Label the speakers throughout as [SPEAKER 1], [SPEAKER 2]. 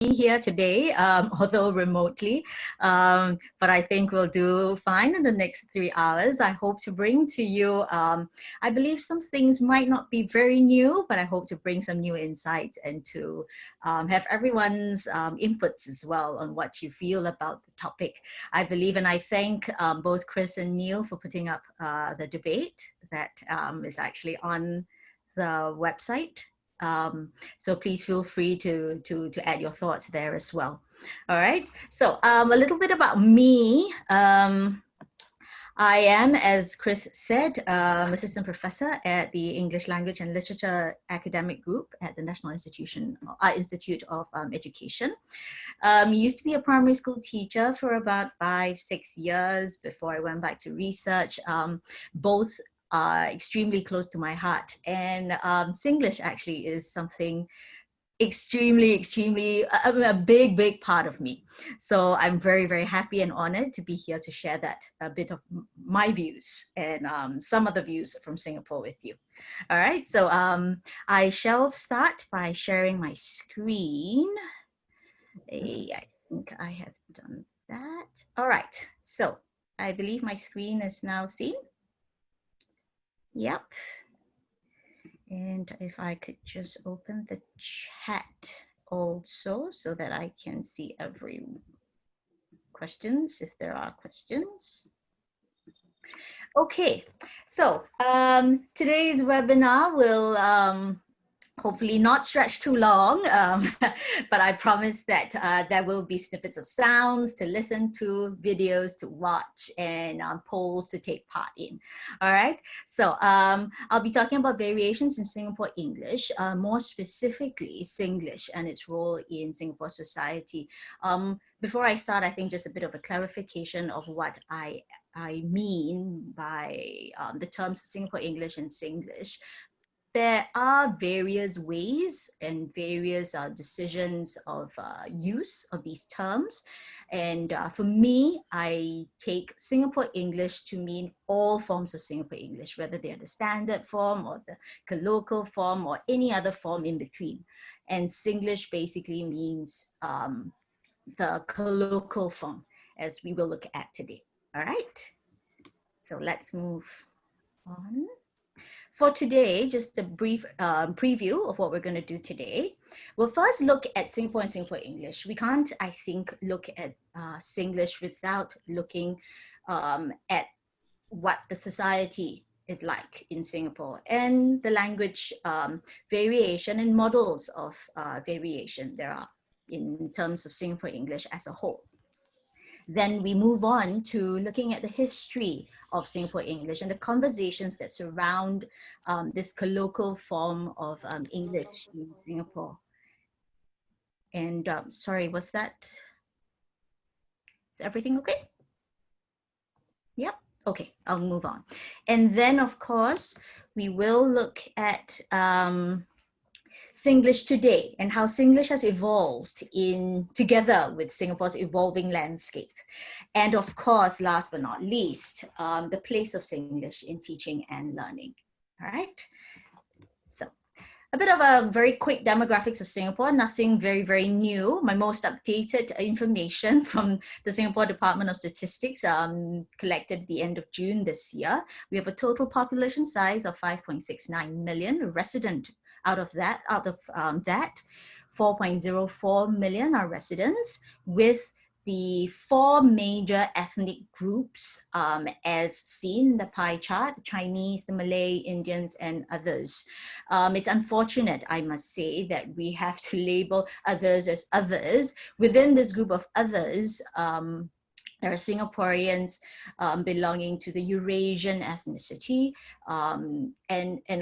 [SPEAKER 1] here today, although remotely, but I think we'll do fine in the next 3 hours. I hope to bring to you, I believe some things might not be very new, but I hope to bring some new insights and to have everyone's inputs as well on what you feel about the topic. I believe, and I thank both Chris and Neil for putting up the debate that is actually on the website. So please feel free to add your thoughts there as well. All right, so a little bit about me. I am, as Chris said, assistant professor at the English Language and Literature Academic Group at the National Institute of Education. Used to be a primary school teacher for about 5-6 years before I went back to research. Both extremely close to my heart, and Singlish actually is something extremely a big part of me. So I'm very happy and honored to be here to share that a bit of my views and some of the views from Singapore with you. All right, so I shall start by sharing my screen. I think I have done that. All right, so I believe my screen is now seen. Yep. And if I could just open the chat also so that I can see every questions, if there are questions. Okay, so today's webinar will hopefully not stretch too long, but I promise that there will be snippets of sounds to listen to, videos to watch, and polls to take part in. All right, so I'll be talking about variations in Singapore English, more specifically Singlish and its role in Singapore society. Before I start, I think just a bit of a clarification of what I mean by the terms Singapore English and Singlish. There are various ways and various decisions of use of these terms. And for me, I take Singapore English to mean all forms of Singapore English, whether they're the standard form or the colloquial form or any other form in between. And Singlish basically means the colloquial form, as we will look at today. All right, so let's move on. For today, just a brief preview of what we're going to do today. We'll first look at Singapore and Singapore English. We can't, I think, look at Singlish without looking at what the society is like in Singapore and the language variation and models of variation there are in terms of Singapore English as a whole. Then we move on to looking at the history of Singapore English and the conversations that surround this colloquial form of English in Singapore. And sorry, is everything okay? Yep, okay, I'll move on. And then of course, we will look at Singlish today and how Singlish has evolved together with Singapore's evolving landscape. And of course, last but not least, the place of Singlish in teaching and learning. All right. So a bit of a very quick demographics of Singapore, nothing very new. My most updated information from the Singapore Department of Statistics collected at the end of June this year. We have a total population size of 5.69 million, resident out of that, 4.04 million are residents, with the 4 major ethnic groups as seen in the pie chart: the Chinese, the Malay, Indians, and others. It's unfortunate, I must say, that we have to label others as others. Within this group of others, there are Singaporeans belonging to the Eurasian ethnicity and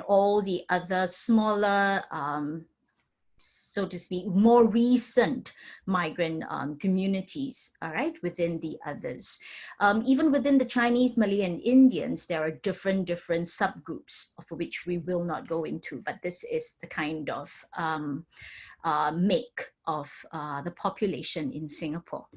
[SPEAKER 1] all the other smaller, so to speak, more recent migrant communities, all right, within the others. Even within the Chinese, Malay, and Indians, there are different subgroups for which we will not go into, but this is the kind of make of the population in Singapore,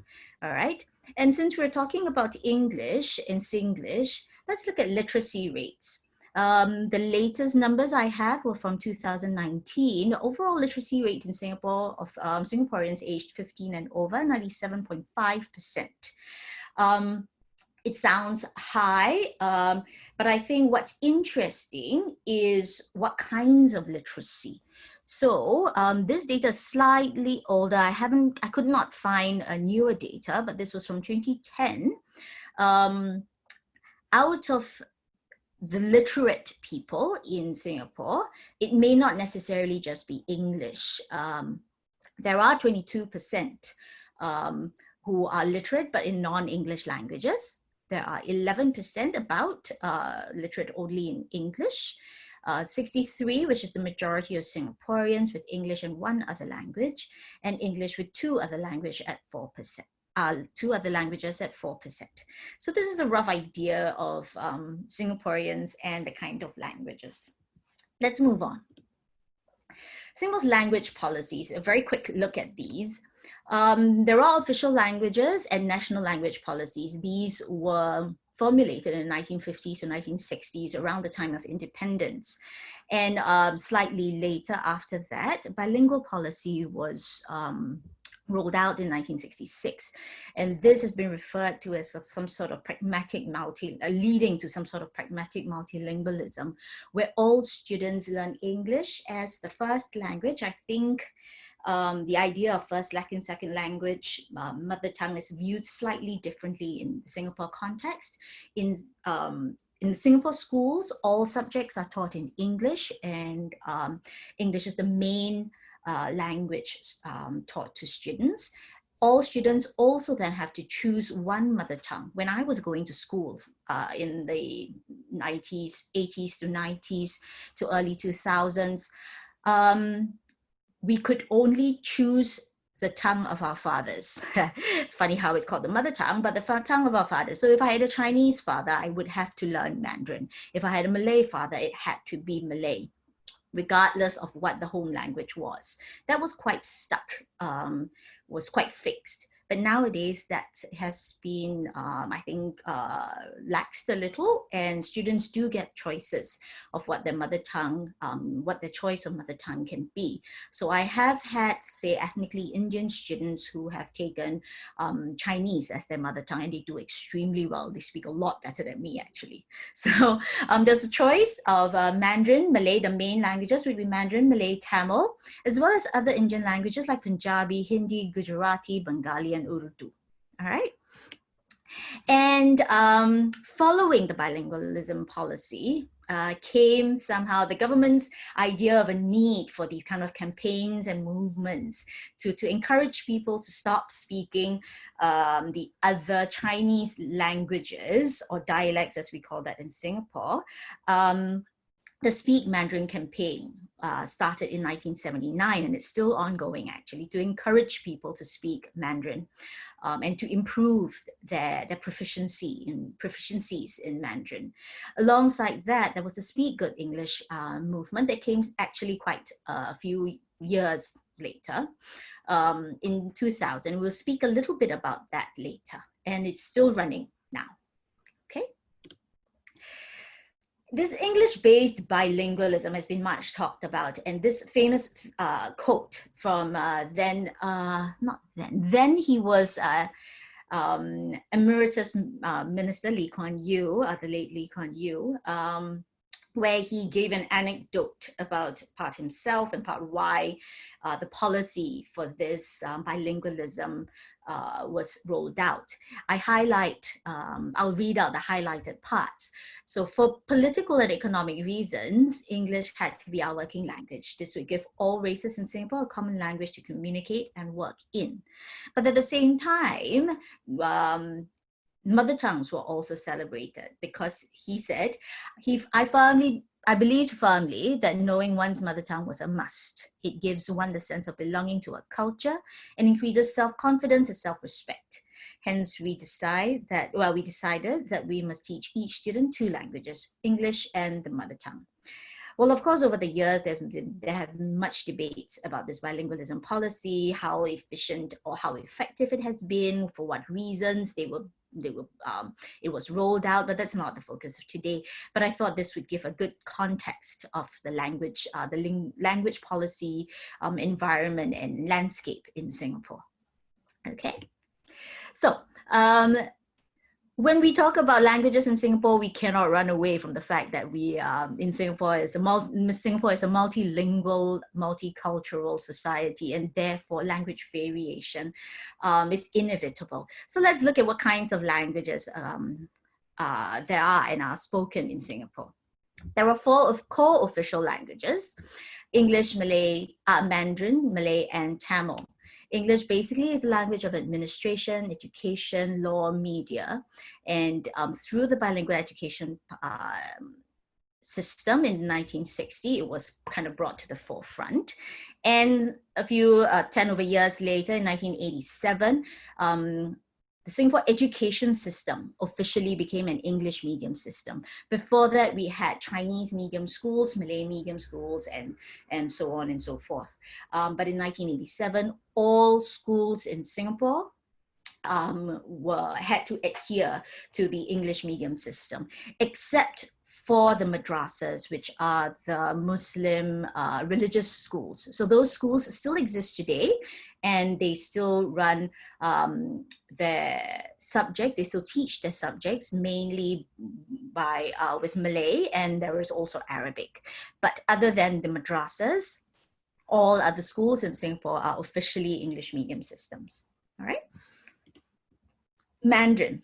[SPEAKER 1] all right? And since we're talking about English and Singlish, let's look at literacy rates. The latest numbers I have were from 2019. The overall literacy rate in Singapore of Singaporeans aged 15 and over, 97.5%. It sounds high, but I think what's interesting is what kinds of literacy. So this data is slightly older. I could not find a newer data, but this was from 2010. Out of the literate people in Singapore, it may not necessarily just be English. There are 22% who are literate, but in non-English languages. There are 11% about literate only in English. 63, which is the majority of Singaporeans, with English and one other language, and English with two other languages at 4%. Two other languages at 4%. So this is a rough idea of Singaporeans and the kind of languages. Let's move on. Singapore's language policies, a very quick look at these. There are official languages and national language policies. These were formulated in the 1950s to 1960s, around the time of independence. And slightly later after that, bilingual policy was rolled out in 1966. And this has been referred to as some sort of pragmatic leading to some sort of pragmatic multilingualism, where all students learn English as the first language. I think the idea of first, second language, mother tongue is viewed slightly differently in the Singapore context. In Singapore schools, all subjects are taught in English, and English is the main language taught to students. All students also then have to choose one mother tongue. When I was going to schools in the 80s to 90s to early 2000s, we could only choose the tongue of our fathers. Funny how it's called the mother tongue, but the tongue of our fathers. So if I had a Chinese father, I would have to learn Mandarin. If I had a Malay father, it had to be Malay, regardless of what the home language was. That was quite stuck, was quite fixed. But nowadays that has been, I think, laxed a little, and students do get choices of what their mother tongue, what their choice of mother tongue can be. So I have had, say, ethnically Indian students who have taken Chinese as their mother tongue, and they do extremely well. They speak a lot better than me, actually. So there's a choice of Mandarin, Malay. The main languages would be Mandarin, Malay, Tamil, as well as other Indian languages like Punjabi, Hindi, Gujarati, Bengali, and Urdu. All right. And following the bilingualism policy came somehow the government's idea of a need for these kind of campaigns and movements to encourage people to stop speaking the other Chinese languages, or dialects as we call that in Singapore. The Speak Mandarin campaign started in 1979, and it's still ongoing, actually, to encourage people to speak Mandarin and to improve their proficiencies in Mandarin. Alongside that, there was the Speak Good English movement that came actually quite a few years later, in 2000. We'll speak a little bit about that later, and it's still running now. Okay. This English-based bilingualism has been much talked about, and this famous quote from then he was Emeritus Minister Lee Kuan Yew, the late Lee Kuan Yew, where he gave an anecdote about part himself and part why the policy for this bilingualism was rolled out. I'll read out the highlighted parts. So for political and economic reasons, English had to be our working language. This would give all races in Singapore a common language to communicate and work in. But at the same time, mother tongues were also celebrated, because he said, I believed firmly that knowing one's mother tongue was a must. It gives one the sense of belonging to a culture and increases self-confidence and self-respect. Hence, we decided that we must teach each student two languages, English and the mother tongue. Well, of course, over the years, there have been much debates about this bilingualism policy, how efficient or how effective it has been, for what reasons. They were it was rolled out, but that's not the focus of today. But I thought this would give a good context of the language, language policy, environment and landscape in Singapore. Okay, so when we talk about languages in Singapore, we cannot run away from the fact that Singapore is a multilingual, multicultural society, and therefore language variation is inevitable. So let's look at what kinds of languages there are and are spoken in Singapore. There are 4 core official languages: English, Malay, Mandarin, Malay, and Tamil. English basically is the language of administration, education, law, media. And through the bilingual education system in 1960, it was kind of brought to the forefront. And a few 10 over years later, in 1987, the Singapore education system officially became an English medium system. Before that, we had Chinese medium schools, Malay medium schools, and so on and so forth. But in 1987, all schools in Singapore had to adhere to the English medium system, except for the madrasas, which are the Muslim religious schools. So those schools still exist today, and they still run their subjects, they still teach their subjects mainly with Malay, and there is also Arabic. But other than the madrasas, all other schools in Singapore are officially English medium systems. All right. Mandarin.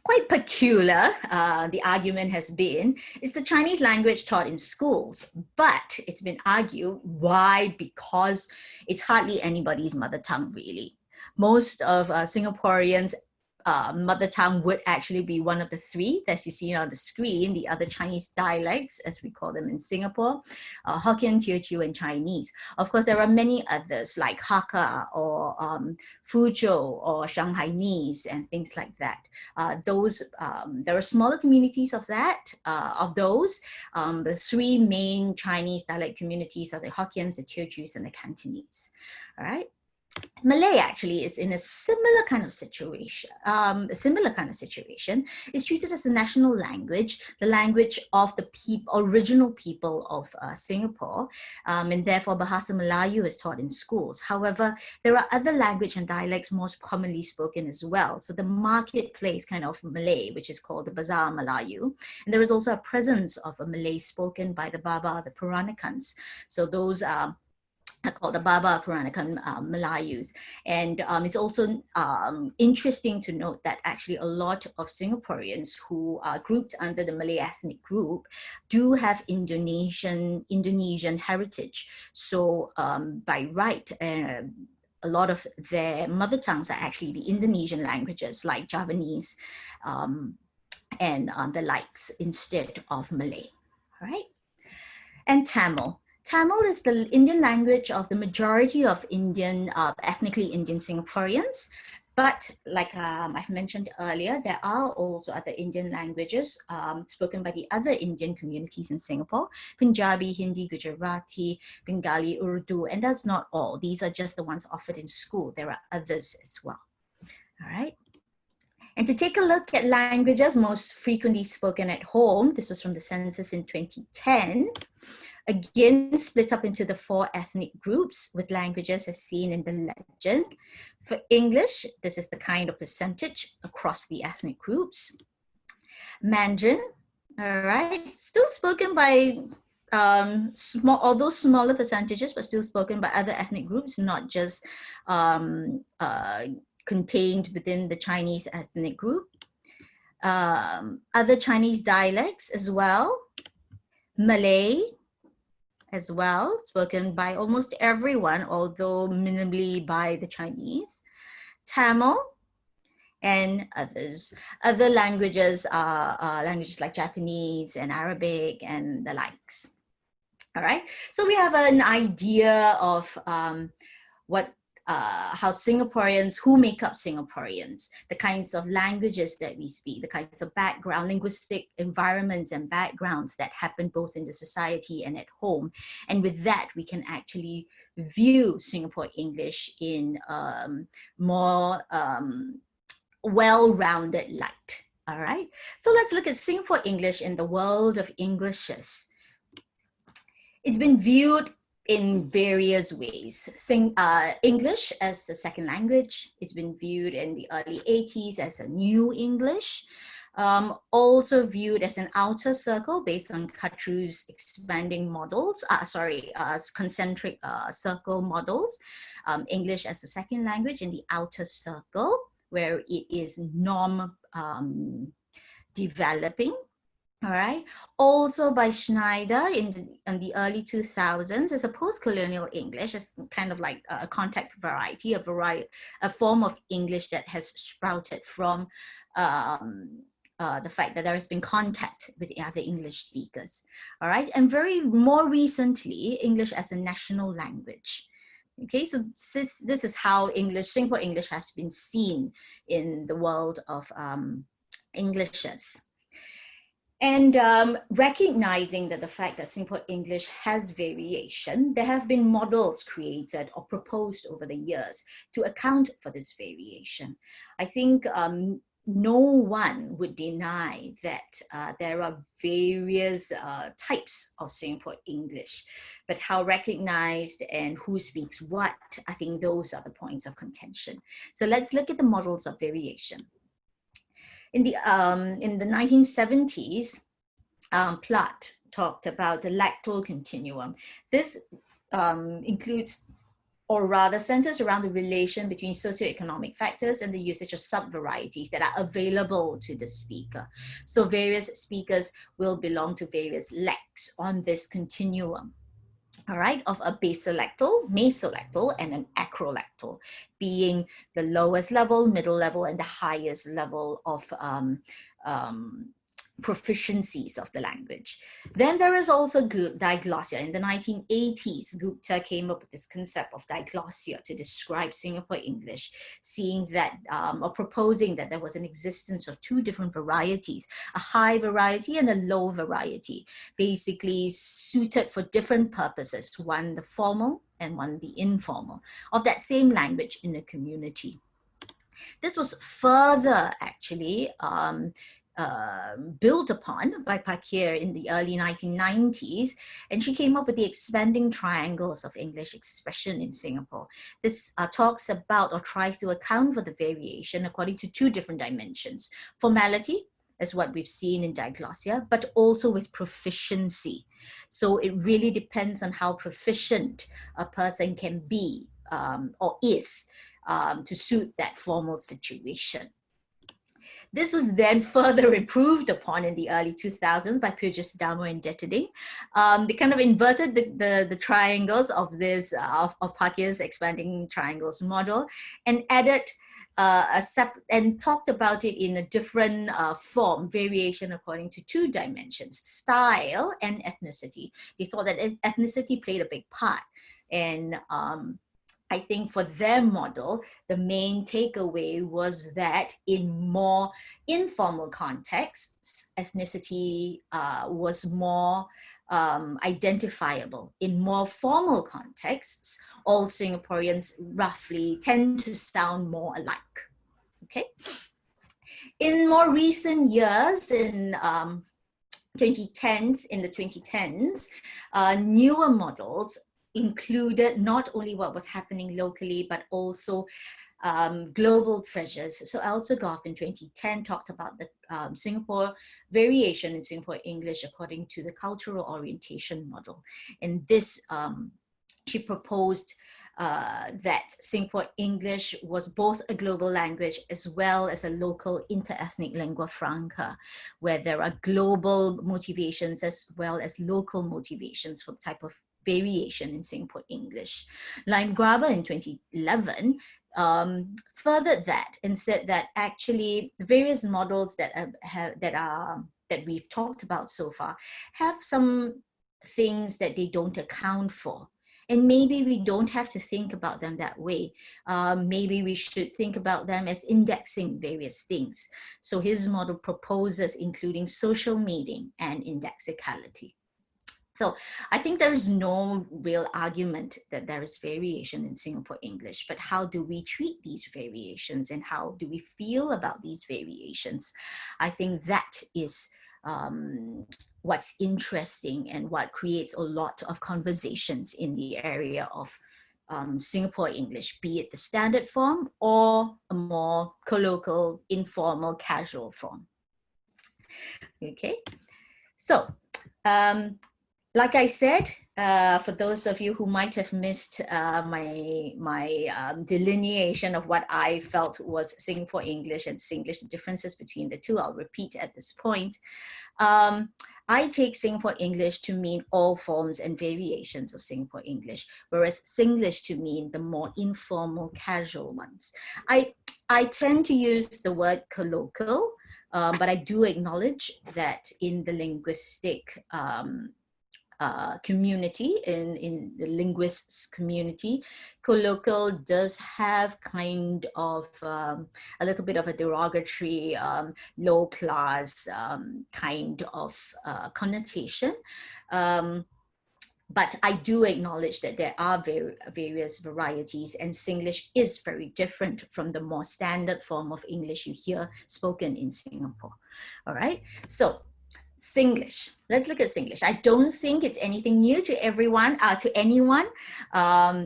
[SPEAKER 1] Quite peculiar, the argument has been, is the Chinese language taught in schools, but it's been argued why, because it's hardly anybody's mother tongue, really. Most of Singaporeans' mother tongue would actually be one of the 3 that you see on the screen, the other Chinese dialects, as we call them in Singapore, Hokkien, Teochew, and Chinese. Of course, there are many others like Hakka or Fuzhou or Shanghainese and things like that. There are smaller communities of those. The 3 main Chinese dialect communities are the Hokkiens, the Teochews, and the Cantonese. All right. Malay actually is in a similar kind of situation. It's treated as the national language, the language of the original people of Singapore, and therefore Bahasa Melayu is taught in schools. However, there are other language and dialects most commonly spoken as well. So the marketplace kind of Malay, which is called the Bazar Melayu, and there is also a presence of a Malay spoken by the Baba, the Peranakans. So those are called the Baba Peranakan Melayus. And it's also interesting to note that actually a lot of Singaporeans who are grouped under the Malay ethnic group do have Indonesian heritage. So by right, a lot of their mother tongues are actually the Indonesian languages like Javanese and the likes instead of Malay, all right? And Tamil. Tamil is the Indian language of the majority of ethnically Indian Singaporeans. But like I've mentioned earlier, there are also other Indian languages spoken by the other Indian communities in Singapore: Punjabi, Hindi, Gujarati, Bengali, Urdu, and that's not all. These are just the ones offered in school. There are others as well. All right. And to take a look at languages most frequently spoken at home, this was from the census in 2010. Again, split up into the 4 ethnic groups with languages as seen in the legend. For English, this is the kind of percentage across the ethnic groups. Mandarin, all right, still spoken by although smaller percentages, but still spoken by other ethnic groups, not just contained within the Chinese ethnic group. Other Chinese dialects as well. Malay as well, spoken by almost everyone, although minimally by the Chinese. Tamil and others. Other languages are languages like Japanese and Arabic and the likes. All right, so we have an idea of how Singaporeans, who make up Singaporeans, the kinds of languages that we speak, the kinds of background, linguistic environments and backgrounds that happen both in the society and at home. And with that, we can actually view Singapore English in more well-rounded light. All right, so let's look at Singapore English in the world of Englishes. It's been viewed in various ways. English as a second language, it's been viewed in the early 80s as a new English, also viewed as an outer circle based on Cutru's expanding models, concentric circle models. English as a second language in the outer circle, where it is norm developing. All right. Also by Schneider in the early 2000s as a post-colonial English, as kind of like a contact variety, a form of English that has sprouted from the fact that there has been contact with other English speakers. All right. And more recently, English as a national language. Okay, so this is how Singapore English has been seen in the world of Englishes. And recognizing that the fact that Singapore English has variation, there have been models created or proposed over the years to account for this variation. I think no one would deny that there are various types of Singapore English, but how recognized and who speaks what, I think those are the points of contention. So let's look at the models of variation. In the 1970s, Platt talked about the Lateral Continuum. This includes, or rather centers around the relation between socioeconomic factors and the usage of sub-varieties that are available to the speaker. So various speakers will belong to various legs on this continuum. All right, of a basolactal, mesolactal, and an acrolactal, being the lowest level, middle level, and the highest level of proficiencies of the language. Then there is also diglossia. In the 1980s, Gupta came up with this concept of diglossia to describe Singapore English, seeing that, or proposing that there was an existence of two different varieties, a high variety and a low variety, basically suited for different purposes, one the formal and one the informal, of that same language in a community. This was further actually built upon by Pakir in the early 1990s, and she came up with the expanding triangles of English expression in Singapore. This talks about or tries to account for the variation according to two different dimensions: formality, as what we've seen in diglossia, but also with proficiency. So it really depends on how proficient a person can be or is to suit that formal situation. This was then further improved upon in the early 2000s by Purchas Damo and Detterding. They kind of inverted the triangles of this, of Pakir's expanding triangles model, and added and talked about it in a different form, variation according to two dimensions, style and ethnicity. They thought that ethnicity played a big part. And I think for their model, the main takeaway was that in more informal contexts, ethnicity was more identifiable. In more formal contexts, all Singaporeans roughly tend to sound more alike. Okay. In more recent years, in the 2010s, newer models included not only what was happening locally, but also global pressures. So Elsa Goff in 2010 talked about the Singapore variation in Singapore English according to the cultural orientation model. And this, she proposed that Singapore English was both a global language as well as a local interethnic lingua franca, where there are global motivations as well as local motivations for the type of variation in Singapore English. Lime Graber in 2011 furthered that and said that actually the various models that we've talked about so far have some things that they don't account for. And maybe we don't have to think about them that way. Maybe we should think about them as indexing various things. So his model proposes including social meaning and indexicality. So I think there is no real argument that there is variation in Singapore English, but how do we treat these variations and how do we feel about these variations? I think that is what's interesting and what creates a lot of conversations in the area of Singapore English, be it the standard form or a more colloquial, informal, casual form. Okay, so like I said, for those of you who might have missed my delineation of what I felt was Singapore English and Singlish, the differences between the two, I'll repeat at this point. I take Singapore English to mean all forms and variations of Singapore English, whereas Singlish to mean the more informal, casual ones. I tend to use the word colloquial, but I do acknowledge that in the linguistic community, in the linguists community, colloquial does have kind of a little bit of a derogatory, low class kind of connotation. But I do acknowledge that there are various varieties, and Singlish is very different from the more standard form of English you hear spoken in Singapore. All right, so Singlish. Let's look at Singlish. I don't think it's anything new to everyone, to anyone,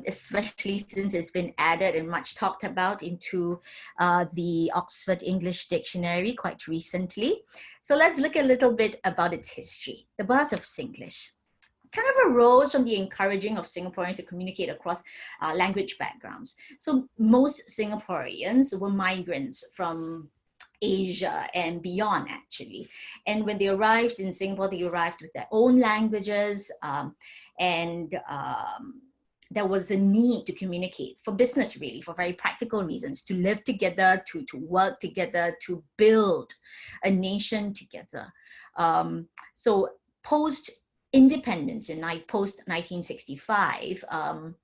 [SPEAKER 1] especially since it's been added and much talked about into the Oxford English Dictionary quite recently. So let's look a little bit about its history. The birth of Singlish kind of arose from the encouraging of Singaporeans to communicate across language backgrounds. So most Singaporeans were migrants from Asia and beyond, actually. And when they arrived in Singapore, they arrived with their own languages, there was a need to communicate for business, really, for very practical reasons, to live together, to work together, to build a nation together. So post-independence, post-1965,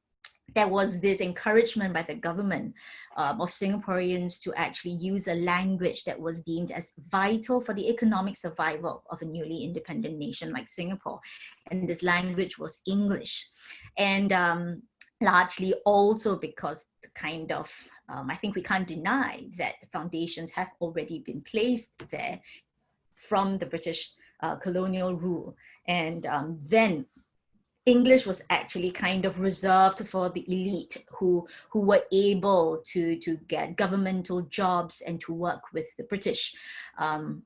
[SPEAKER 1] there was this encouragement by the government of Singaporeans to actually use a language that was deemed as vital for the economic survival of a newly independent nation like Singapore. And this language was English. And largely also because the kind of, I think we can't deny that the foundations have already been placed there from the British colonial rule. And then English was actually kind of reserved for the elite who were able to get governmental jobs and to work with the British. And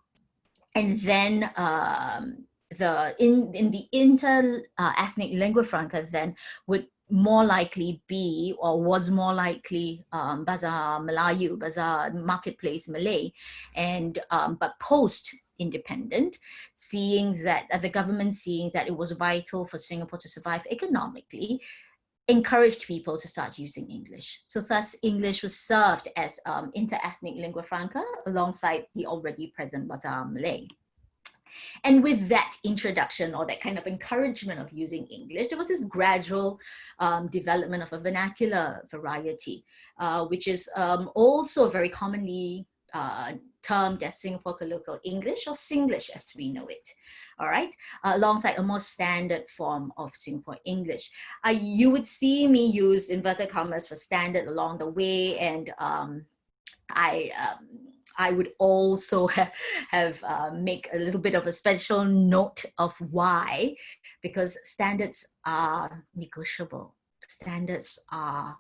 [SPEAKER 1] then in the inter-ethnic lingua franca then would more likely be, or was more likely, Bahasa Melayu, Bahasa Marketplace Malay. And but post-independent, seeing that the government seeing that it was vital for Singapore to survive economically, encouraged people to start using English. So thus English was served as inter-ethnic lingua franca alongside the already present Bahasa Malay. And with that introduction, or that kind of encouragement of using English, there was this gradual development of a vernacular variety, which is also very commonly termed as Singapore Colloquial English, or Singlish as we know it. All right, alongside a more standard form of Singapore English. You would see me use inverted commas for standard along the way, and I would also have make a little bit of a special note of why, because standards are negotiable. Standards are,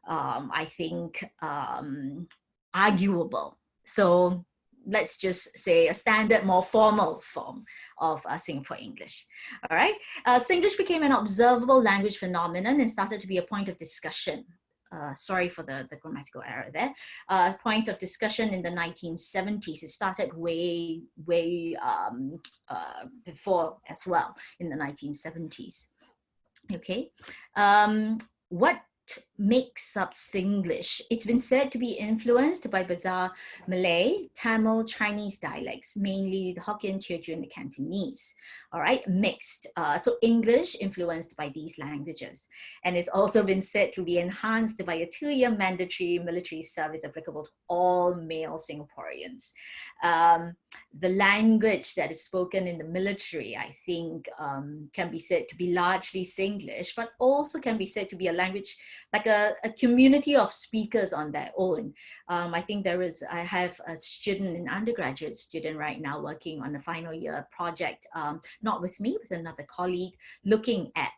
[SPEAKER 1] I think, arguable. So let's just say a standard, more formal form of Singapore English. All right, Singlish became an observable language phenomenon and started to be a point of discussion. Sorry for the grammatical error there. Point of discussion in the 1970s. It started way before as well, in the 1970s. Okay, what makes up Singlish? It's been said to be influenced by Bazaar Malay, Tamil, Chinese dialects, mainly the Hokkien, Teochew, and the Cantonese. All right, mixed. So English influenced by these languages. And it's also been said to be enhanced by a 2-year mandatory military service applicable to all male Singaporeans. The language that is spoken in the military, I think, can be said to be largely Singlish, but also can be said to be a language like a community of speakers on their own. I think I have a student, an undergraduate student right now working on a final year project, not with me, with another colleague, looking at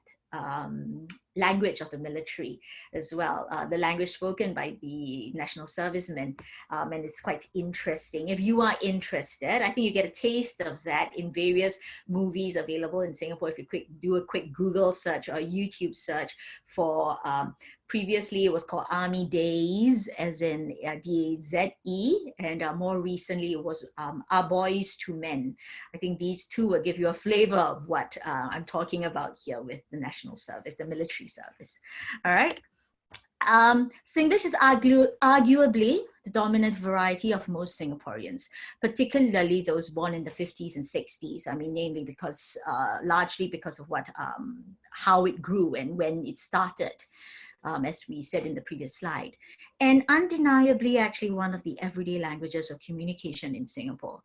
[SPEAKER 1] language of the military as well, the language spoken by the national servicemen, and it's quite interesting. If you are interested, I think you get a taste of that in various movies available in Singapore. If you do a quick Google search or YouTube search for previously it was called Army Days, as in D-A-Z-E, and more recently it was Our Boys to Men. I think these two will give you a flavor of what I'm talking about here with the national service, the military service. All right. Singlish is arguably the dominant variety of most Singaporeans, particularly those born in the 50s and 60s. I mean, namely because, largely because of how it grew and when it started. As we said in the previous slide, and undeniably actually one of the everyday languages of communication in Singapore.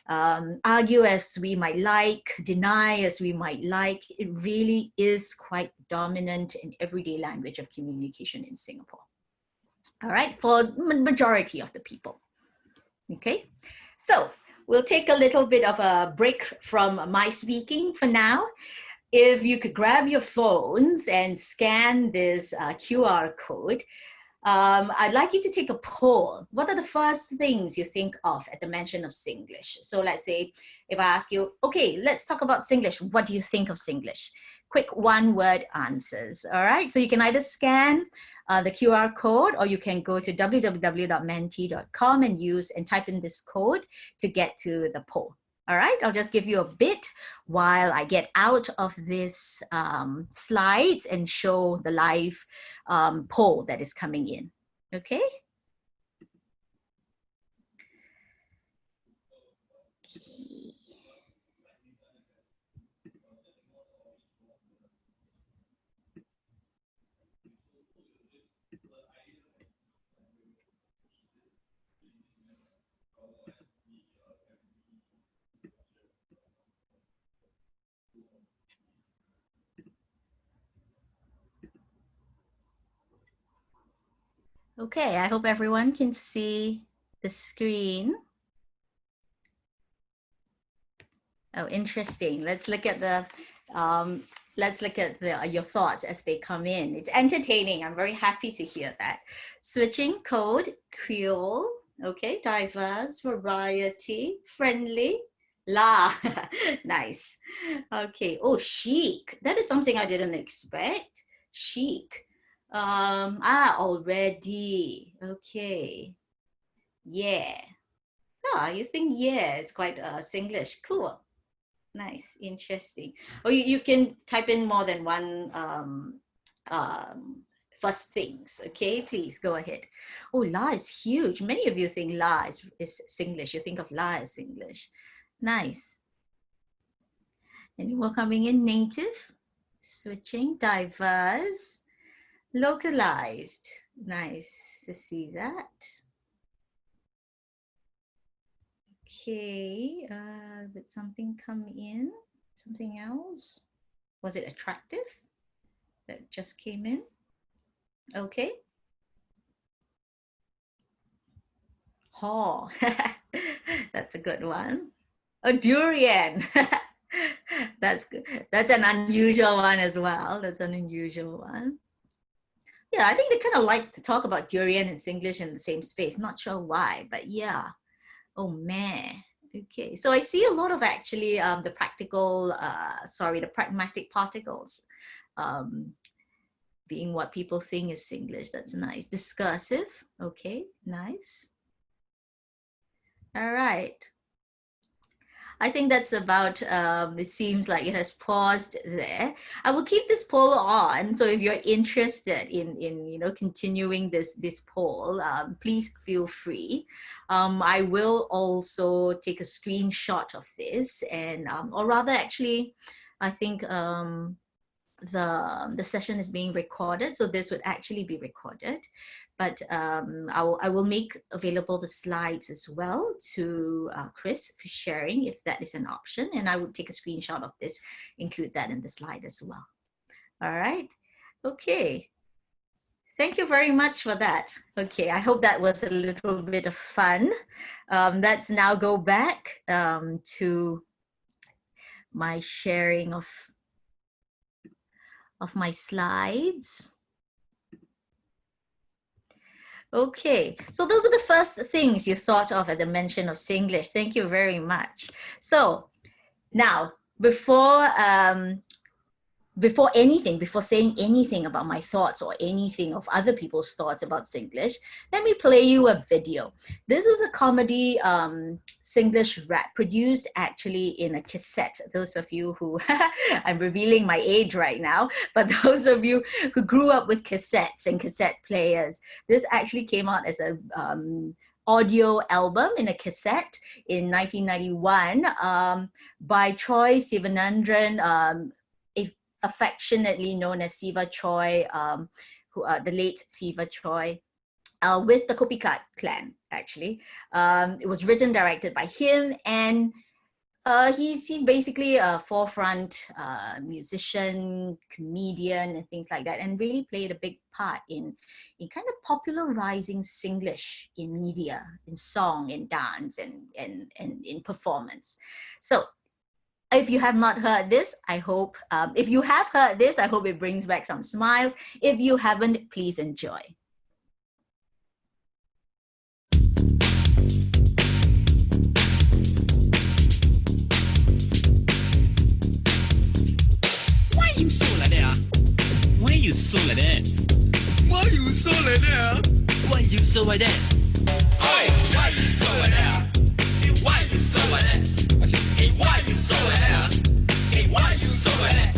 [SPEAKER 1] Argue as we might like, deny as we might like, it really is quite dominant in everyday language of communication in Singapore. All right, for majority of the people. Okay, so we'll take a little bit of a break from my speaking for now. If you could grab your phones and scan this QR code, I'd like you to take a poll. What are the first things you think of at the mention of Singlish? So let's say if I ask you, okay, let's talk about Singlish. What do you think of Singlish? Quick one-word answers, all right? So you can either scan the QR code, or you can go to www.menti.com and type in this code to get to the poll. All right, I'll just give you a bit while I get out of this slides and show the live poll that is coming in, okay? Okay, I hope everyone can see the screen. Oh, interesting. Let's look at your thoughts as they come in. It's entertaining. I'm very happy to hear that. Switching code, Creole, okay, diverse, variety, friendly, la, nice. Okay, oh, chic. That is something I didn't expect. Chic. Already. Okay. Yeah. Ah, you think yeah, it's quite Singlish. Cool. Nice, interesting. Or you can type in more than one first things. Okay, please go ahead. Oh, la is huge. Many of you think la is Singlish. You think of la as Singlish. Nice. Any more coming in? Native, switching, diverse, localized. Nice to see that. Okay, did something come in? Something else? Was it attractive that just came in? Okay. Oh, that's a good one. A durian. That's good. That's an unusual one as well. That's an unusual one. Yeah, I think they kind of like to talk about durian and Singlish in the same space. Not sure why, but yeah. Oh man. Okay, so I see a lot of actually the pragmatic particles being what people think is Singlish. That's nice. Discursive. Okay, nice. All right. I think that's about, it seems like it has paused there. I will keep this poll on. So if you're interested in continuing this poll, please feel free. I will also take a screenshot of this and, or rather actually, I think the session is being recorded, so this would actually be recorded, but I will make available the slides as well to Chris for sharing if that is an option, and I would take a screenshot of this, include that in the slide as well. All right, okay. Thank you very much for that. Okay, I hope that was a little bit of fun. Let's now go back to my sharing of my slides. Okay, so those are the first things you thought of at the mention of Singlish. Thank you very much. So now, before saying anything about my thoughts or anything of other people's thoughts about Singlish, let me play you a video. This is a comedy Singlish rap produced actually in a cassette. Those of you who, I'm revealing my age right now, but those of you who grew up with cassettes and cassette players, this actually came out as a audio album in a cassette in 1991 by Troy Sivanandran, affectionately known as Siva Choi, the late Siva Choi, with the Copycat Clan, actually. It was written, directed by him, and he's basically a forefront musician, comedian, and things like that, and really played a big part in kind of popularizing Singlish in media, in song, in dance, and in performance. So if you have not heard this, I hope, if you have heard this, I hope it brings back some smiles. If you haven't, please enjoy.
[SPEAKER 2] Why you so like that? Why you so like that? Why you so like that? Why you so like that? Oi, why you so like that? Hey, why you so like that? Hey, why you so like that? Hey, why you so like that?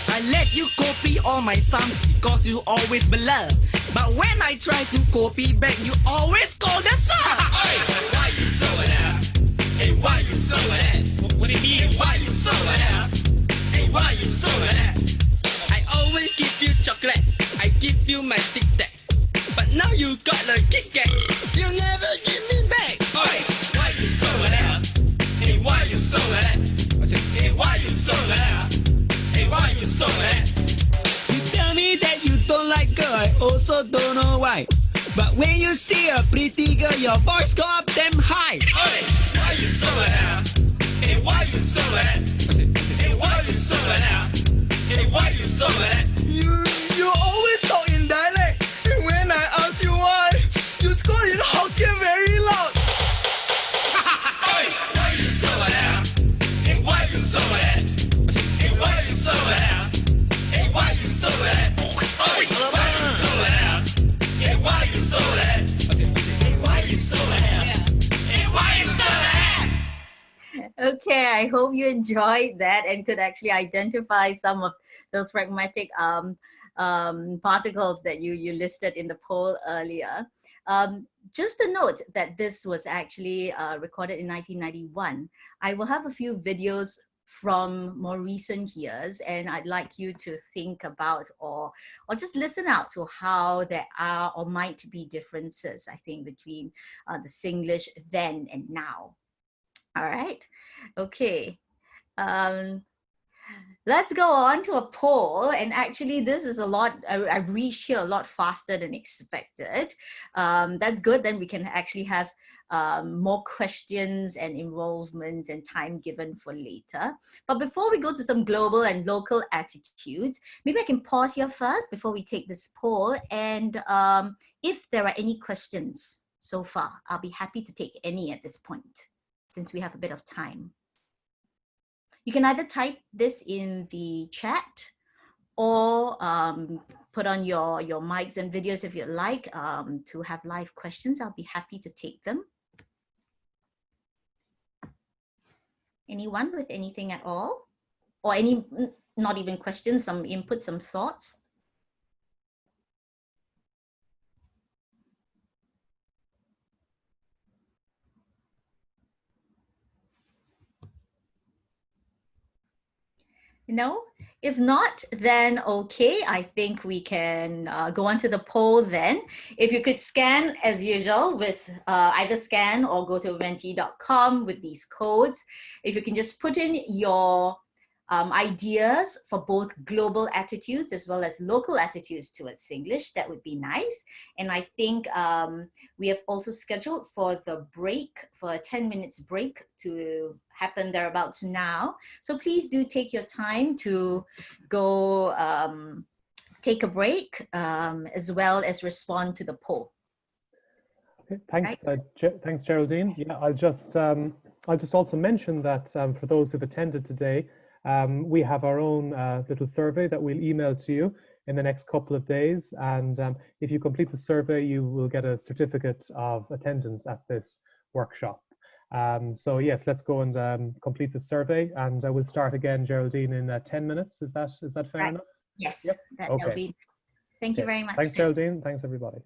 [SPEAKER 2] I let you copy all my songs because you always bluff. But when I try to copy back, you always call the song. Hey, why you so like that? Hey, why you so like that? What do you mean? Hey, why you so like that? Hey, why you so like that? I always give you chocolate. I give you my Tic Tac. But now you got the Kit Kat. You never give me back. Hey, why you so like that? Hey, why you so like that? Hey, why you so like that? Hey, why you so like that? You tell me that you don't like girl, I also don't know why. But when you see a pretty girl, your voice go up damn high. Hey, why you so like that? Hey, why you so like that? Hey, why you so like that? Hey, why you so like that? You always talk in dialect. And when I ask you why, you scold in Hokkien very loud. Hey, why you so like that? Hey, why you so like that? Hey, why you so like that? Hey, why you so like that? Hey, why you so like that? Hey, why you so like that? Hey, why you so like that? Hey, why you so like that?
[SPEAKER 1] Okay, I hope you enjoyed that and could actually identify some of those pragmatic particles that you listed in the poll earlier. Just a note that this was actually recorded in 1991. I will have a few videos from more recent years, and I'd like you to think about or just listen out to how there are or might be differences, I think, between the Singlish then and now. All right, okay. Let's go on to a poll, and actually this is a lot, I've reached here a lot faster than expected. That's good, then we can actually have more questions and involvement and time given for later. But before we go to some global and local attitudes, maybe I can pause here first before we take this poll, and if there are any questions so far, I'll be happy to take any at this point, since we have a bit of time. You can either type this in the chat or put on your mics and videos if you'd like to have live questions. I'll be happy to take them. Anyone with anything at all? Or any, not even questions, some input, some thoughts? No? If not, then okay, I think we can go on to the poll then. If you could scan as usual with either scan or go to menti.com with these codes. If you can just put in your ideas for both global attitudes as well as local attitudes towards Singlish, that would be nice. And I think we have also scheduled for the break, for a 10 minutes break to happen thereabouts now. So please do take your time to go take a break as well as respond to the poll.
[SPEAKER 3] Okay, thanks, thanks, Geraldine. Yeah, I'll just also mention that for those who've attended today, we have our own little survey that we'll email to you in the next couple of days. And if you complete the survey, you will get a certificate of attendance at this workshop. So yes, let's go and complete the survey, and we'll start again, Geraldine, in 10 minutes. Is that fair enough?
[SPEAKER 1] Yes.
[SPEAKER 3] Yep.
[SPEAKER 1] That'll be. Thank you very much.
[SPEAKER 3] Thanks, Geraldine. Thanks, everybody.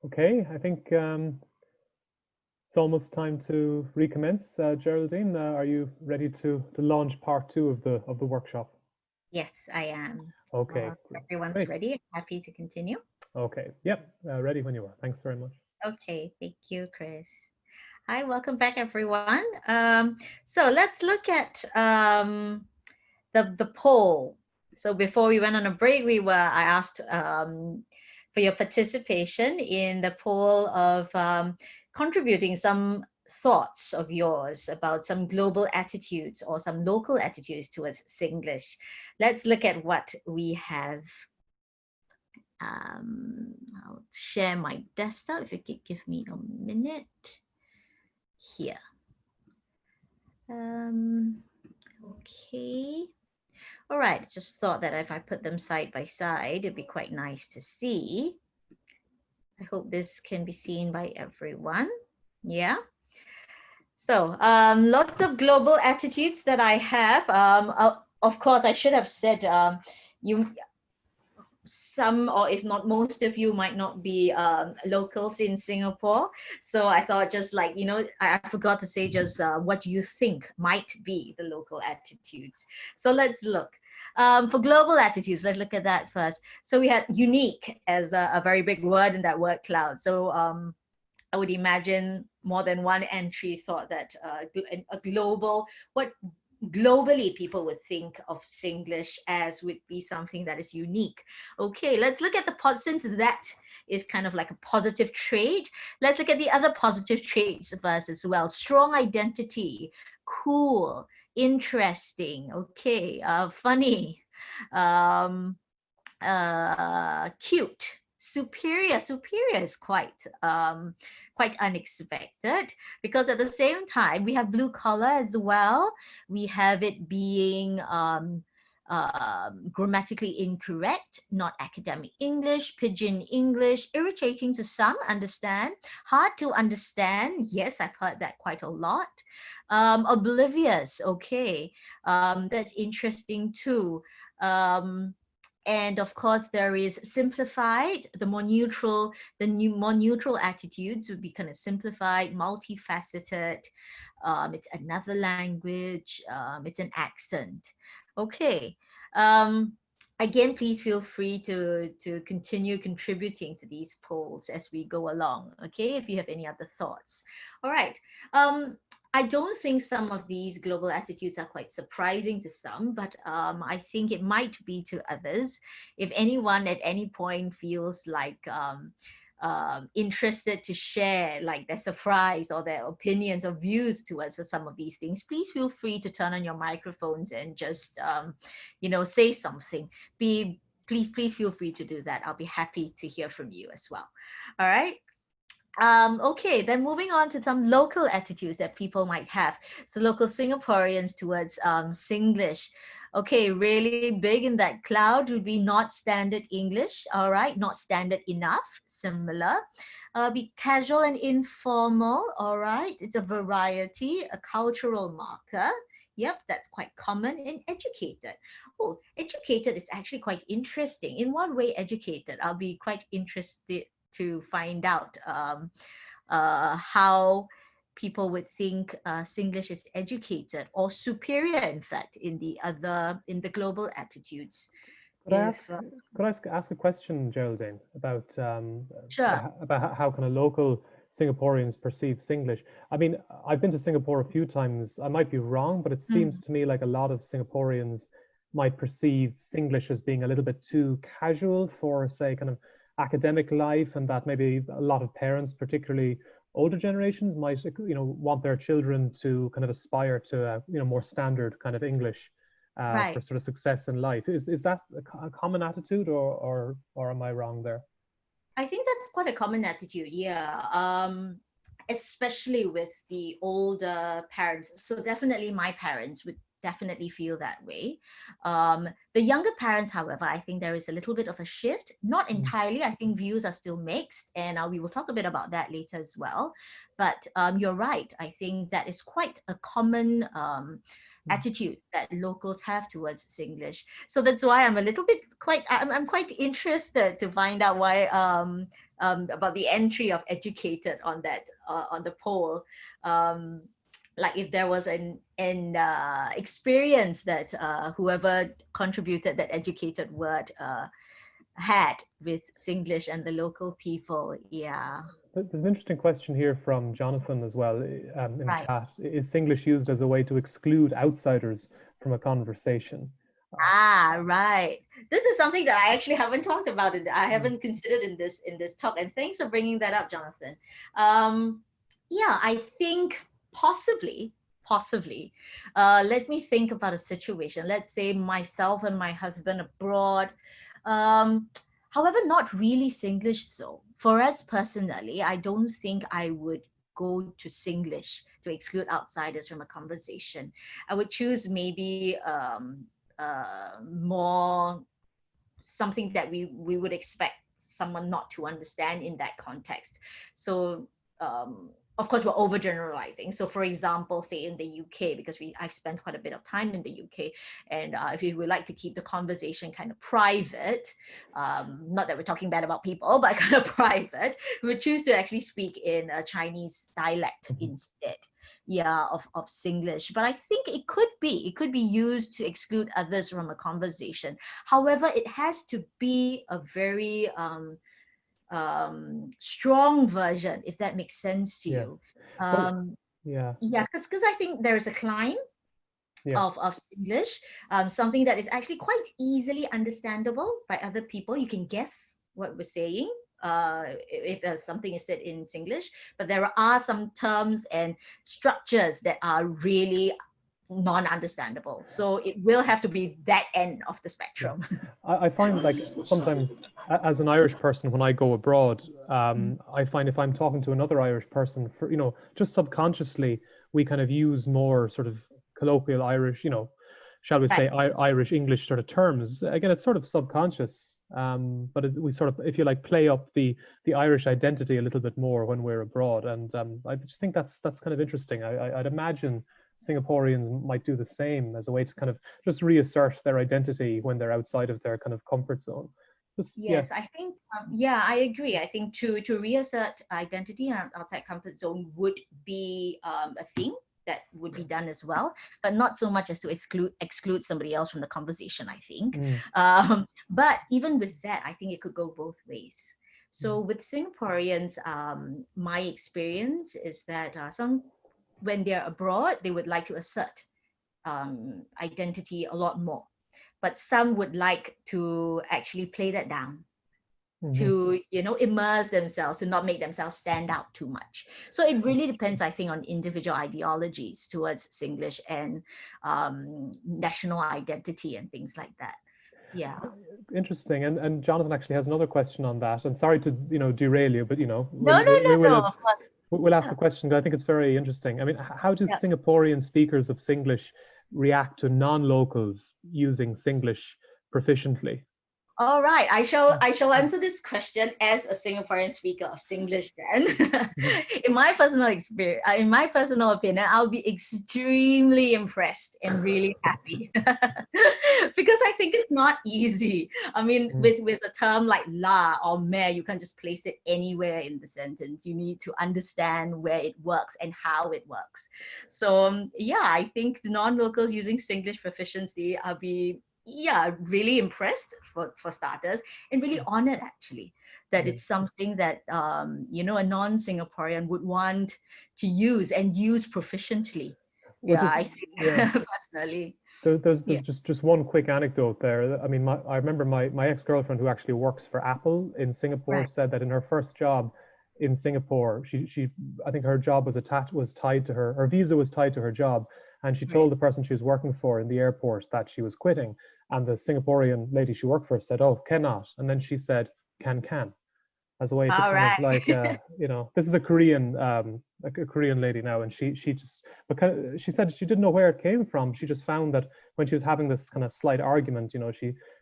[SPEAKER 3] Okay, I think it's almost time to recommence. Geraldine, are you ready to launch part two of the workshop?
[SPEAKER 1] Yes, I am.
[SPEAKER 3] Okay,
[SPEAKER 1] Everyone's
[SPEAKER 3] great.
[SPEAKER 1] ready. Happy to continue.
[SPEAKER 3] Okay, yep, ready when you are. Thanks very much.
[SPEAKER 1] Okay, thank you, Chris. Hi, welcome back, everyone. So let's look at the poll. So before we went on a break, I asked for your participation in the poll of contributing some thoughts of yours about some global attitudes or some local attitudes towards Singlish. Let's look at what we have. I'll share my desktop if you could give me a minute here. Okay. All right, just thought that if I put them side by side, it'd be quite nice to see. I hope this can be seen by everyone. Yeah. So lots of global attitudes that I have. Of course, I should have said you some, or if not most of you, might not be locals in Singapore. So I thought just like, I forgot to say just what you think might be the local attitudes. So let's look. For global attitudes, let's look at that first. So we had unique as a very big word in that word cloud. So I would imagine more than one entry thought that a global, what globally people would think of Singlish as would be something that is unique. Okay, let's look at since that is kind of like a positive trait, let's look at the other positive traits first as well. Strong identity, cool, interesting, okay, funny, cute, superior is quite unexpected, because at the same time we have blue collar as well. We have it being grammatically incorrect, not academic English, pidgin English, irritating to some, understand, hard to understand. Yes, I've heard that quite a lot. Oblivious, okay, that's interesting too. And of course, there is simplified, more neutral attitudes would be kind of simplified, multifaceted. It's another language, it's an accent. Okay. Again, please feel free to continue contributing to these polls as we go along, okay, if you have any other thoughts. All right. I don't think some of these global attitudes are quite surprising to some, but I think it might be to others. If anyone at any point feels like interested to share like their surprise or their opinions or views towards some of these things, please feel free to turn on your microphones and just say something. Please feel free to do that. I'll be happy to hear from you as well. All right. Okay, then moving on to some local attitudes that people might have. So local Singaporeans towards Singlish. Okay, really big in that cloud would be not standard English, all right, not standard enough, similar. Be casual and informal, all right, it's a variety, a cultural marker. Yep, that's quite common. In educated. Oh, educated is actually quite interesting. In what way educated? I'll be quite interested to find out how people would think Singlish is educated or superior, in fact, in the global attitudes.
[SPEAKER 3] Could I ask, ask a question, Geraldine,
[SPEAKER 1] Sure.
[SPEAKER 3] about how kind of local Singaporeans perceive Singlish? I mean, I've been to Singapore a few times. I might be wrong, but it seems to me like a lot of Singaporeans might perceive Singlish as being a little bit too casual for, say, kind of academic life, and that maybe a lot of parents, particularly older generations, might want their children to kind of aspire to more standard kind of English
[SPEAKER 1] Right.
[SPEAKER 3] for sort of success in life. Is that a common attitude, or am I wrong there?
[SPEAKER 1] I think that's quite a common attitude, yeah. Especially with the older parents. So definitely my parents would definitely feel that way. The younger parents, however, I think there is a little bit of a shift. Not entirely. I think views are still mixed, and we will talk a bit about that later as well. But you're right. I think that is quite a common attitude that locals have towards Singlish. So that's why I'm a little bit I'm quite interested to find out why about the entry of educated on that on the poll. Like if there was an experience that whoever contributed that educated word had with Singlish and the local people. Yeah.
[SPEAKER 3] There's an interesting question here from Jonathan as well in
[SPEAKER 1] Right.
[SPEAKER 3] chat. Is Singlish used as a way to exclude outsiders from a conversation?
[SPEAKER 1] Ah, right. This is something that I actually haven't talked about. I haven't considered in this talk. And thanks for bringing that up, Jonathan. Yeah, I think possibly. Let me think about a situation. Let's say myself and my husband abroad. However, not really Singlish. So for us personally, I don't think I would go to Singlish to exclude outsiders from a conversation. I would choose maybe more something that we would expect someone not to understand in that context. So of course we're overgeneralizing. So for example, say in the UK, because I've spent quite a bit of time in the UK, and if you would like to keep the conversation kind of private, not that we're talking bad about people, but kind of private, we would choose to actually speak in a Chinese dialect instead. Yeah, of Singlish. But I think it could be used to exclude others from a conversation. However, it has to be a very strong version, if that makes sense to you.
[SPEAKER 3] Yeah,
[SPEAKER 1] Because I think there is a climb of Singlish, something that is actually quite easily understandable by other people. You can guess what we're saying if something is said in Singlish, but there are some terms and structures that are really non-understandable. So it will have to be that end of the spectrum.
[SPEAKER 3] I find like sometimes as an Irish person, when I go abroad, I find if I'm talking to another Irish person, for just subconsciously, we kind of use more sort of colloquial Irish, shall we say, Irish English sort of terms. Again, it's sort of subconscious, but we sort of, if you like, play up the Irish identity a little bit more when we're abroad, and I just think that's kind of interesting. I'd imagine Singaporeans might do the same as a way to kind of just reassert their identity when they're outside of their kind of comfort zone.
[SPEAKER 1] Yes, I think, I agree. I think to reassert identity outside comfort zone would be a thing that would be done as well, but not so much as to exclude somebody else from the conversation, I think. But even with that, I think it could go both ways. So with Singaporeans, my experience is that when they're abroad, they would like to assert identity a lot more. But some would like to actually play that down, to immerse themselves, to not make themselves stand out too much. So it really depends, I think, on individual ideologies towards Singlish and national identity and things like that. Yeah.
[SPEAKER 3] Interesting. And Jonathan actually has another question on that. And sorry to derail you, but
[SPEAKER 1] No.
[SPEAKER 3] We'll ask the question, because I think it's very interesting. I mean, how do Singaporean speakers of Singlish react to non-locals using Singlish proficiently?
[SPEAKER 1] All right, I shall answer this question as a Singaporean speaker of Singlish then. In my personal experience, in my personal opinion, I'll be extremely impressed and really happy because I think it's not easy. I mean, with a term like la or meh, you can't just place it anywhere in the sentence. You need to understand where it works and how it works. So I think the non-locals using Singlish proficiency, I'll be really impressed for starters, and really honored actually that it's something that a non-Singaporean would want to use and use proficiently. I think personally.
[SPEAKER 3] There's just one quick anecdote there. I mean, I remember my ex-girlfriend, who actually works for Apple in Singapore, said that in her first job in Singapore, she I think her job was tied to her visa was tied to her job. And she told the person she was working for in the airport that she was quitting. And the Singaporean lady she worked for said, "Oh, cannot." And then she said, can, as a way to kind of like, this is a Korean lady now. And she just, because she said she didn't know where it came from. She just found that when she was having this kind of slight argument,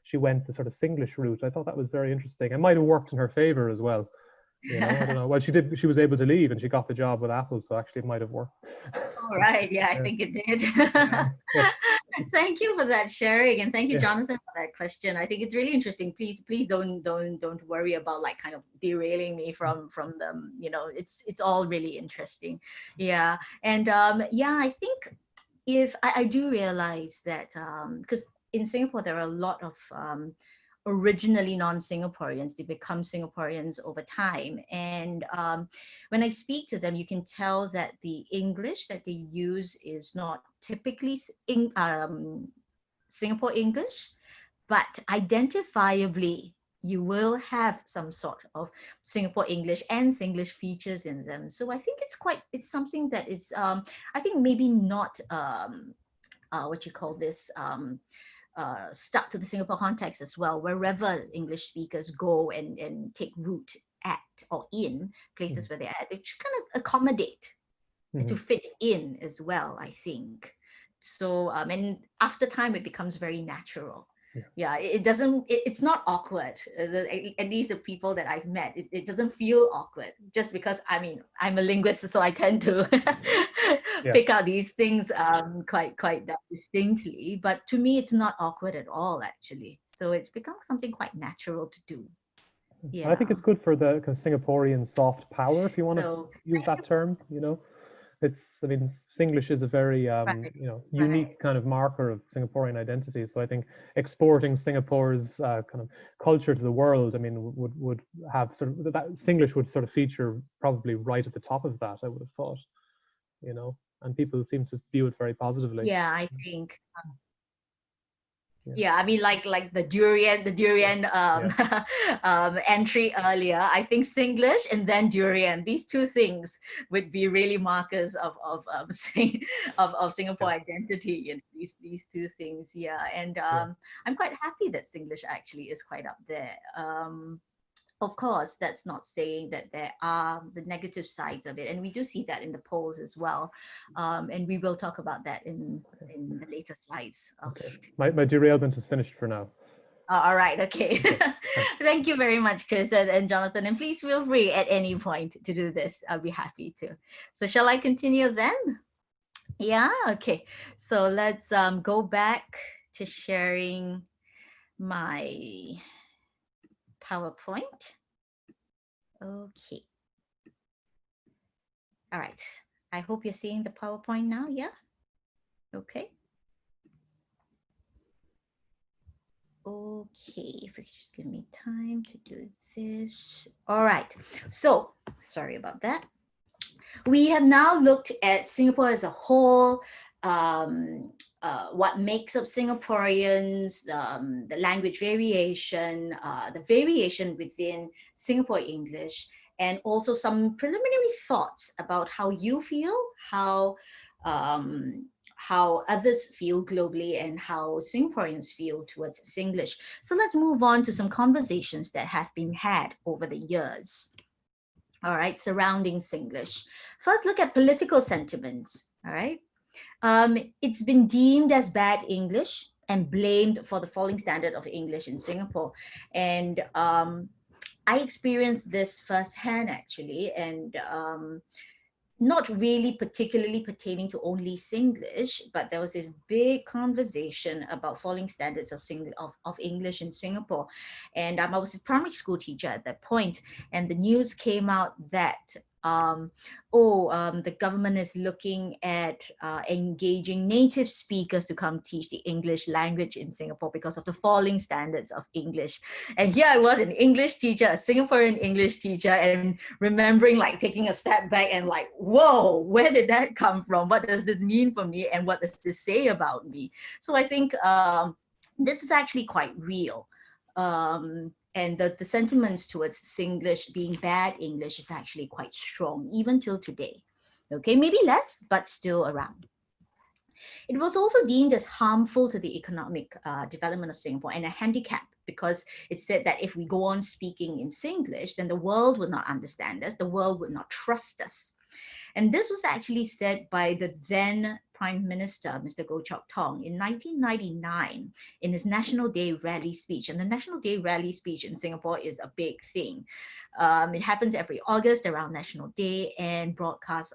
[SPEAKER 3] she went the sort of Singlish route. I thought that was very interesting. It might have worked in her favor as well. I don't know. Well, she was able to leave and she got the job with Apple, so actually it might have worked.
[SPEAKER 1] All right. Yeah, I think it did. Thank you for that sharing, and thank you,
[SPEAKER 3] Yeah.
[SPEAKER 1] Jonathan, for that question. I think it's really interesting. Please don't worry about like kind of derailing me from them. You know, it's all really interesting. Yeah, and yeah, I think if I do realize that because in Singapore there are a lot of originally non-Singaporeans. They become Singaporeans over time, and when I speak to them, you can tell that the English that they use is not typically Singapore English, but identifiably you will have some sort of Singapore English and Singlish features in them. So I think it's something that is I think maybe not what you call this stuck to the Singapore context as well. Wherever English speakers go and take root at or in places where they're at, they just kind of accommodate to fit in as well, I think. So and after time it becomes very natural. Yeah, it doesn't it's not awkward. At least the people that I've met, it doesn't feel awkward just because I mean I'm a linguist, so I tend to pick out these things quite that distinctly, but to me it's not awkward at all actually. So it's become something quite natural to do.
[SPEAKER 3] I think it's good for the kind of Singaporean soft power, if you want to use that term, you know. I mean, Singlish is a very, you know, unique kind of marker of Singaporean identity. So I think exporting Singapore's kind of culture to the world, I mean, would have sort of, that Singlish would sort of feature probably right at the top of that, I would have thought, you know, and people seem to view it very positively.
[SPEAKER 1] Yeah, I think. Yeah, I mean, like the durian entry earlier. I think Singlish and then durian. These two things would be really markers of Singapore identity. You know, these two things. Yeah, and I'm quite happy that Singlish actually is quite up there. Of course, that's not saying that there are the negative sides of it, and we do see that in the polls as well, and we will talk about that in the later slides.
[SPEAKER 3] Okay, my derailment is finished for now.
[SPEAKER 1] All right, okay. Thank you very much, Chris and Jonathan, and please feel free at any point to do this. I'll be happy to. So shall I continue then? Yeah, okay. So let's go back to sharing my PowerPoint. Okay. All right. I hope you're seeing the PowerPoint now. Yeah. Okay. Okay. If you could just give me time to do this. All right. So sorry about that. We have now looked at Singapore as a whole. What makes up Singaporeans, the language variation, the variation within Singapore English, and also some preliminary thoughts about how you feel, how others feel globally, and how Singaporeans feel towards Singlish. So let's move on to some conversations that have been had over the years. All right, surrounding Singlish. First, look at political sentiments. All right. It's been deemed as bad English and blamed for the falling standard of English in Singapore. And I experienced this firsthand actually, and not really particularly pertaining to only Singlish, but there was this big conversation about falling standards of English in Singapore. And I was a primary school teacher at that point, and the news came out that the government is looking at engaging native speakers to come teach the English language in Singapore because of the falling standards of English. And here I was, an English teacher, a Singaporean English teacher, and remembering like taking a step back and like, whoa, where did that come from? What does this mean for me? And what does this say about me? So I think this is actually quite real. And the sentiments towards Singlish being bad English is actually quite strong, even till today. Okay, maybe less, but still around. It was also deemed as harmful to the economic development of Singapore and a handicap, because it said that if we go on speaking in Singlish, then the world would not understand us, the world would not trust us. And this was actually said by the then Prime Minister, Mr. Goh Chok Tong, in 1999 in his National Day rally speech. And the National Day rally speech in Singapore is a big thing. It happens every August around National Day and broadcasts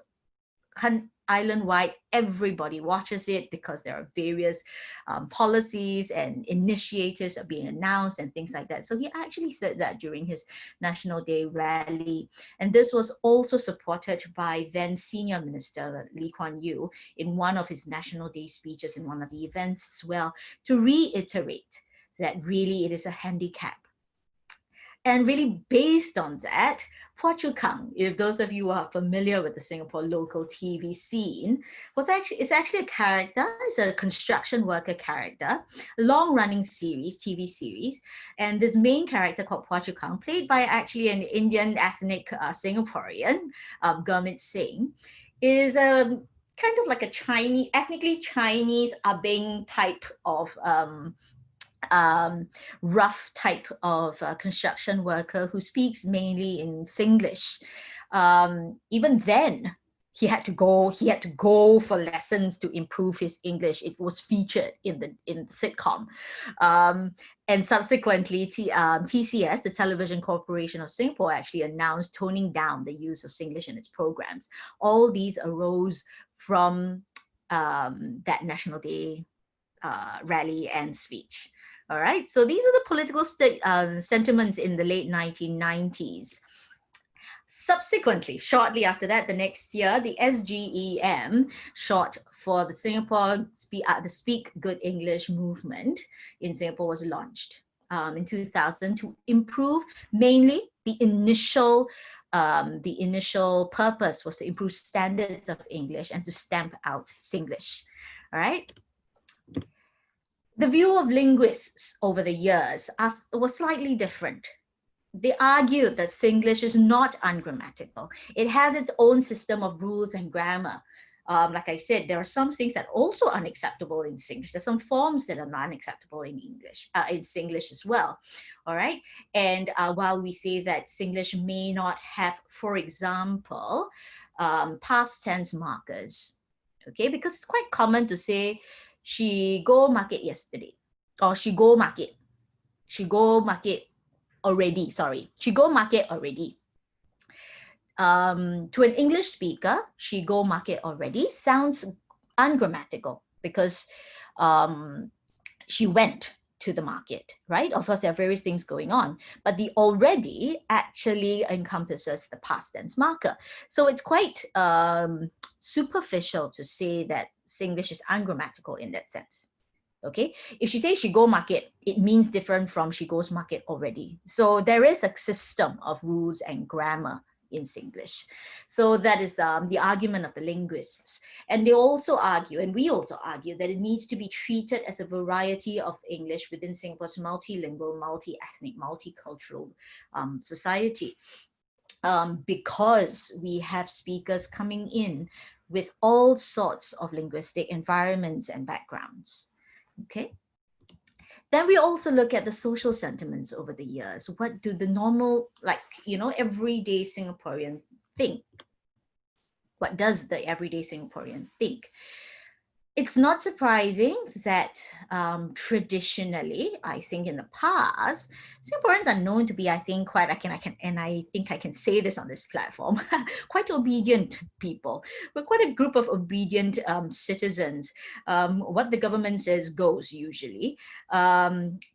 [SPEAKER 1] island-wide, everybody watches it because there are various policies and initiatives are being announced and things like that. So he actually said that during his National Day rally. And this was also supported by then Senior Minister Lee Kuan Yew in one of his National Day speeches in one of the events as well, to reiterate that really it is a handicap. And really based on that, Phua Chu Kang, if those of you are familiar with the Singapore local TV scene, is actually a character. It's a construction worker character, long-running series, TV series. And this main character called Phua Chu Kang, played by actually an Indian ethnic Singaporean, Gurmit Singh, is a kind of like a Chinese, ethnically Chinese Abeng type of rough type of construction worker who speaks mainly in Singlish. Even then, he had to go for lessons to improve his English. It was featured in the sitcom. And subsequently, TCS, the Television Corporation of Singapore, actually announced toning down the use of Singlish in its programs. All these arose from that National Day rally and speech. All right, so these are the political sentiments in the late 1990s. Subsequently, shortly after that, the next year, the SGEM, short for the Singapore the Speak Good English movement in Singapore, was launched in 2000 to improve mainly the initial purpose was to improve standards of English and to stamp out Singlish. All right. The view of linguists over the years was slightly different. They argued that Singlish is not ungrammatical. It has its own system of rules and grammar. Like I said, there are some things that are also unacceptable in Singlish. There's some forms that are not acceptable in English, in Singlish as well. All right. And while we say that Singlish may not have, for example, past tense markers, okay, because it's quite common to say, she go market yesterday, or she go market already, sorry. She go market already. To an English speaker, she go market already sounds ungrammatical because she went to the market, right? Of course, there are various things going on, but the already actually encompasses the past tense marker. So it's quite superficial to say that Singlish is ungrammatical in that sense. Okay, if she says she go market, it means different from she goes market already. So there is a system of rules and grammar in Singlish. So that is the argument of the linguists. And they also argue, and we also argue, that it needs to be treated as a variety of English within Singapore's multilingual, multi-ethnic, multicultural society. Because we have speakers coming in with all sorts of linguistic environments and backgrounds. Okay. Then we also look at the social sentiments over the years. What do the normal, everyday Singaporean think? What does the everyday Singaporean think? It's not surprising that traditionally, I think in the past, Singaporeans are known to be, I think, quite, I think I can say this on this platform, quite obedient people. We're quite a group of obedient citizens. What the government says goes usually.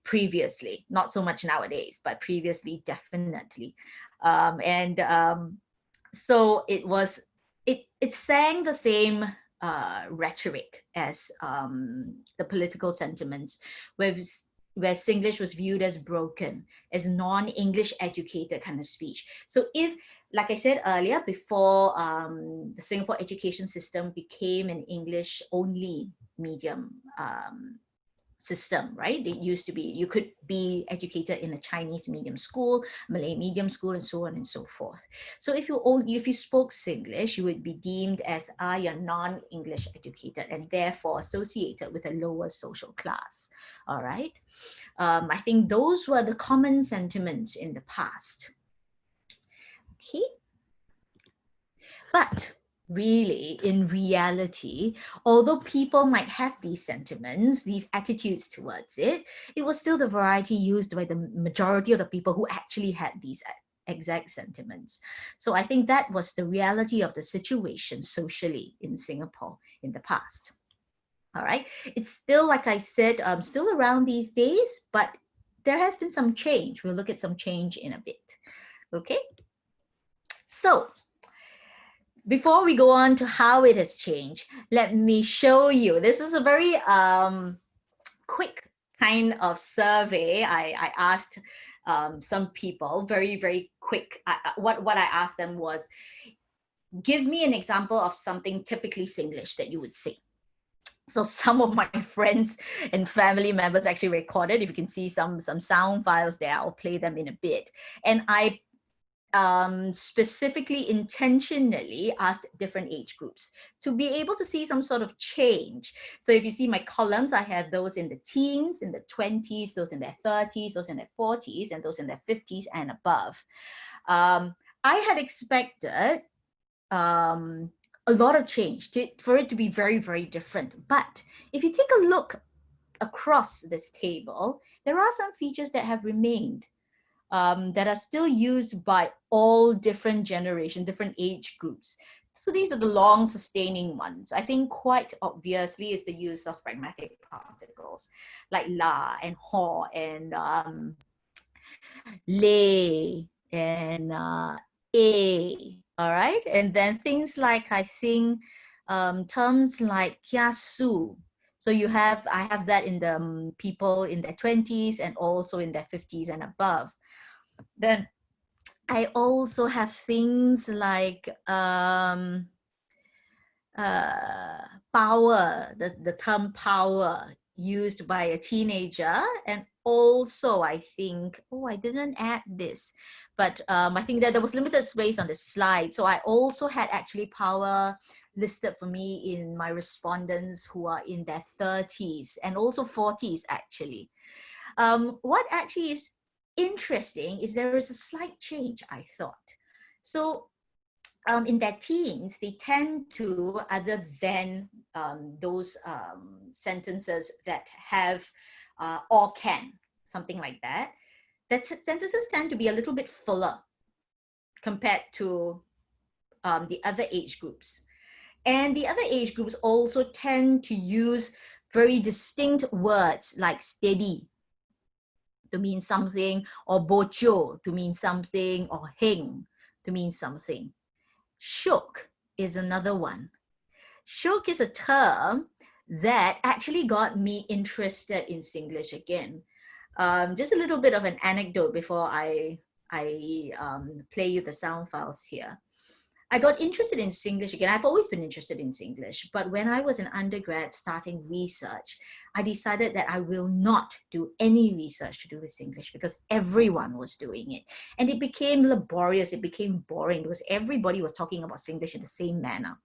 [SPEAKER 1] Previously, not so much nowadays, but previously, definitely. So it sang the same rhetoric as the political sentiments, where Singlish was viewed as broken, as non-English educated kind of speech. So if, like I said earlier, before the Singapore education system became an English-only medium system, right? It used to be, you could be educated in a Chinese medium school, Malay medium school, and so on and so forth. So if you spoke Singlish, you would be deemed as you're non-English educated and therefore associated with a lower social class. All right. I think those were the common sentiments in the past. Okay. But really, in reality, although people might have these sentiments, these attitudes towards it, it was still the variety used by the majority of the people who actually had these exact sentiments. So I think that was the reality of the situation socially in Singapore in the past. All right. It's still, like I said, still around these days, but there has been some change. We'll look at some change in a bit. Okay. So before we go on to how it has changed, let me show you. This is a very quick kind of survey. I asked some people very, very quick. What I asked them was, give me an example of something typically Singlish that you would say. So some of my friends and family members actually recorded. If you can see some sound files there, I'll play them in a bit. And I specifically, intentionally asked different age groups to be able to see some sort of change. So if you see my columns, I have those in the teens, in the 20s, those in their 30s, those in their 40s, and those in their 50s and above. I had expected a lot of change for it to be very, very different. But if you take a look across this table, there are some features that have remained, that are still used by all different generations, different age groups. So these are the long sustaining ones. I think quite obviously is the use of pragmatic particles like la and ho and le and a. All right. And then things like, I think, terms like kiasu. So I have that in the people in their 20s and also in their 50s and above. Then I also have things like power, the term power used by a teenager. And also I think, oh, I didn't add this, but I think that there was limited space on the slide. So I also had actually power listed for me in my respondents who are in their 30s and also 40s actually. What actually is interesting is there is a slight change, I thought. So in their teens, they tend to, other than those sentences that have or can, something like that, the sentences tend to be a little bit fuller compared to the other age groups. And the other age groups also tend to use very distinct words like steady to mean something, or bocho to mean something, or heng to mean something. Shook is another one. Shook is a term that actually got me interested in Singlish again. Just a little bit of an anecdote before I play you the sound files here. I got interested in Singlish again. I've always been interested in Singlish, but when I was an undergrad starting research, I decided that I will not do any research to do with Singlish because everyone was doing it. And it became laborious, it became boring because everybody was talking about Singlish in the same manner.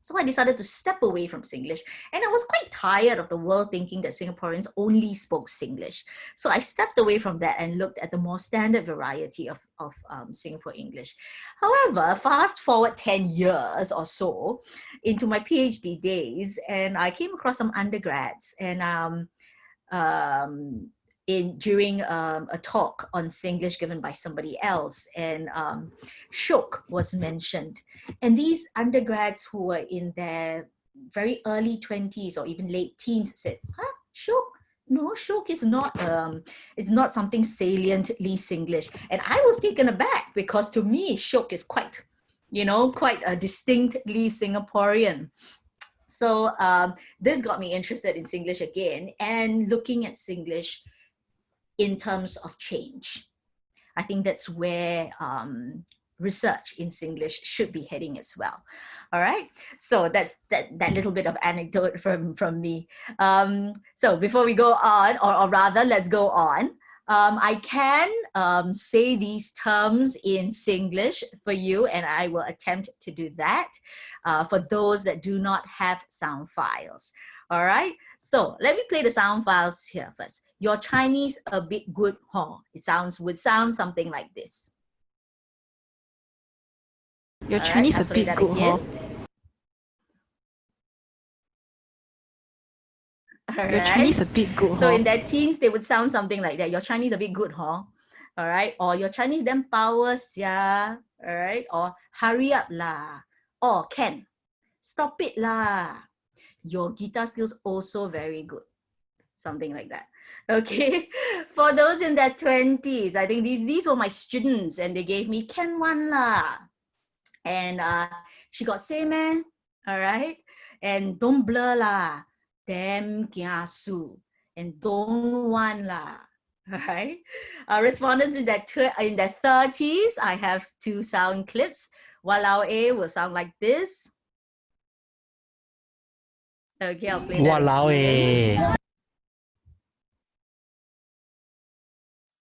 [SPEAKER 1] So I decided to step away from Singlish, and I was quite tired of the world thinking that Singaporeans only spoke Singlish. So I stepped away from that and looked at the more standard variety of Singapore English. However, fast forward 10 years or so into my PhD days, and I came across some undergrads, and during a talk on Singlish given by somebody else, and shook was mentioned. And these undergrads who were in their very early 20s or even late teens said, huh, shook? No, shook is not, it's not something saliently Singlish. And I was taken aback because to me, shook is quite, quite a distinctly Singaporean. So this got me interested in Singlish again and looking at Singlish in terms of change. I think that's where research in Singlish should be heading as well. All right, so that little bit of anecdote from me. So before we go on, or rather, let's go on. I can say these terms in Singlish for you, and I will attempt to do that for those that do not have sound files. All right, so let me play the sound files here first. Your Chinese a bit good, huh? It would sound something like this.
[SPEAKER 4] Your Chinese a bit good, huh? Your Chinese a bit good, huh?
[SPEAKER 1] So in their teens, they would sound something like that. Your Chinese a bit good, huh? All all right? Or your Chinese damn powers, yeah, all right? Or hurry up lah, or can, stop it lah. Your guitar skills also very good. Something like that. Okay. For those in their 20s, I think these were my students and they gave me can one lah. And she got say man, all right? And don't blur lah, damn kiasu, and don't want lah. All right. Respondents in their 30s, I have 2 sound clips. Walao A will sound like this. Okay, I'll play that.
[SPEAKER 2] Walao eh.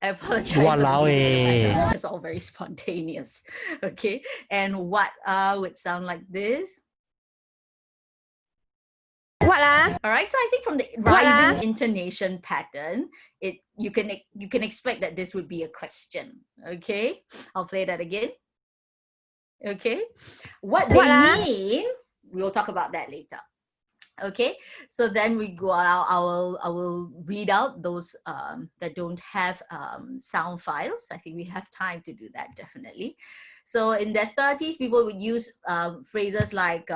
[SPEAKER 1] I apologize.
[SPEAKER 2] Walao
[SPEAKER 1] it's just all very spontaneous. Okay, and what would sound like this?
[SPEAKER 4] What ah?
[SPEAKER 1] All right, so I think from the rising intonation pattern, you can expect that this would be a question. Okay, I'll play that again. Okay, what they mean, we'll talk about that later. Okay, so then we go out. I will read out those that don't have sound files. I think we have time to do that, definitely. So in their 30s, people would use phrases like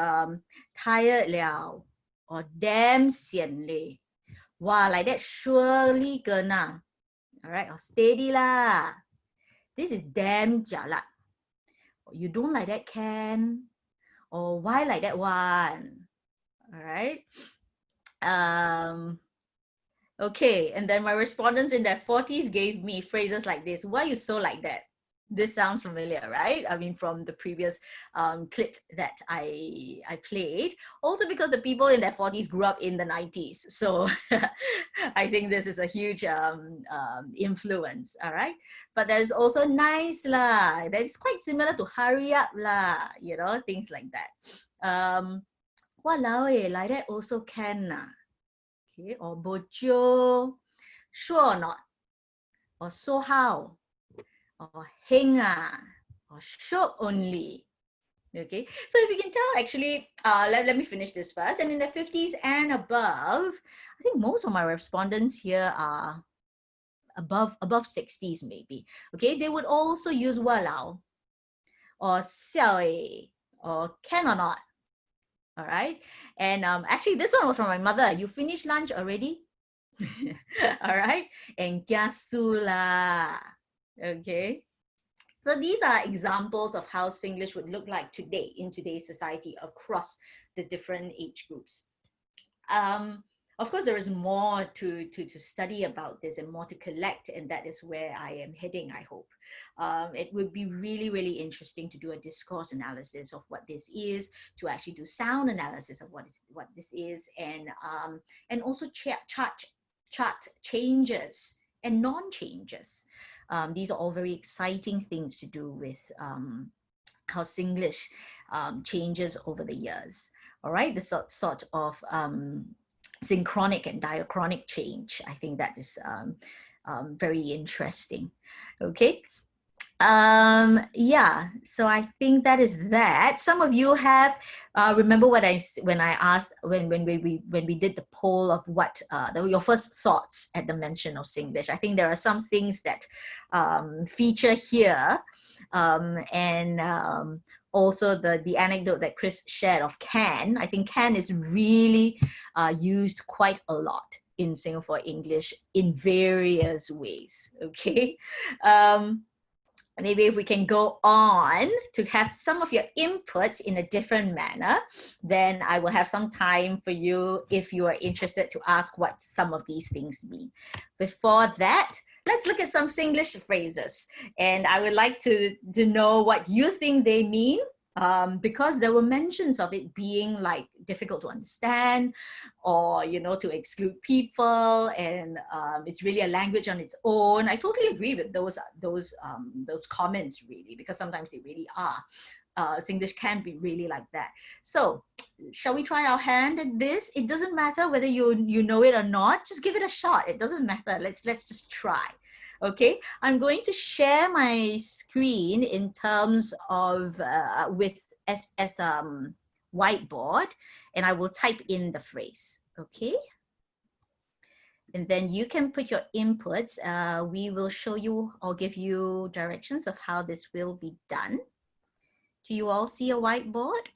[SPEAKER 1] tired liao or damn sian leh. Wow, like that surely kena. All right, or steady lah. This is damn jialat. You don't like that can, or why like that one. All right. Okay, and then my respondents in their 40s gave me phrases like this. Why you so like that? This sounds familiar, right? I mean, from the previous clip that I played. Also because the people in their 40s grew up in the 90s. So I think this is a huge influence, all right? But there's also nice lah. That is quite similar to hurry up lah, you know, things like that. Walao eh, like that also can nah. Okay, or bojo, sure or not, or so how, or heng ah, or sure only. Okay, so if you can tell, actually, let me finish this first. And in the 50s and above, I think most of my respondents here are above 60s maybe. Okay, they would also use walao, or xiao eh, or can or not. All right, and actually this one was from my mother. You finished lunch already? All right, and kiasu lah. Okay, so these are examples of how Singlish would look like today in today's society across the different age groups. Of course, there is more to study about this and more to collect, and that is where I am heading, I hope. It would be really, really interesting to do a discourse analysis of what this is, to actually do sound analysis of what this is, and also chart changes and non-changes. These are all very exciting things to do with how Singlish changes over the years. All right, this sort of synchronic and diachronic change. I think that is very interesting. Okay. Yeah, so I think that is that. Some of you have remember when we did the poll of what your first thoughts at the mention of Singlish. I think there are some things that feature here, and also the anecdote that Chris shared of can. I think can is really used quite a lot in Singapore English in various ways. Okay. Maybe if we can go on to have some of your inputs in a different manner, then I will have some time for you if you are interested to ask what some of these things mean. Before that, let's look at some Singlish phrases. And I would like to know what you think they mean, because there were mentions of it being like difficult to understand, or to exclude people, and it's really a language on its own. I totally agree with those comments, really, because sometimes they really are. Singlish can be really like that. So shall we try our hand at this? It doesn't matter whether you know it or not. Just give it a shot. It doesn't matter. Let's just try. Okay, I'm going to share my screen in terms of with as whiteboard, and I will type in the phrase. Okay, And then you can put your inputs. We will show you or give you directions of how this will be done. Do you all see a whiteboard?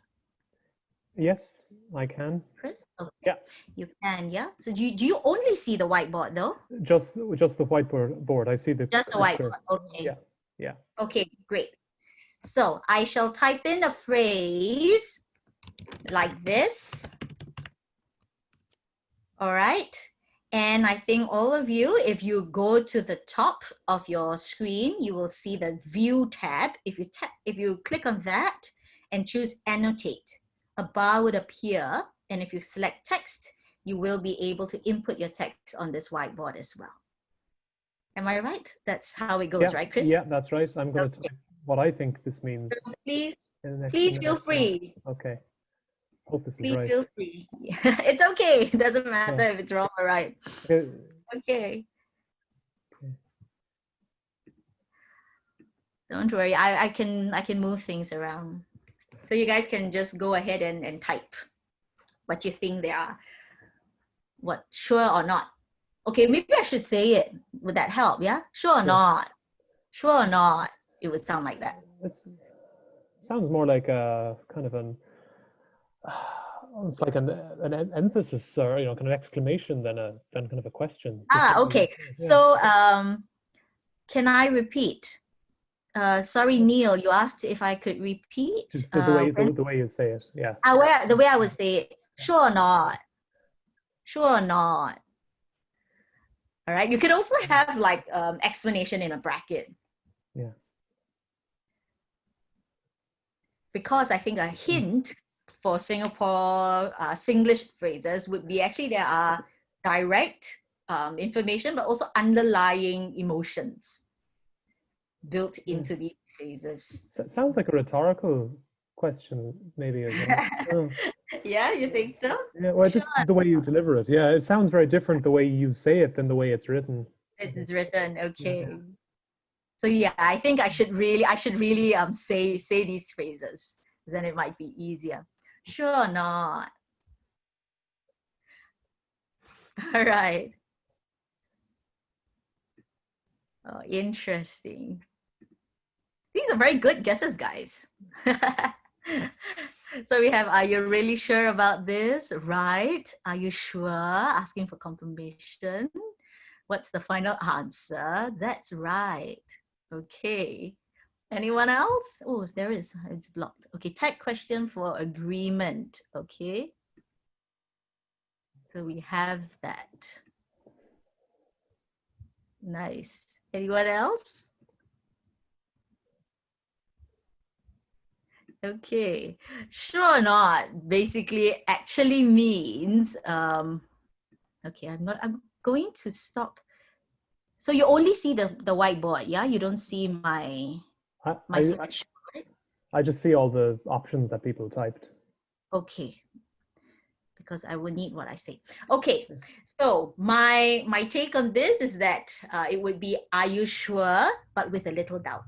[SPEAKER 3] Yes, I can.
[SPEAKER 1] Chris? Okay.
[SPEAKER 3] Yeah.
[SPEAKER 1] You can, yeah? So do you only see the whiteboard though?
[SPEAKER 3] Just the whiteboard. I see the
[SPEAKER 1] Just the
[SPEAKER 3] cursor.
[SPEAKER 1] whiteboard, okay.
[SPEAKER 3] Yeah, yeah.
[SPEAKER 1] Okay, great. So I shall type in a phrase like this. All right. And I think all of you, if you go to the top of your screen, you will see the View tab. If you click on that and choose Annotate, a bar would appear. And if you select text, you will be able to input your text on this whiteboard as well. Am I right? That's how it goes, right, Chris?
[SPEAKER 3] Yeah, that's right. I'm going to type what I think this means.
[SPEAKER 1] So please
[SPEAKER 3] in
[SPEAKER 1] feel free.
[SPEAKER 3] Okay. Hope this is
[SPEAKER 1] Please
[SPEAKER 3] right.
[SPEAKER 1] feel free. It's okay. It doesn't matter if it's wrong or right.
[SPEAKER 3] Okay.
[SPEAKER 1] Okay. Don't worry. I can move things around. So you guys can just go ahead and type what you think they are. What, sure or not? Okay, maybe I should say it. Would that help? Yeah? Sure or not? Sure or not? It would sound like that.
[SPEAKER 3] It sounds more like a kind of an it's like an emphasis or kind of exclamation than kind of a question.
[SPEAKER 1] Okay. Yeah. So can I repeat? Sorry, Neil, you asked if I could repeat.
[SPEAKER 3] Just the way you say it, yeah.
[SPEAKER 1] The way I would say it, sure or not? Sure or not? All right, you could also have like explanation in a bracket.
[SPEAKER 3] Yeah.
[SPEAKER 1] Because I think a hint for Singapore Singlish phrases would be actually there are direct information, but also underlying emotions built into these phrases.
[SPEAKER 3] Sounds like a rhetorical question, maybe as well.
[SPEAKER 1] Yeah, you think so?
[SPEAKER 3] Yeah, well, just the way you deliver it. Yeah, it sounds very different the way you say it than the way it's written.
[SPEAKER 1] It's written, okay. Yeah. So yeah, I think I should really say these phrases. Then it might be easier. Sure or not? All right. Oh, interesting. These are very good guesses, guys. So we have, are you really sure about this? Right. Are you sure? Asking for confirmation. What's the final answer? That's right. Okay. Anyone else? Oh, there is. It's blocked. Okay, type question for agreement. Okay. So we have that. Nice. Anyone else? Okay, sure or not basically actually means, okay, I'm going to stop. So you only see the whiteboard, yeah? You don't see my selection, right?
[SPEAKER 3] I just see all the options that people typed.
[SPEAKER 1] Okay, because I will need what I say. Okay, so my take on this is that it would be, are you sure? But with a little doubt.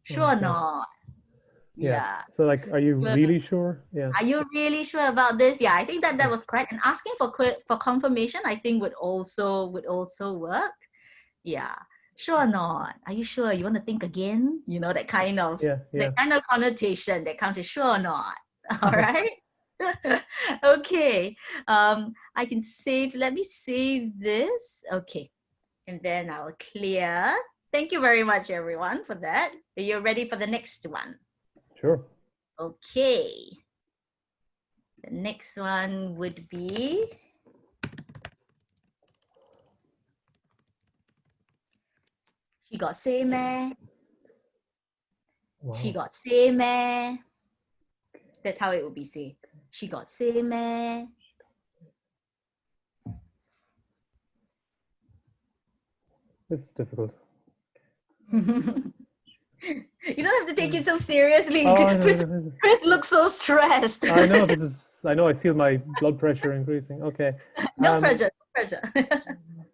[SPEAKER 1] Sure or not? Yeah.
[SPEAKER 3] So like, are you really sure? Yeah.
[SPEAKER 1] Are you really sure about this? Yeah, I think that was correct. And asking for confirmation, I think would also work. Yeah. Sure or not? Are you sure? You want to think again? You know, that kind of that kind of connotation that comes with sure or not. All right. Okay. I can save. Let me save this. Okay. And then I'll clear. Thank you very much, everyone, for that. Are you ready for the next one?
[SPEAKER 3] Sure.
[SPEAKER 1] Okay. The next one would be, she got say meh. Wow. She got say meh. That's how it would be say. She got say meh.
[SPEAKER 3] This is difficult.
[SPEAKER 1] You don't have to take it so seriously. Chris looks so stressed.
[SPEAKER 3] I know I feel my blood pressure increasing. Okay.
[SPEAKER 1] No pressure.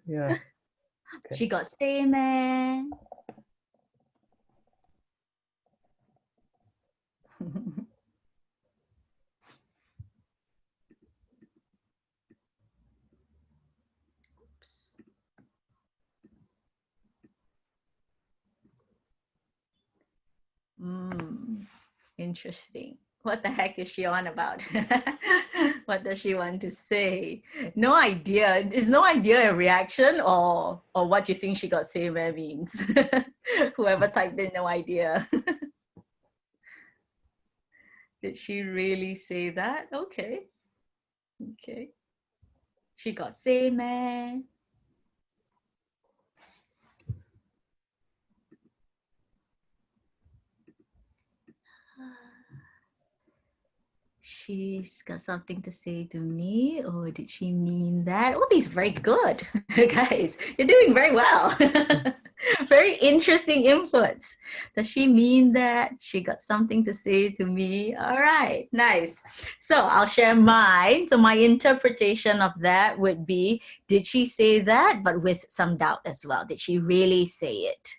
[SPEAKER 3] Yeah.
[SPEAKER 1] Okay. She got say meh. Interesting. What the heck is she on about? What does she want to say? No idea. Is no idea a reaction or what you think she got say where means? Whoever typed in no idea. Did she really say that? Okay. Okay. She got say man. She's got something to say to me, or did she mean that? Oh, these very good. Guys, you're doing very well. Very interesting inputs. Does she mean that? She got something to say to me. All right, nice. So I'll share mine. So my interpretation of that would be, did she say that? But with some doubt as well. Did she really say it?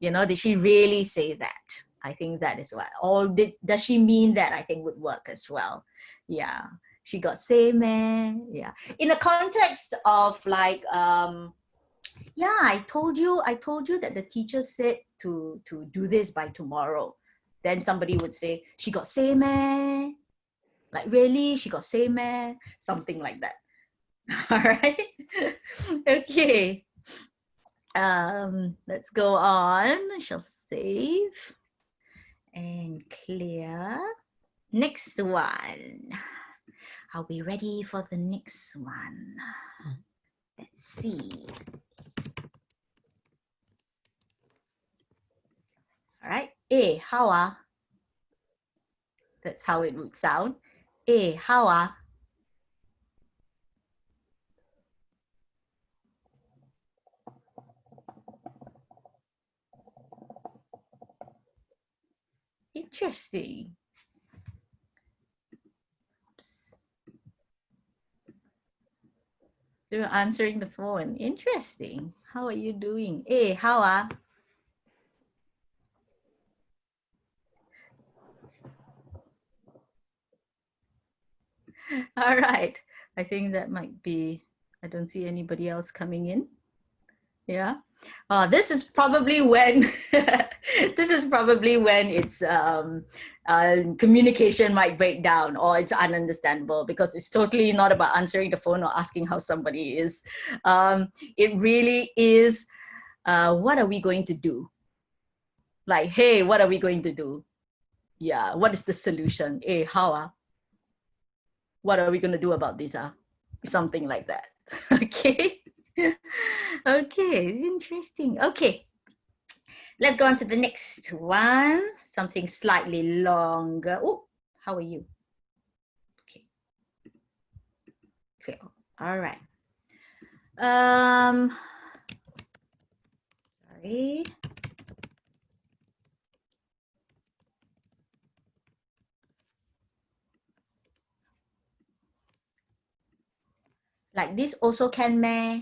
[SPEAKER 1] You know, did she really say that? I think that is what. Or does she mean that? I think would work as well. Yeah. She got say man. Yeah. In the context of like, yeah, I told you that the teacher said to do this by tomorrow. Then somebody would say, she got say man. Like, really? She got say man? Something like that. All right. Okay. Let's go on. I shall save and clear. Next one. Are we ready for the next one? Let's see. All right. Eh, how are? That's how it would sound. Eh, how are? Interesting. Oops. They're answering the phone. Interesting. How are you doing? Eh, how are? All right. I think that might be, I don't see anybody else coming in. Yeah. This is probably when it's communication might break down or it's ununderstandable because it's totally not about answering the phone or asking how somebody is. It really is, what are we going to do? Like, hey, what are we going to do? Yeah, what is the solution? Hey, how? What are we going to do about this? Something like that. Okay. Okay, interesting. Okay, let's go on to the next one. Something slightly longer. Oh, how are you? Okay. Okay. All right. Sorry. Like this also can meh?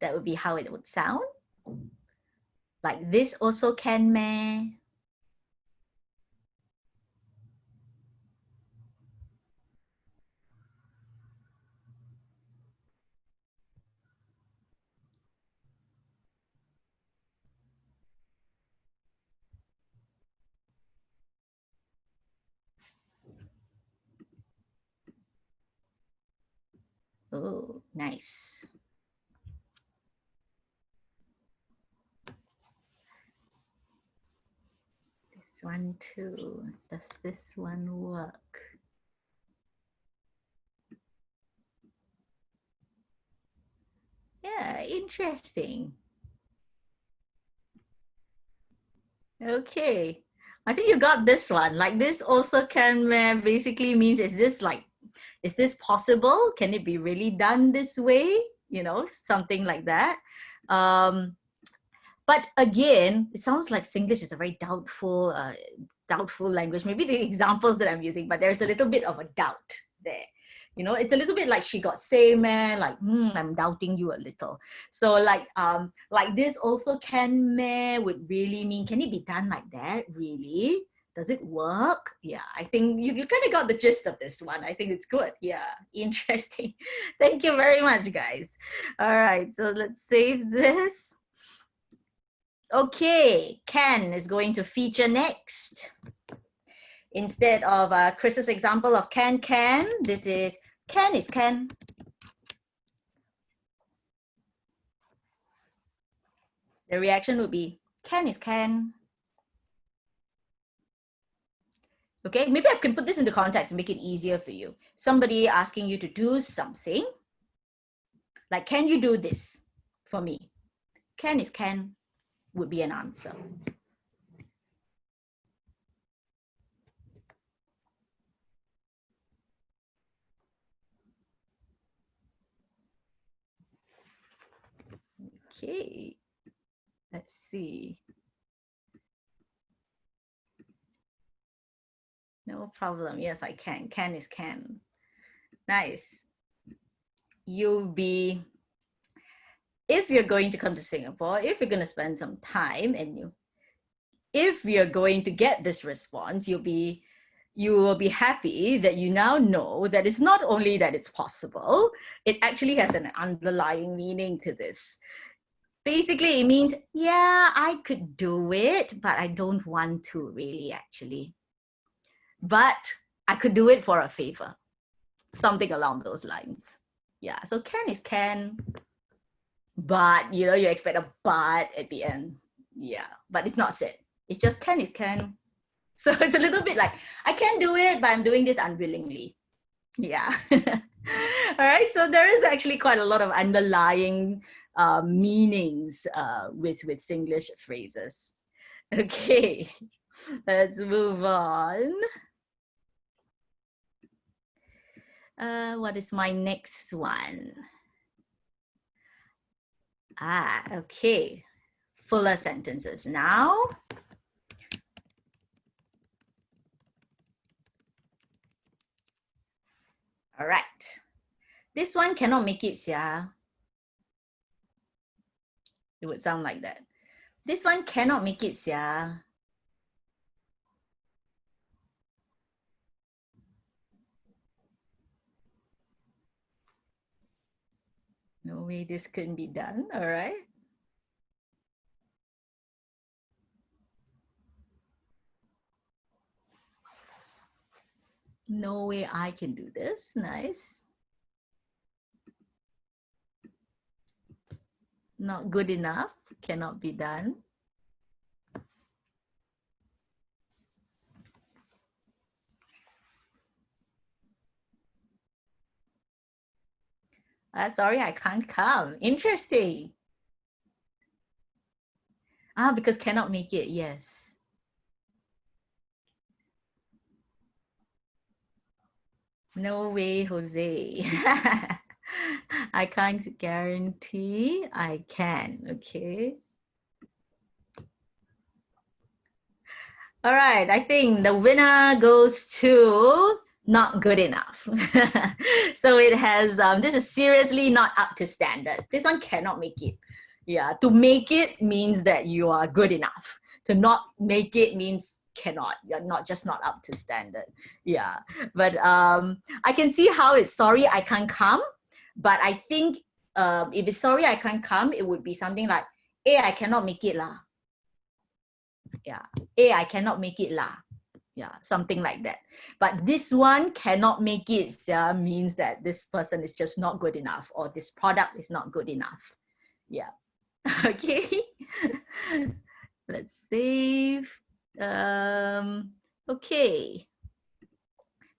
[SPEAKER 1] That would be how it would sound. Like this also can meh? Oh, nice. This one too. Does this one work? Yeah, interesting. Okay. I think you got this one. Like this also can basically means, is this possible? Can it be really done this way? You know, something like that. But again, it sounds like Singlish is a very doubtful language. Maybe the examples that I'm using, but there's a little bit of a doubt there. You know, it's a little bit like she got say man, like, I'm doubting you a little. So like this also can meh would really mean, can it be done like that? Really? Does it work? Yeah, I think you kind of got the gist of this one. I think it's good. Yeah, interesting. Thank you very much, guys. All right, so let's save this. Okay, can is going to feature next. Instead of Chris's example of can, this is can is can. The reaction would be can is can. Okay, maybe I can put this into context and make it easier for you. Somebody asking you to do something, like, can you do this for me? Can is can would be an answer. Okay, let's see. No problem. Yes, I can. Can is can. Nice. You'll be, if you're going to come to Singapore, if you're going to spend some time and if you're going to get this response, you will be happy that you now know that it's not only that it's possible, it actually has an underlying meaning to this. Basically, it means, yeah, I could do it, but I don't want to really actually. But I could do it for a favor. Something along those lines. Yeah, so can is can, but you expect a but at the end. Yeah, but it's not said. It's just can is can. So it's a little bit like, I can do it, but I'm doing this unwillingly. Yeah. All right, so there is actually quite a lot of underlying meanings with Singlish phrases. Okay, let's move on. What is my next one? Okay. Fuller sentences now. All right. This one cannot make it, sia. It would sound like that. This one cannot make it, sia. No way this couldn't be done. All right. No way I can do this. Nice. Not good enough. Cannot be done. Sorry, I can't come. Interesting. Because cannot make it. Yes. No way, Jose. I can't guarantee I can, okay? All right, I think the winner goes to not good enough. So it has, this is seriously not up to standard. This one cannot make it. Yeah, to make it means that you are good enough. To not make it means cannot. You're not just not up to standard. Yeah, but I can see how it's sorry I can't come. But I think if it's sorry I can't come, it would be something like, I cannot make it lah. Yeah, I cannot make it lah. Yeah, something like that. But this one cannot make it means that this person is just not good enough, or this product is not good enough. Yeah. Okay. Let's save. Okay.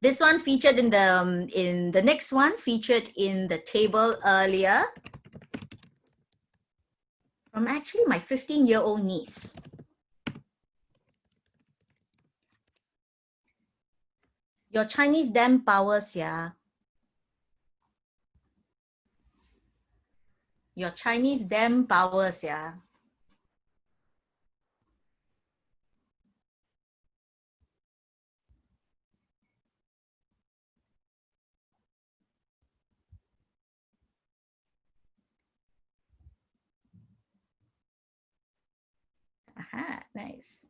[SPEAKER 1] This one featured in the next one featured in the table earlier from actually my 15-year-old niece. Your Chinese damn powers, yeah. Your Chinese damn powers, yeah. Aha, nice.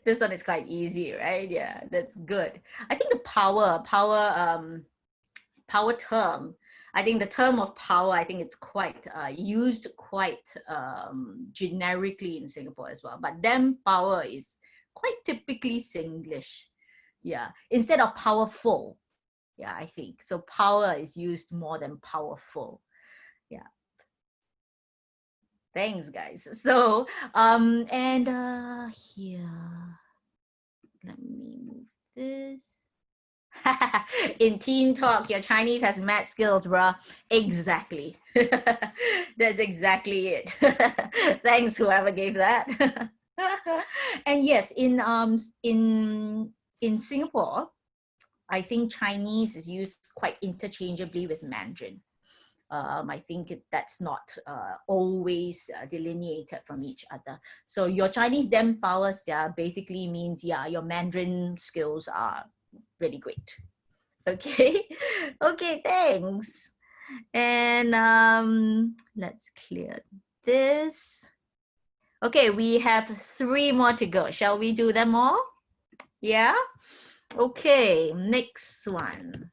[SPEAKER 1] This one is quite easy, right? Yeah, that's good. I think the power term I think the term of power, I think it's quite used quite generically in Singapore as well. But them power is quite typically Singlish. Yeah, instead of powerful. Yeah, I think. So power is used more than powerful. Yeah. Thanks, guys. So, and here, let me move this. In Teen Talk, your Chinese has mad skills, bruh. Exactly. That's exactly it. Thanks, whoever gave that. And yes, in Singapore, I think Chinese is used quite interchangeably with Mandarin. I think that's not always delineated from each other. So your Chinese damn powers, yeah, basically means, yeah, your Mandarin skills are really great. Okay. Okay, thanks. And let's clear this. Okay, we have 3 more to go. Shall we do them all? Yeah. Okay, next one.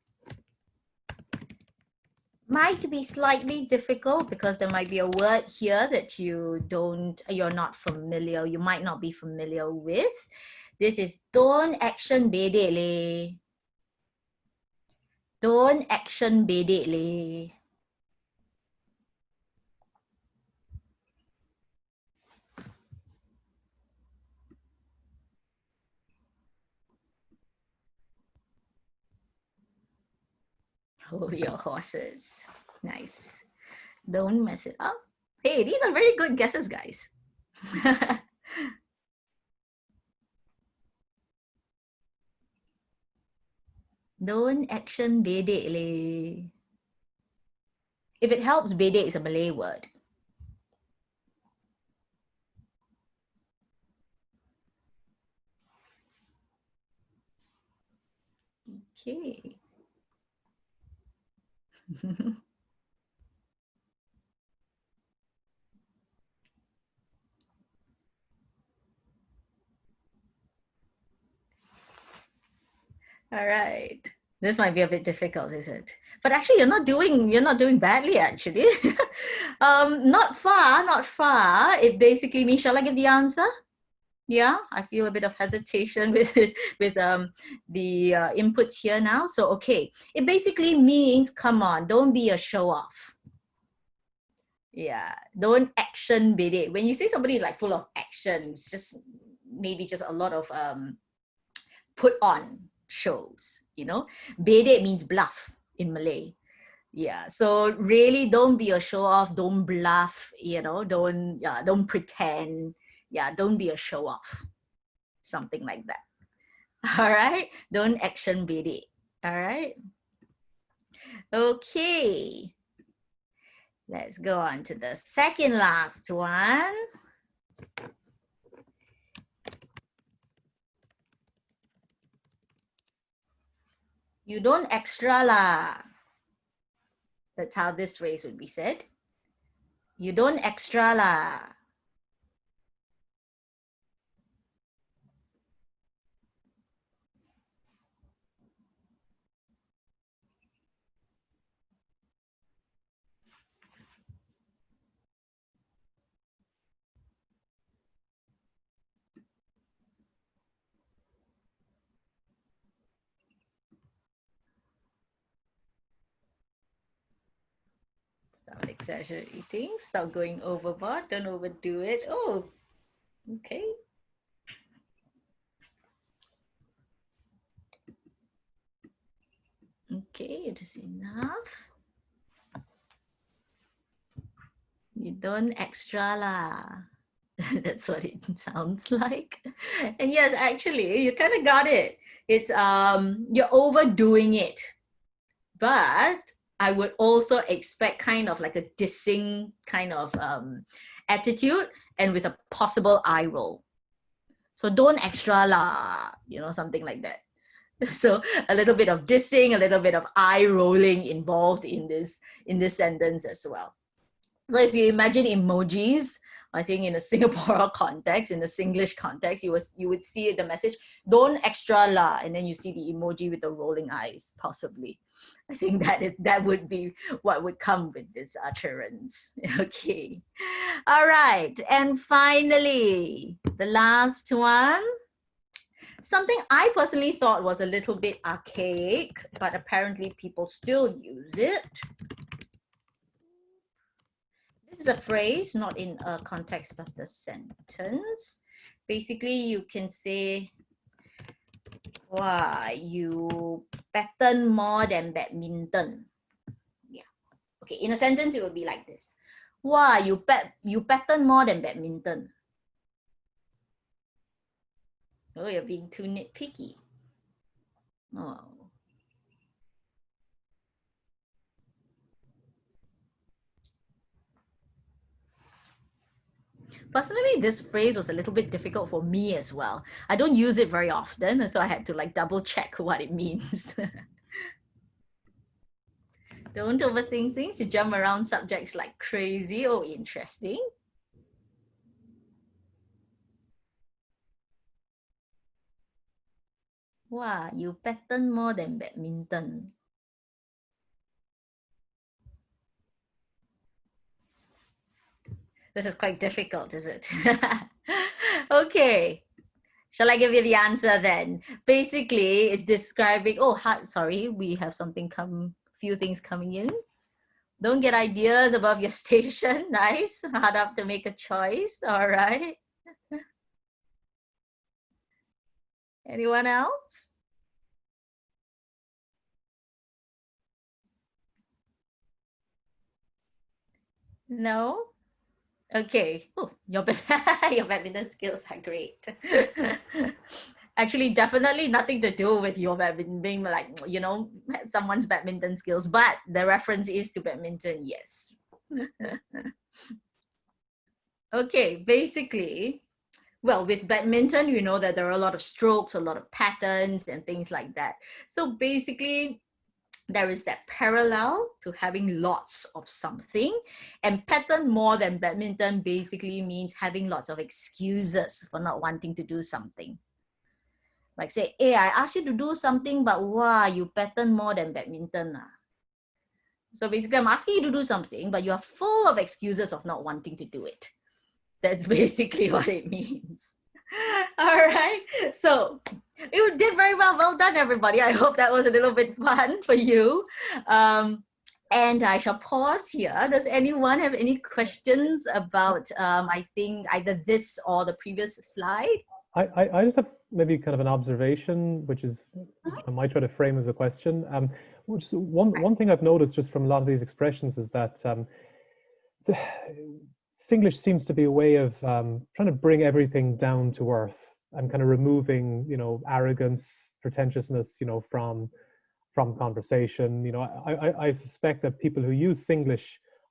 [SPEAKER 1] Might be slightly difficult because there might be a word here that you're not familiar, you might not be familiar with. This is don't action bedek leh. Don't action bedek leh. Oh, your horses. Nice. Don't mess it up. Hey, these are very good guesses, guys. Don't action bedek leh. If it helps, bedek is a Malay word. Okay. All right. This might be a bit difficult, is it? But actually, you're not doing badly, actually. Not far. It basically means, shall I give the answer? Yeah, I feel a bit of hesitation with the inputs here now. So, okay. It basically means, come on, don't be a show off. Yeah, don't action bedek. When you say somebody is like full of action, it's just maybe just a lot of put on shows, you know. Bedek means bluff in Malay. Yeah, so really don't be a show off, don't bluff, you know, don't pretend. Yeah, don't be a show off. Something like that. All right, don't action bedek. All right. Okay. Let's go on to the second last one. You don't extra lah. That's how this phrase would be said. You don't extra lah. Stop exaggerating, stop going overboard, don't overdo it. Oh, okay. Okay, it is enough. You don't extra lah. That's what it sounds like. And yes, actually, you kind of got it. It's you're overdoing it. But I would also expect kind of like a dissing kind of attitude and with a possible eye roll. So don't extra lah, you know, something like that. So a little bit of dissing, a little bit of eye rolling involved in this sentence as well. So if you imagine emojis, I think in a Singapore context, in the Singlish context, you would see the message, don't extra la, and then you see the emoji with the rolling eyes, possibly. I think that would be what would come with this utterance. Okay. All right. And finally, the last one. Something I personally thought was a little bit archaic, but apparently people still use it. This is a phrase, not in a context of the sentence. Basically, you can say, wow, you pattern more than badminton. Yeah. Okay, in a sentence, it would be like this. Wow, you pattern more than badminton. Oh, you're being too nitpicky. Oh. Personally, this phrase was a little bit difficult for me as well. I don't use it very often, so I had to like double check what it means. Don't overthink things. You jump around subjects like crazy. Oh, interesting. Wow, you pattern more than badminton. This is quite difficult, is it? Okay. Shall I give you the answer then? Basically, it's describing, oh, sorry, we have few things coming in. Don't get ideas above your station. Nice. Hard up to make a choice. All right. Anyone else? No? Okay. Oh, your badminton skills are great. Actually, definitely nothing to do with your badminton being like, someone's badminton skills, but the reference is to badminton, yes. Okay, basically, well, with badminton, you know that there are a lot of strokes, a lot of patterns and things like that. So basically, there is that parallel to having lots of something, and pattern more than badminton basically means having lots of excuses for not wanting to do something. Like say, hey, I asked you to do something, but wow, you pattern more than badminton. So basically, I'm asking you to do something, but you are full of excuses of not wanting to do it. That's basically what it means. All right. So you did very well. Well done, everybody. I hope that was a little bit fun for you. And I shall pause here. Does anyone have any questions about, I think, either this or the previous slide?
[SPEAKER 3] I just have maybe kind of an observation, which I might try to frame as a question. Which one thing I've noticed just from a lot of these expressions is that Singlish seems to be a way of trying to bring everything down to earth and kind of removing, arrogance, pretentiousness, from conversation. I suspect that people who use Singlish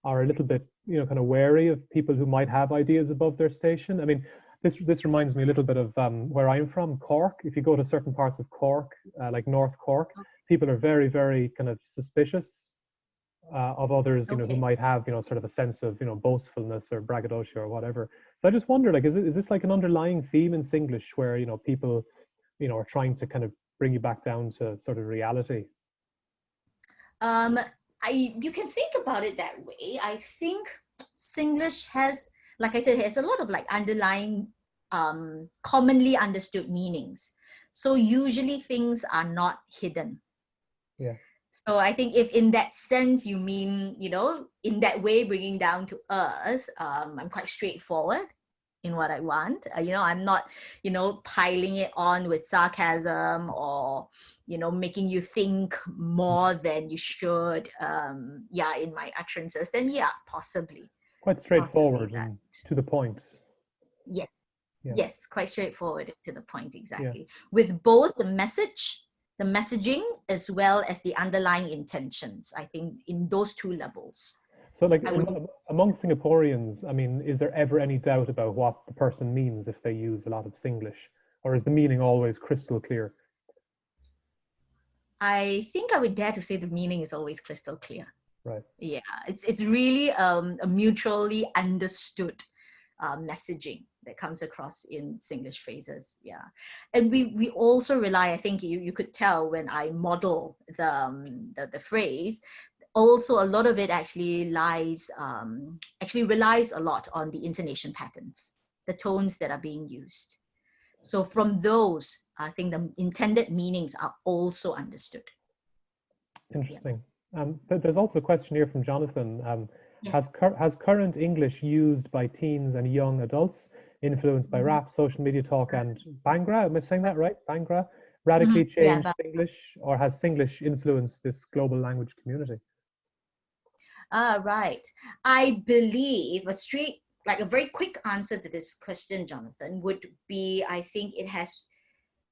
[SPEAKER 3] are a little bit, kind of wary of people who might have ideas above their station. I mean, this reminds me a little bit of where I'm from, Cork. If you go to certain parts of Cork, like North Cork, people are very, very kind of suspicious of others, who might have, sort of a sense of, boastfulness or braggadocio or whatever. So I just wonder, like, is this like an underlying theme in Singlish where, people, are trying to kind of bring you back down to sort of reality?
[SPEAKER 1] You can think about it that way. I think Singlish has, like I said, has a lot of like underlying, commonly understood meanings. So usually things are not hidden.
[SPEAKER 3] Yeah. So
[SPEAKER 1] I think if in that sense you mean, in that way, bringing down to earth, I'm quite straightforward in what I want. I'm not, piling it on with sarcasm or, making you think more than you should, in my utterances, then yeah, possibly.
[SPEAKER 3] Quite straightforward and to the point.
[SPEAKER 1] Yes.
[SPEAKER 3] Yeah.
[SPEAKER 1] Yes, quite straightforward to the point, exactly. Yeah. With both the messaging, as well as the underlying intentions, I think in those two levels.
[SPEAKER 3] So like among Singaporeans, I mean, is there ever any doubt about what the person means if they use a lot of Singlish? Or is the meaning always crystal clear?
[SPEAKER 1] I think I would dare to say the meaning is always crystal clear.
[SPEAKER 3] Right.
[SPEAKER 1] Yeah, it's really a mutually understood messaging that comes across in Singlish phrases. Yeah, and we also rely, I think you could tell when I model the phrase, also a lot of it actually relies a lot on the intonation patterns, the tones that are being used. So from those, I think the intended meanings are also understood.
[SPEAKER 3] Interesting. There's also a question here from Jonathan.
[SPEAKER 1] Yes.
[SPEAKER 3] Has current English used by teens and young adults, influenced by rap, social media talk, and Bhangra, am I saying that right? Bhangra, radically changed English, or has Singlish influenced this global language community?
[SPEAKER 1] Right. I believe a very quick answer to this question, Jonathan, would be, I think it has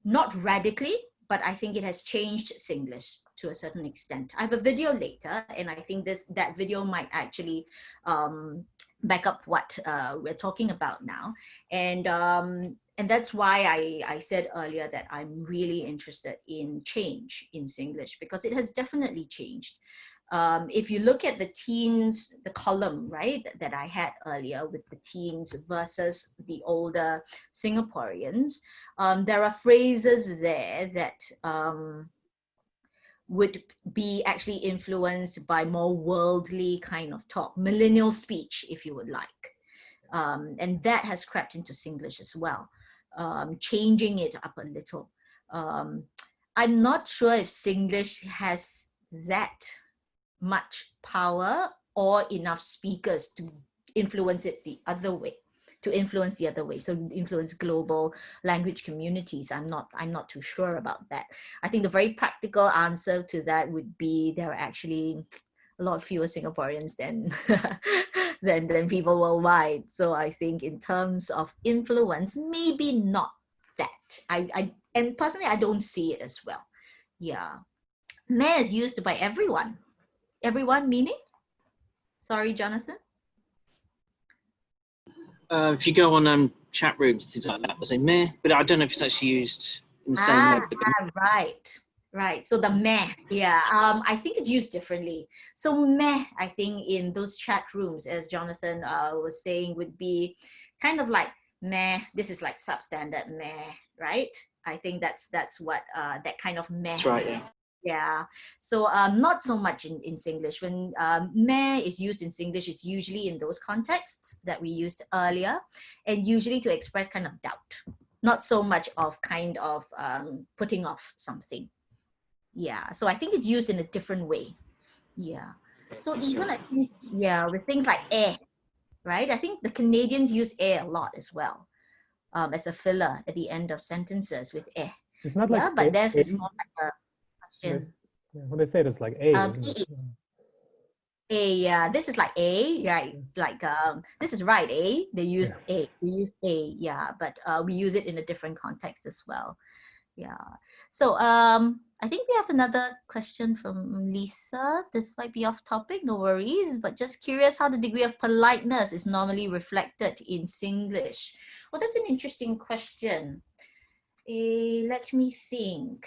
[SPEAKER 1] not radically, but I think it has changed Singlish to a certain extent. I have a video later, and I think that video might actually back up what we're talking about now. And that's why I said earlier that I'm really interested in change in Singlish, because it has definitely changed. If you look at the teens, the column, right, that I had earlier with the teens versus the older Singaporeans, there are phrases there that would be actually influenced by more worldly kind of talk, millennial speech, if you would like. And that has crept into Singlish as well, changing it up a little. I'm not sure if Singlish has that much power or enough speakers to influence the other way. So influence global language communities. I'm not too sure about that. I think the very practical answer to that would be there are actually a lot fewer Singaporeans than than people worldwide. So I think in terms of influence, maybe not that. And personally, I don't see it as well. Yeah. Meh is used by everyone. Everyone meaning? Sorry, Jonathan?
[SPEAKER 5] If you go on chat rooms, things like that, they say meh, but I don't know if it's actually used in the same way.
[SPEAKER 1] Right. So the meh, yeah. I think it's used differently. So meh, I think in those chat rooms, as Jonathan was saying, would be kind of like meh. This is like substandard meh, right? I think that's what that kind of meh.
[SPEAKER 5] That's right, yeah.
[SPEAKER 1] Yeah, so not so much in Singlish. When meh is used in Singlish, it's usually in those contexts that we used earlier, and usually to express kind of doubt, not so much of kind of putting off something. Yeah, so I think it's used in a different way. Yeah, so even I think, yeah, with things like right? I think the Canadians use a lot as well, as a filler at the end of sentences with
[SPEAKER 3] Isn't that like
[SPEAKER 1] but theirs is more like a
[SPEAKER 3] when they say it, it's like a.
[SPEAKER 1] Yeah, this is like a, right? Like this is right, a. They use a. We use a, yeah, but we use it in a different context as well. Yeah. So I think we have another question from Lisa. This might be off topic, no worries, but just curious how the degree of politeness is normally reflected in Singlish. Well, that's an interesting question. Let me think.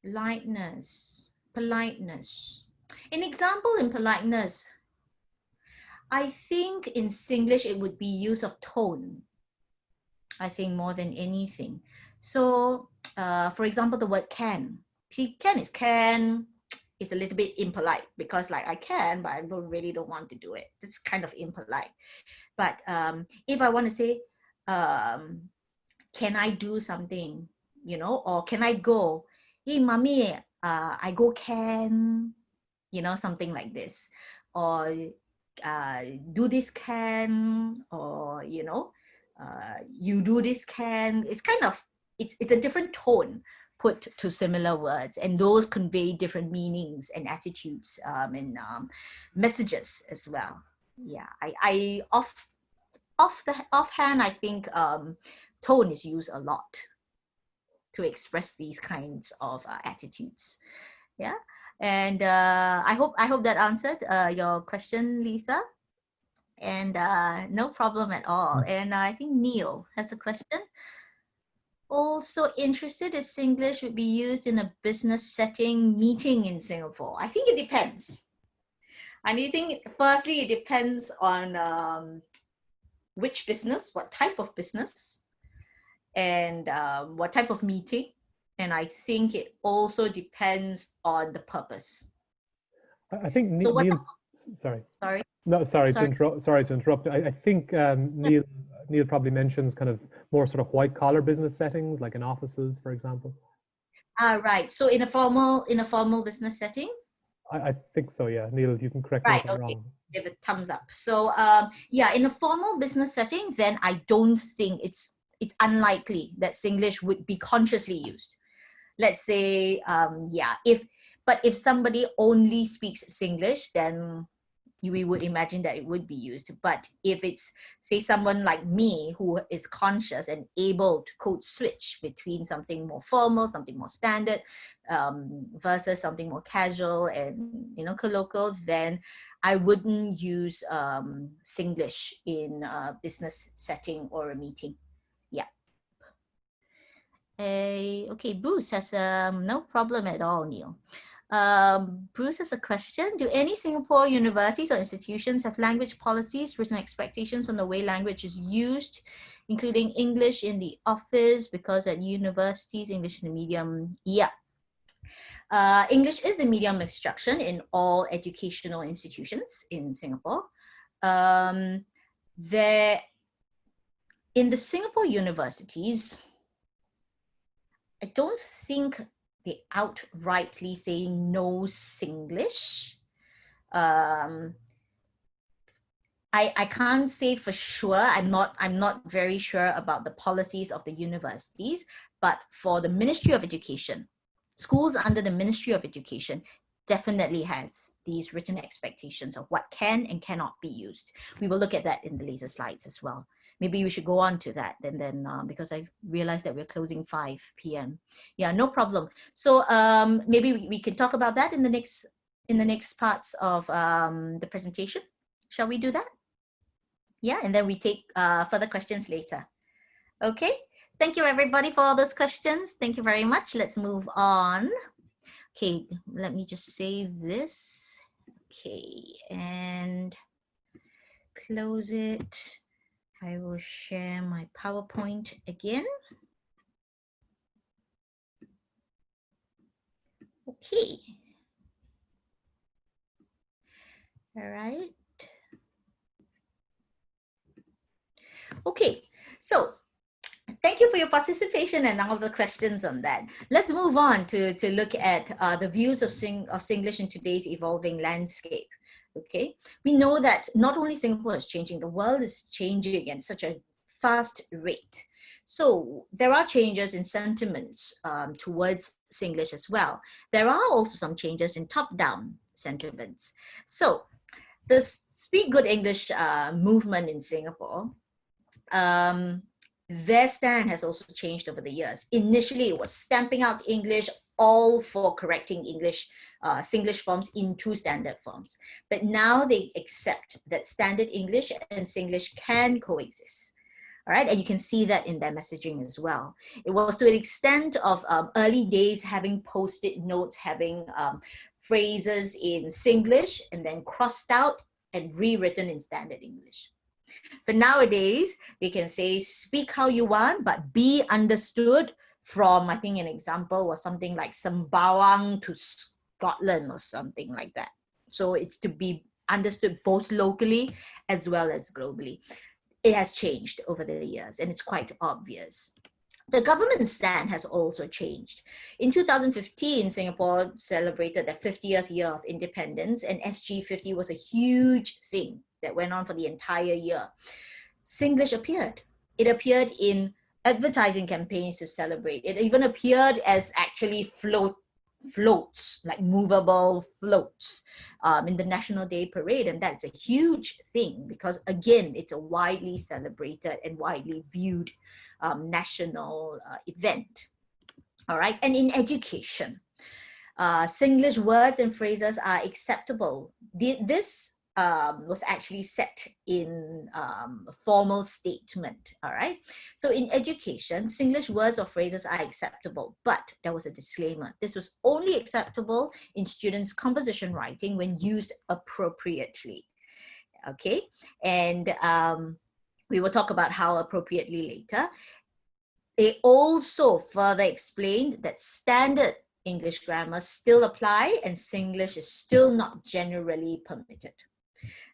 [SPEAKER 1] Politeness. An example in politeness, I think in Singlish it would be use of tone. I think more than anything. So, for example, the word can. See, can is can. It's a little bit impolite because like I can, but I really don't want to do it. It's kind of impolite. But if I want to say, can I do something, you know, or can I go? Hey, mommy, I go can, you know, something like this, or do this can, or you know, you do this can. It's kind of it's a different tone put to similar words, and those convey different meanings and attitudes and messages as well. Yeah, I offhand I think tone is used a lot to express these kinds of attitudes. Yeah, and I hope that answered your question, Lisa. And no problem at all. And I think Neil has a question. Also interested if Singlish would be used in a business setting meeting in Singapore. I think it depends. And I think firstly, it depends on which business, what type of business, and what type of meeting. And I think it also depends on the purpose.
[SPEAKER 3] I think
[SPEAKER 1] So what?
[SPEAKER 3] Neil, sorry.
[SPEAKER 1] Sorry.
[SPEAKER 3] No, sorry
[SPEAKER 1] Sorry.
[SPEAKER 3] to interrupt. I think Neil probably mentions kind of more sort of white collar business settings, like in offices, for example.
[SPEAKER 1] Right. So in a formal business setting.
[SPEAKER 3] I think so. Yeah, Neil, you can correct me if I'm wrong.
[SPEAKER 1] Give a thumbs up. So yeah, in a formal business setting, then I don't think it's unlikely that Singlish would be consciously used. Let's say if somebody only speaks Singlish, then we would imagine that it would be used. But if it's, say, someone like me who is conscious and able to code switch between something more formal, something more standard, versus something more casual and colloquial, then I wouldn't use Singlish in a business setting or a meeting. Yeah. Okay, Bruce has no problem at all, Neil. Bruce has a question. Do any Singapore universities or institutions have language policies, written expectations on the way language is used, including English in the office? Because at universities, English is the medium. Yeah. English is the medium of instruction in all educational institutions in Singapore. In the Singapore universities, I don't think they outrightly say no Singlish. I can't say for sure. I'm not very sure about the policies of the universities, but for the Ministry of Education, schools under the Ministry of Education definitely has these written expectations of what can and cannot be used. We will look at that in the later slides as well. Maybe we should go on to that and then because I realized that we're closing 5 p.m. Yeah, no problem. So maybe we can talk about that in the next parts of the presentation. Shall we do that? Yeah, and then we take further questions later. Okay, thank you everybody for all those questions. Thank you very much. Let's move on. Okay, let me just save this. Okay, and close it. I will share my PowerPoint again. Okay. All right. Okay, so thank you for your participation and all the questions on that. Let's move on to look at the views of Singlish in today's evolving landscape. Okay, we know that not only Singapore is changing, the world is changing at such a fast rate. So there are changes in sentiments towards Singlish as well. There are also some changes in top-down sentiments. So the Speak Good English movement in Singapore, their stand has also changed over the years. Initially, it was stamping out English, all for correcting English, Singlish forms into standard forms. But now they accept that standard English and Singlish can coexist. All right, and you can see that in their messaging as well. It was to an extent of early days having post-it notes, having phrases in Singlish and then crossed out and rewritten in standard English. But nowadays, they can say, speak how you want, but be understood from, I think an example was something like Sembawang to Scotland or something like that. So it's to be understood both locally as well as globally. It has changed over the years and it's quite obvious. The government stand has also changed. In 2015, Singapore celebrated their 50th year of independence, and SG50 was a huge thing that went on for the entire year. Singlish appeared. It appeared in advertising campaigns to celebrate. It even appeared as actually floats, like movable floats in the National Day Parade. And that's a huge thing because, again, it's a widely celebrated and widely viewed national event. All right, and in education, Singlish words and phrases are acceptable. This was actually set in a formal statement, all right? So in education, Singlish words or phrases are acceptable, but there was a disclaimer. This was only acceptable in students' composition writing when used appropriately, okay? And we will talk about how appropriately later. They also further explained that standard English grammar still apply and Singlish is still not generally permitted.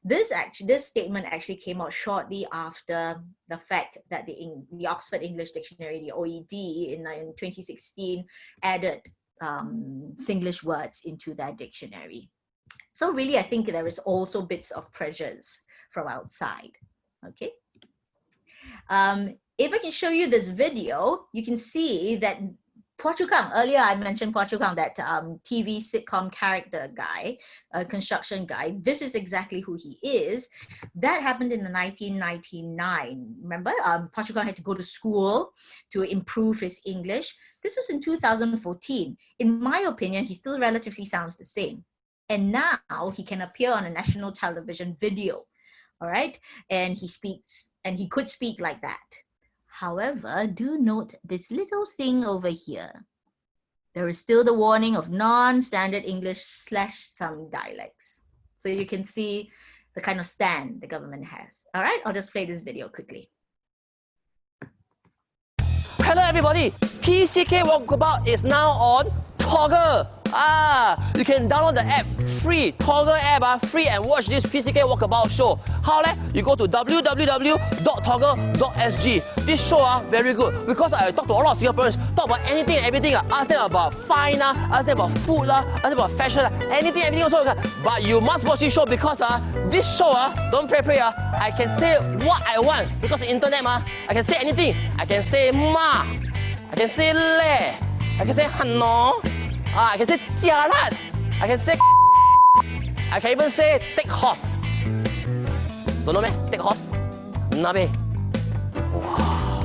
[SPEAKER 1] This statement actually came out shortly after the fact that the Oxford English Dictionary, the OED, in 2016 added Singlish words into that dictionary. So really, I think there is also bits of pressures from outside, okay? If I can show you this video, you can see that Phua Chu Kang, earlier I mentioned Phua Chu Kang, that TV sitcom character guy, construction guy. This is exactly who he is. That happened in the 1999. Remember, Phua Chu Kang had to go to school to improve his English. This was in 2014. In my opinion, he still relatively sounds the same. And now he can appear on a national television video, all right? And he speaks, and he could speak like that. However, do note this little thing over here. There is still the warning of non-standard English / some dialects. So you can see the kind of stand the government has. All right, I'll just play this video quickly.
[SPEAKER 6] Hello everybody, PCK Walkabout is now on Toggle. You can download the app free, Toggle app free, and watch this PCK Walkabout show. How le? You go to www.toggle.sg. This show very good because I talk to a lot of Singaporeans, talk about anything and everything. Ask them about fine, ask them about food, ask them about fashion, anything, everything also. But you must watch this show because this show, don't pray, I can say what I want because the internet, I can say anything. I can say ma, I can say le, I can say hanno, I can say jialat, I can say I can even say take horse. Don't know me? Take horse? Nabe. Wow.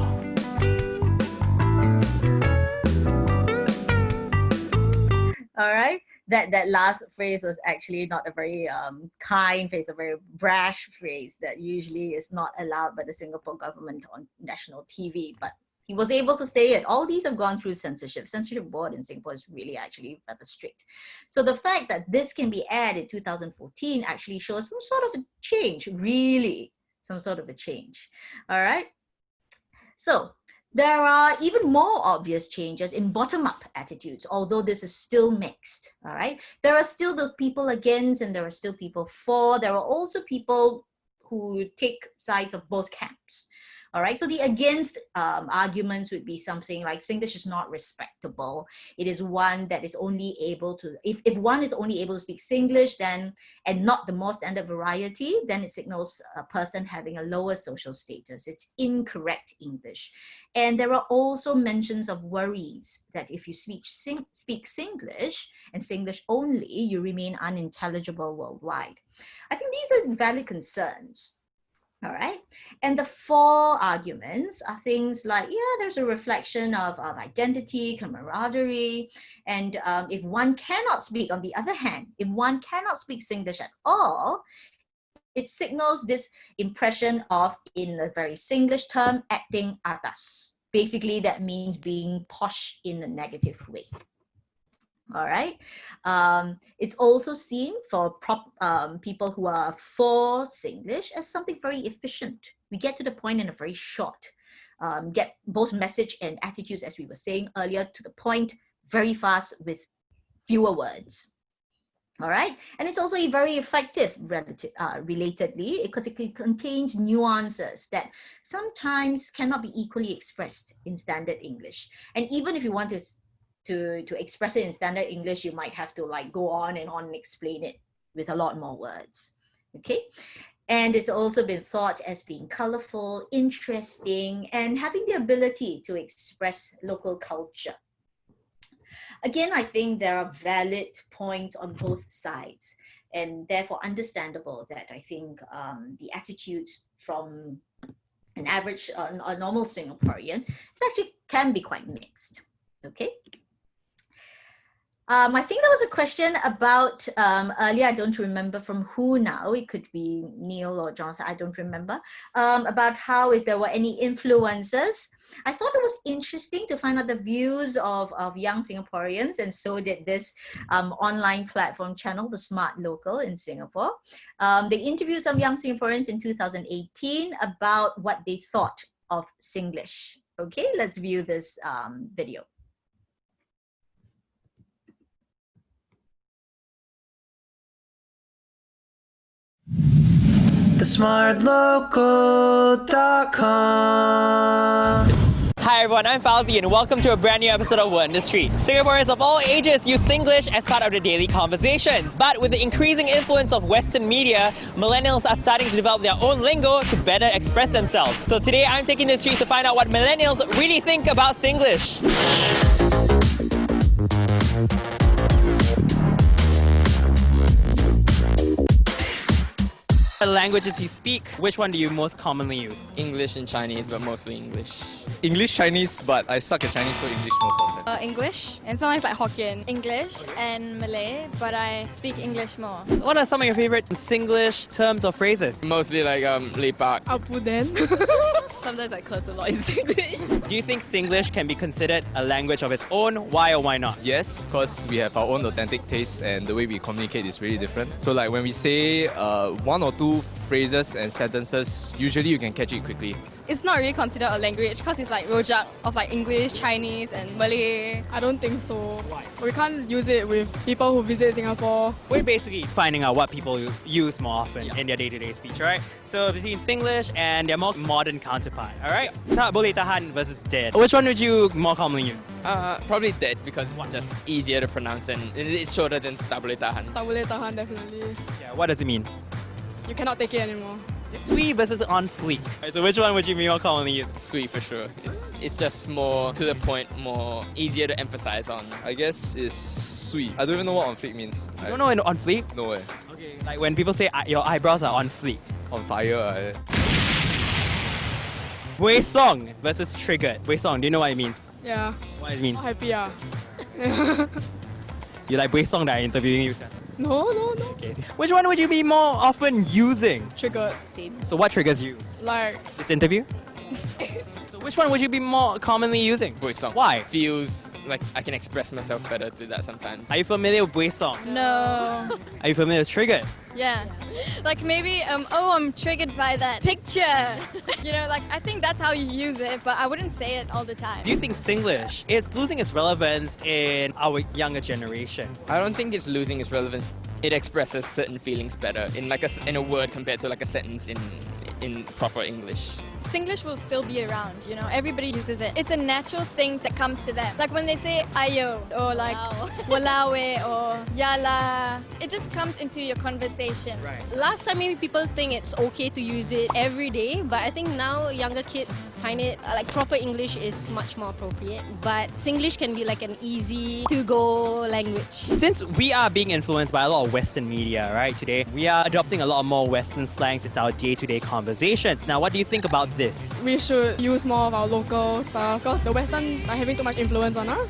[SPEAKER 1] All right. That last phrase was actually not a very kind phrase, a very brash phrase that usually is not allowed by the Singapore government on national TV. But he was able to say it. All these have gone through censorship. Censorship board in Singapore is really actually rather strict. So the fact that this can be added in 2014 actually shows some sort of a change, really, some sort of a change. All right. So there are even more obvious changes in bottom-up attitudes, although this is still mixed, all right? There are still the people against and there are still people for. There are also people who take sides of both camps, all right? So the against arguments would be something like Singlish is not respectable. It is one that is only able to, if one is only able to speak Singlish then, and not the more standard variety, then it signals a person having a lower social status. It's incorrect English. And there are also mentions of worries that if you speak Singlish and Singlish only, you remain unintelligible worldwide. I think these are valid concerns. All right. And the four arguments are things like, yeah, there's a reflection of identity, camaraderie. And if one cannot speak, on the other hand, if one cannot speak Singlish at all, it signals this impression of, in a very Singlish term, acting atas. Basically, that means being posh in a negative way. All right. It's also seen for people who are for Singlish as something very efficient. We get to the point in a very short, get both message and attitudes, as we were saying earlier, to the point very fast with fewer words. All right. And it's also a very effective relatedly because it contains nuances that sometimes cannot be equally expressed in standard English. And even if you want to express it in standard English, you might have to like go on and explain it with a lot more words, okay? And it's also been thought as being colorful, interesting, and having the ability to express local culture. Again, I think there are valid points on both sides, and therefore understandable that I think the attitudes from an average, a normal Singaporean, it actually can be quite mixed, okay? I think there was a question about earlier, I don't remember from who now, it could be Neil or Jonathan, I don't remember, about how if there were any influencers. I thought it was interesting to find out the views of young Singaporeans, and so did this online platform channel, The Smart Local in Singapore. They interviewed some young Singaporeans in 2018 about what they thought of Singlish. Okay, let's view this video.
[SPEAKER 7] thesmartlocal.com. Hi everyone, I'm Fauzi and welcome to a brand new episode of Word Industry. Singaporeans of all ages use Singlish as part of their daily conversations. But with the increasing influence of Western media, millennials are starting to develop their own lingo to better express themselves. So today I'm taking the streets to find out what millennials really think about Singlish. The languages you speak, which one do you most commonly use?
[SPEAKER 8] English and Chinese, but mostly English.
[SPEAKER 9] English, Chinese, but I suck at Chinese, so English most of the time.
[SPEAKER 10] English, and sometimes like Hokkien. English and Malay, but I speak English more.
[SPEAKER 7] What are some of your favorite Singlish terms or phrases?
[SPEAKER 8] Mostly like lepak.
[SPEAKER 10] Apuden.
[SPEAKER 11] Sometimes I curse a lot in Singlish.
[SPEAKER 7] Do you think Singlish can be considered a language of its own? Why or why not?
[SPEAKER 9] Yes, because we have our own authentic taste and the way we communicate is really different. So like when we say one or two phrases and sentences, usually you can catch it quickly.
[SPEAKER 10] It's not really considered a language because it's like rojak of like English, Chinese and Malay. I don't think so.
[SPEAKER 7] Why?
[SPEAKER 10] We can't use it with people who visit Singapore.
[SPEAKER 7] We're basically finding out what people use more often in their day-to-day speech, right? So between Singlish and their more modern counterpart, alright? Tak boleh tahan versus dead. Which one would you more commonly use?
[SPEAKER 8] Probably dead because it's just easier to pronounce and it's shorter than tak boleh tahan.
[SPEAKER 10] Tak boleh tahan, definitely.
[SPEAKER 7] Yeah, what does it mean?
[SPEAKER 10] You cannot take it anymore.
[SPEAKER 7] Sweet versus on fleek. Right, so which one would you be more commonly use?
[SPEAKER 8] Sweet for sure. It's just more to the point, more easier to emphasize on.
[SPEAKER 9] I guess it's sweet. I don't even know what on fleek means.
[SPEAKER 7] You don't know what on fleek?
[SPEAKER 9] No way.
[SPEAKER 7] Okay, like when people say your eyebrows are on fleek.
[SPEAKER 9] On fire.
[SPEAKER 7] Buay song versus triggered. Buay song, do you know what it means?
[SPEAKER 10] Yeah.
[SPEAKER 7] What it means?
[SPEAKER 10] Happy ah.
[SPEAKER 7] You like buay song that I'm interviewing you, sir?
[SPEAKER 10] No.
[SPEAKER 7] Okay. Which one would you be more often using?
[SPEAKER 10] Triggered.
[SPEAKER 7] So what triggers you?
[SPEAKER 10] Like
[SPEAKER 7] This interview? So which one would you be more commonly using?
[SPEAKER 8] Buay song.
[SPEAKER 7] Why?
[SPEAKER 8] Feels like I can express myself better through that sometimes.
[SPEAKER 7] Are you familiar with buay song?
[SPEAKER 10] no.
[SPEAKER 7] Are you familiar with triggered?
[SPEAKER 10] Yeah. Like maybe, oh, I'm triggered by that picture. You know, like I think that's how you use it, but I wouldn't say it all the time.
[SPEAKER 7] Do you think Singlish is losing its relevance in our younger generation?
[SPEAKER 8] I don't think it's losing its relevance. It expresses certain feelings better in like in a word compared to like a sentence in proper English.
[SPEAKER 10] Singlish will still be around, you know, everybody uses it. It's a natural thing that comes to them. Like when they say ayo or like walawe or yala, it just comes into your conversation.
[SPEAKER 7] Right.
[SPEAKER 11] Last time maybe people think it's okay to use it every day, but I think now younger kids find it like proper English is much more appropriate. But Singlish can be like an easy to go language.
[SPEAKER 7] Since we are being influenced by a lot of Western media, right, today, we are adopting a lot more Western slangs into our day-to-day conversations. Now, what do you think about this?
[SPEAKER 10] We should use more of our local stuff because the Western are having too much influence on us.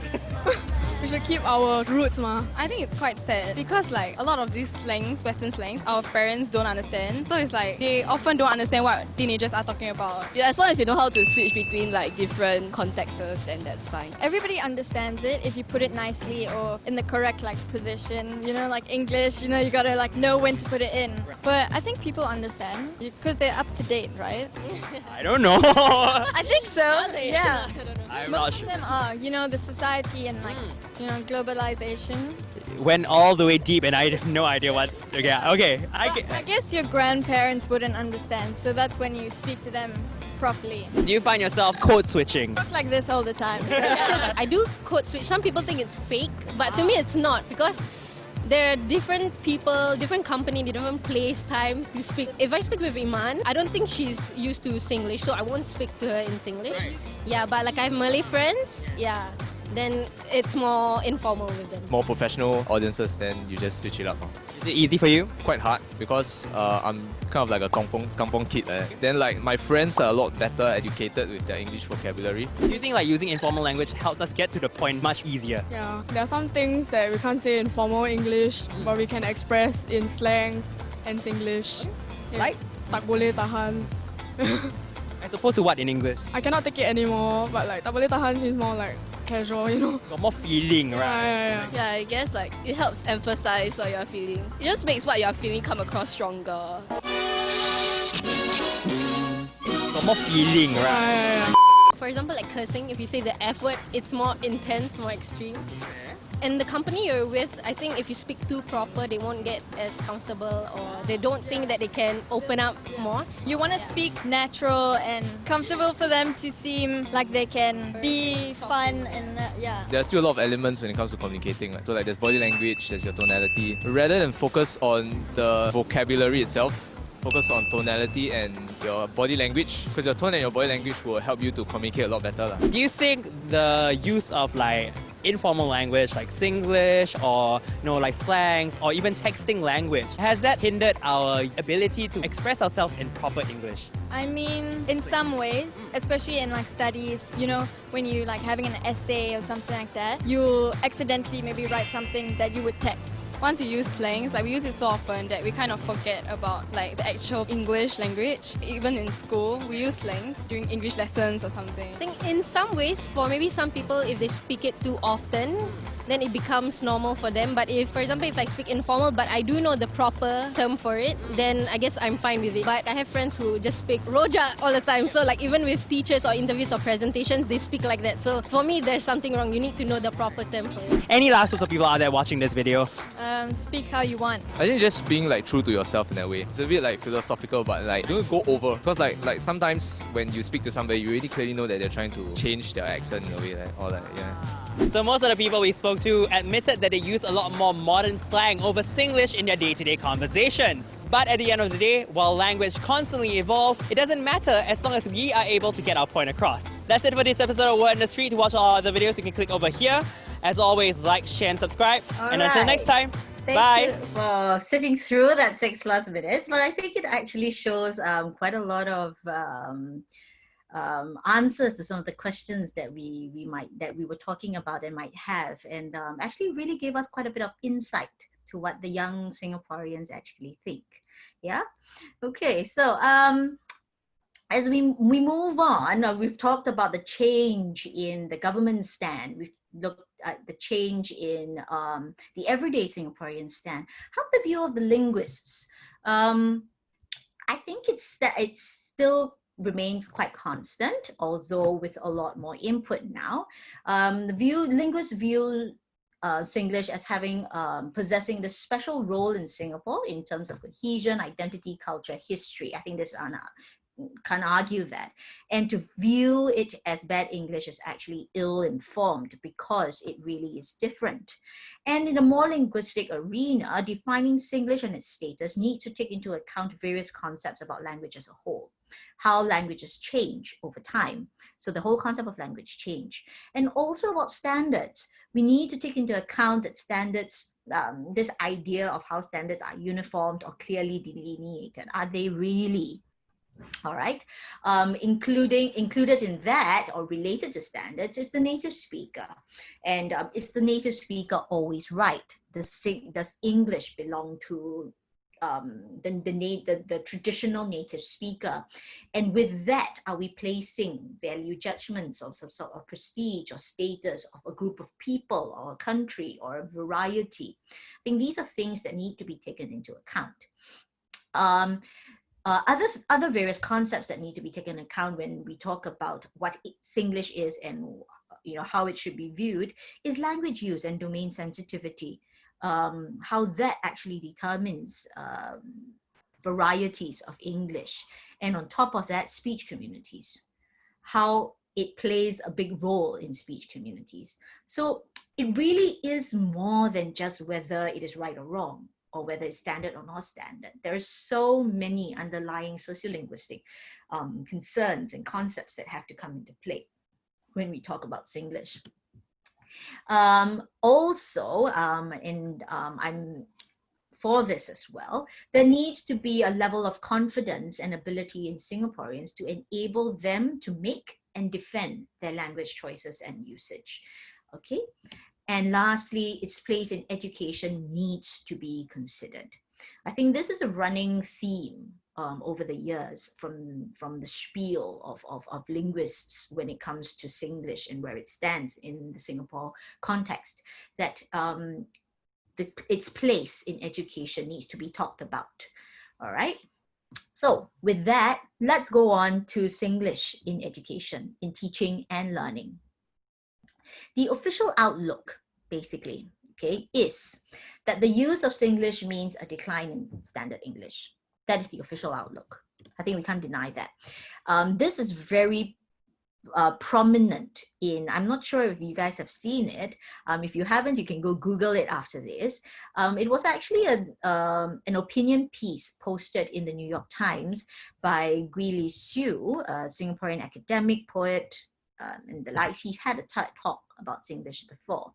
[SPEAKER 10] We should keep our roots, ma. I think it's quite sad because like a lot of these slangs, Western slangs, our parents don't understand. So it's like they often don't understand what teenagers are talking about.
[SPEAKER 11] Yeah, as long as you know how to switch between like different contexts, then that's fine.
[SPEAKER 10] Everybody understands it if you put it nicely or in the correct like position. You know, like English, you know, you gotta like know when to put it in. But I think people understand because they're up to date, right?
[SPEAKER 7] I don't know.
[SPEAKER 10] I think so. Yeah.
[SPEAKER 11] I don't know.
[SPEAKER 7] I'm not
[SPEAKER 10] Most
[SPEAKER 7] sure.
[SPEAKER 10] of them are, you know, the society and like, you know, globalization.
[SPEAKER 7] Went all the way deep and I have no idea what... Okay.
[SPEAKER 10] I guess your grandparents wouldn't understand, so that's when you speak to them properly.
[SPEAKER 7] Do you find yourself code switching?
[SPEAKER 10] Talk like this all the time. So.
[SPEAKER 11] I do code switch. Some people think it's fake, but to me it's not because there are different people, different company, different place, time to speak. If I speak with Iman, I don't think she's used to Singlish, so I won't speak to her in Singlish. Right. Yeah, but like I have Malay friends, yeah. then it's more informal with them.
[SPEAKER 9] More professional audiences, then you just switch it up.
[SPEAKER 7] Is it easy for you?
[SPEAKER 9] Quite hard because I'm kind of like a kampong kid. Then like my friends are a lot better educated with their English vocabulary.
[SPEAKER 7] Do you think like using informal language helps us get to the point much easier?
[SPEAKER 10] Yeah, there are some things that we can't say in formal English, but we can express in slang and Singlish. Yeah.
[SPEAKER 7] Like?
[SPEAKER 10] Tak boleh tahan.
[SPEAKER 7] As opposed to what in English?
[SPEAKER 10] I cannot take it anymore, but like tak boleh tahan seems more like casual, you know.
[SPEAKER 7] Got more feeling, right?
[SPEAKER 12] Yeah, I guess like it helps emphasize what you're feeling. It just makes what you're feeling come across stronger.
[SPEAKER 7] Got more feeling, right?
[SPEAKER 11] For example, like cursing, if you say the F word, it's more intense, more extreme. And the company you're with, I think if you speak too proper, they won't get as comfortable or they don't think that they can open up more.
[SPEAKER 13] You want to speak natural and comfortable for them to seem like they can be fun and yeah.
[SPEAKER 9] There are still a lot of elements when it comes to communicating. So like there's body language, there's your tonality. Rather than focus on the vocabulary itself, focus on tonality and your body language, because your tone and your body language will help you to communicate a lot better.
[SPEAKER 7] Do you think the use of like informal language like Singlish or like slangs or even texting language, has that hindered our ability to express ourselves in proper English?
[SPEAKER 13] I mean, in some ways, especially in like studies, when you like having an essay or something like that, you accidentally maybe write something that you would text.
[SPEAKER 10] Once you use slangs, like we use it so often that we kind of forget about like the actual English language. Even in school, we use slangs during English lessons or something.
[SPEAKER 11] I think in some ways, for maybe some people, if they speak it too often, then it becomes normal for them. But if, for example, if I speak informal, but I do know the proper term for it, then I guess I'm fine with it. But I have friends who just speak rojak all the time. So like even with teachers or interviews or presentations, they speak like that. So for me, there's something wrong. You need to know the proper term for it.
[SPEAKER 7] Any last words for people out there watching this video?
[SPEAKER 13] Speak how you want.
[SPEAKER 9] I think just being like true to yourself in that way. It's a bit like philosophical, but like don't go over. Because like sometimes when you speak to somebody, you really clearly know that they're trying to change their accent in a way,
[SPEAKER 7] So most of the people we spoke to admitted that they use a lot more modern slang over Singlish in their day-to-day conversations. But at the end of the day, while language constantly evolves, it doesn't matter as long as we are able to get our point across. That's it for this episode of Word in the Street. To watch all other videos, you can click over here. As always, like, share and subscribe. And until next time,
[SPEAKER 1] Thank you for sitting through that 6+ minutes, but I think it actually shows quite a lot of answers to some of the questions that we were talking about and might have, and actually really gave us quite a bit of insight to what the young Singaporeans actually think. Yeah. Okay. So as we move on, we've talked about the change in the government stand. We've looked at the change in the everyday Singaporean stand. How's the view of the linguists? I think it's still remains quite constant, although with a lot more input now. Linguists view Singlish as having possessing this special role in Singapore in terms of cohesion, identity, culture, history. I think this can't argue that. And to view it as bad English is actually ill-informed because it really is different. And in a more linguistic arena, defining Singlish and its status needs to take into account various concepts about language as a whole, how languages change over time. So the whole concept of language change. And also about standards. We need to take into account that standards, this idea of how standards are uniformed or clearly delineated. Are they really? All right, included in that or related to standards is the native speaker. And is the native speaker always right? Does English belong to the traditional native speaker? And with that, are we placing value judgments of some sort of prestige or status of a group of people or a country or a variety? I think these are things that need to be taken into account. Other various concepts that need to be taken into account when we talk about what Singlish is and how it should be viewed is language use and domain sensitivity. How that actually determines varieties of English, and on top of that, speech communities, how it plays a big role in speech communities. So it really is more than just whether it is right or wrong, or whether it's standard or not standard. There are so many underlying sociolinguistic concerns and concepts that have to come into play when we talk about Singlish. I'm for this as well, there needs to be a level of confidence and ability in Singaporeans to enable them to make and defend their language choices and usage. Okay. And lastly, its place in education needs to be considered. I think this is a running theme over the years from the spiel of linguists when it comes to Singlish and where it stands in the Singapore context, that its place in education needs to be talked about. All right. So with that, let's go on to Singlish in education, in teaching and learning. The official outlook, basically, okay, is that the use of Singlish means a decline in standard English. That is the official outlook. I think we can't deny that. This is very prominent in, I'm not sure if you guys have seen it. If you haven't, you can go Google it after this. It was actually an opinion piece posted in the New York Times by Gwee Lee Siew, a Singaporean academic, poet, and the likes. He's had a talk about Singlish before.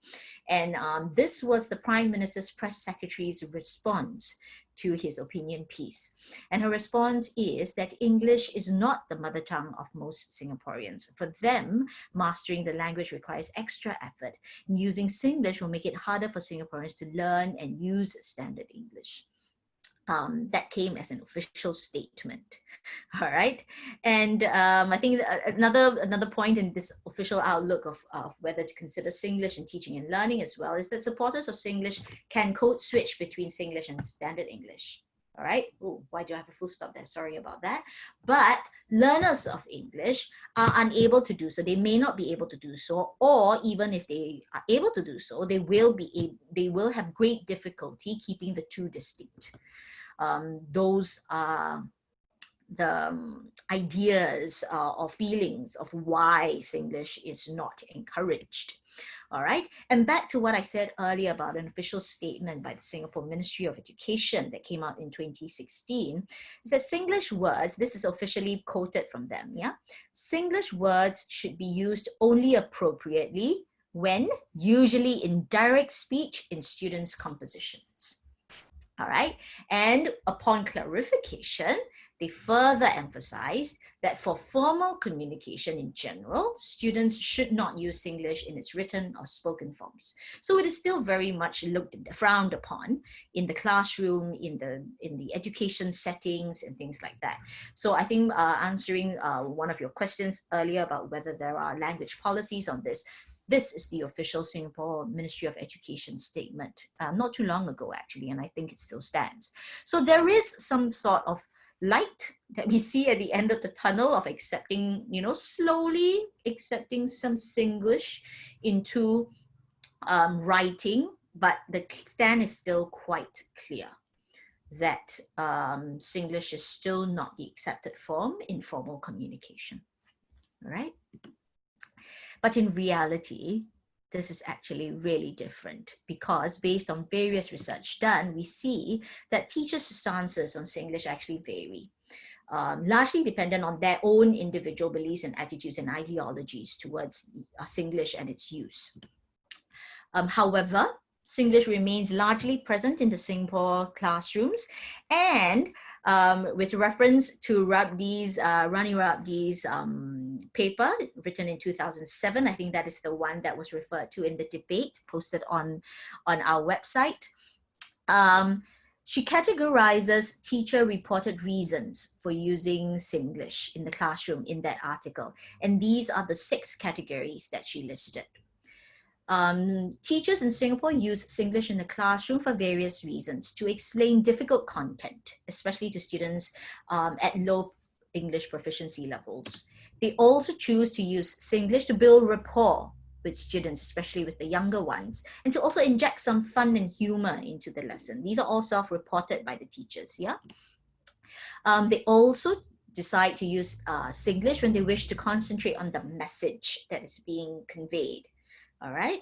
[SPEAKER 1] And this was the Prime Minister's press secretary's response to his opinion piece. And her response is that English is not the mother tongue of most Singaporeans. For them, mastering the language requires extra effort. Using Singlish will make it harder for Singaporeans to learn and use standard English. That came as an official statement. All right. And I think another point in this official outlook of whether to consider Singlish in teaching and learning as well is that supporters of Singlish can code switch between Singlish and standard English. All right. Oh, why do I have a full stop there? Sorry about that. But learners of English are unable to do so. They may not be able to do so, or even if they are able to do so, they will have great difficulty keeping the two distinct. Those are the ideas or feelings of why Singlish is not encouraged. All right, and back to what I said earlier about an official statement by the Singapore Ministry of Education that came out in 2016, is that Singlish words, this is officially quoted from them, yeah? Singlish words should be used only appropriately when, usually in direct speech in students' compositions. All right, and upon clarification, they further emphasized that for formal communication in general, students should not use Singlish in its written or spoken forms. So it is still very much frowned upon in the classroom, in the education settings and things like that. So I think answering one of your questions earlier about whether there are language policies on this, this is the official Singapore Ministry of Education statement, not too long ago actually, and I think it still stands. So there is some sort of light that we see at the end of the tunnel of accepting, slowly accepting some Singlish into writing, but the stand is still quite clear that Singlish is still not the accepted form in formal communication, all right? But in reality, this is actually really different because based on various research done, we see that teachers' stances on Singlish actually vary, largely dependent on their own individual beliefs and attitudes and ideologies towards Singlish and its use. However, Singlish remains largely present in the Singapore classrooms, and with reference to Rani Rabdi's paper written in 2007, I think that is the one that was referred to in the debate posted on our website. She categorizes teacher-reported reasons for using Singlish in the classroom in that article, and these are the 6 categories that she listed. Teachers in Singapore use Singlish in the classroom for various reasons: to explain difficult content, especially to students at low English proficiency levels. They also choose to use Singlish to build rapport with students, especially with the younger ones, and to also inject some fun and humor into the lesson. These are all self-reported by the teachers, yeah? They also decide to use Singlish when they wish to concentrate on the message that is being conveyed. All right,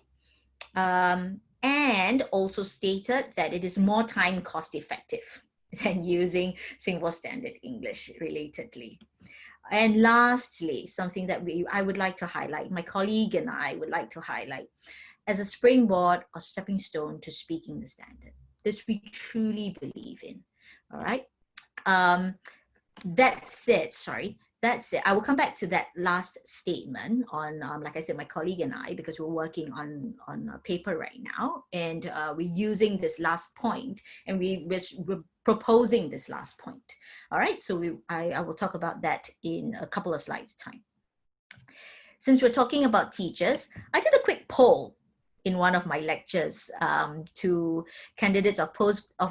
[SPEAKER 1] and also stated that it is more time cost effective than using Singapore Standard English relatedly. And lastly, something that I would like to highlight, my colleague and I would like to highlight, as a springboard or stepping stone to speaking the standard. This we truly believe in, all right? That's it. I will come back to that last statement on, like I said, my colleague and I, because we're working on a paper right now, and we're using this last point, and we're proposing this last point. All right, so I will talk about that in a couple of slides' time. Since we're talking about teachers, I did a quick poll in one of my lectures to candidates of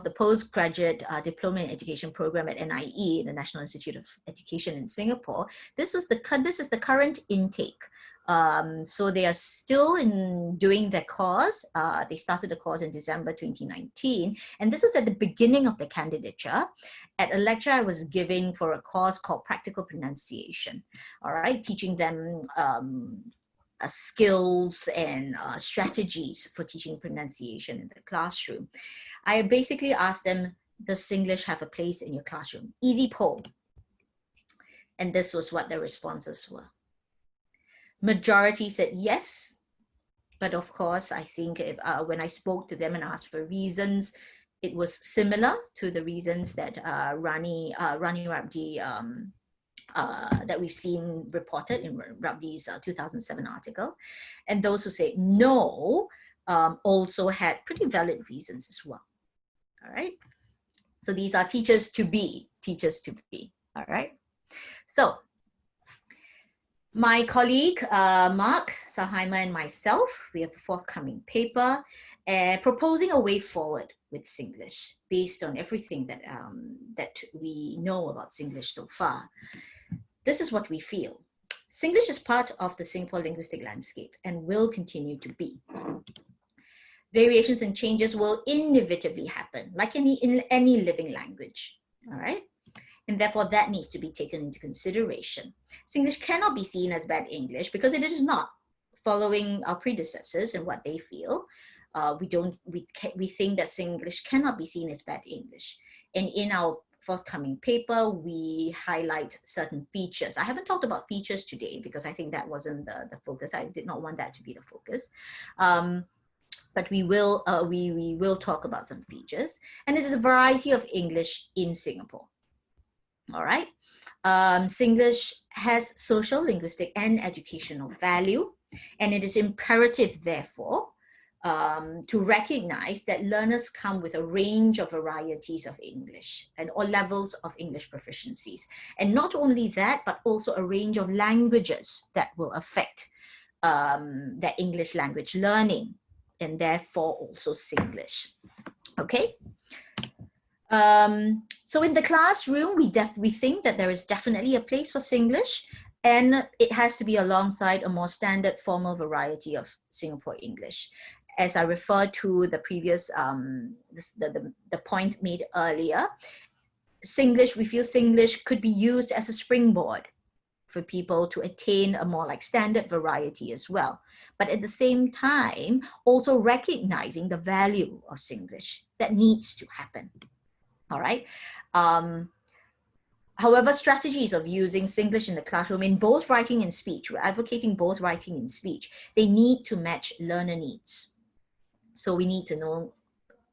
[SPEAKER 1] the postgraduate diploma in education program at NIE, the National Institute of Education in Singapore. This is the current intake. So they are still doing their course. They started the course in December 2019, and this was at the beginning of the candidature at a lecture I was giving for a course called Practical Pronunciation. All right, teaching them skills and strategies for teaching pronunciation in the classroom. I basically asked them, does Singlish have a place in your classroom? Easy poll. And this was what their responses were. Majority said yes, but of course, I think when I spoke to them and asked for reasons, it was similar to the reasons that Rani Rabdi that we've seen reported in Rabdi's 2007 article. And those who say no also had pretty valid reasons as well. All right. So these are teachers to be. All right. So my colleague, Mark Sahaiman, and myself, we have a forthcoming paper proposing a way forward with Singlish based on everything that, that we know about Singlish so far. This is what we feel. Singlish is part of the Singapore linguistic landscape and will continue to be. Variations and changes will inevitably happen, like in any living language, all right? And therefore that needs to be taken into consideration. Singlish cannot be seen as bad English because it is not. Following our predecessors and what they feel, we think that Singlish cannot be seen as bad English. And in our forthcoming paper, we highlight certain features. I haven't talked about features today because I think that wasn't the focus. I did not want that to be the focus. But we will talk about some features. And it is a variety of English in Singapore. All right. Singlish has social, linguistic, and educational value. And it is imperative, therefore, to recognize that learners come with a range of varieties of English and all levels of English proficiencies. And not only that, but also a range of languages that will affect their English language learning, and therefore also Singlish. Okay. So in the classroom, we think that there is definitely a place for Singlish, and it has to be alongside a more standard formal variety of Singapore English. As I referred to the previous, the point made earlier, Singlish, we feel Singlish could be used as a springboard for people to attain a more like standard variety as well. But at the same time, also recognizing the value of Singlish that needs to happen. All right. However, strategies of using Singlish in the classroom in both writing and speech, we're advocating both writing and speech, they need to match learner needs. So we need to know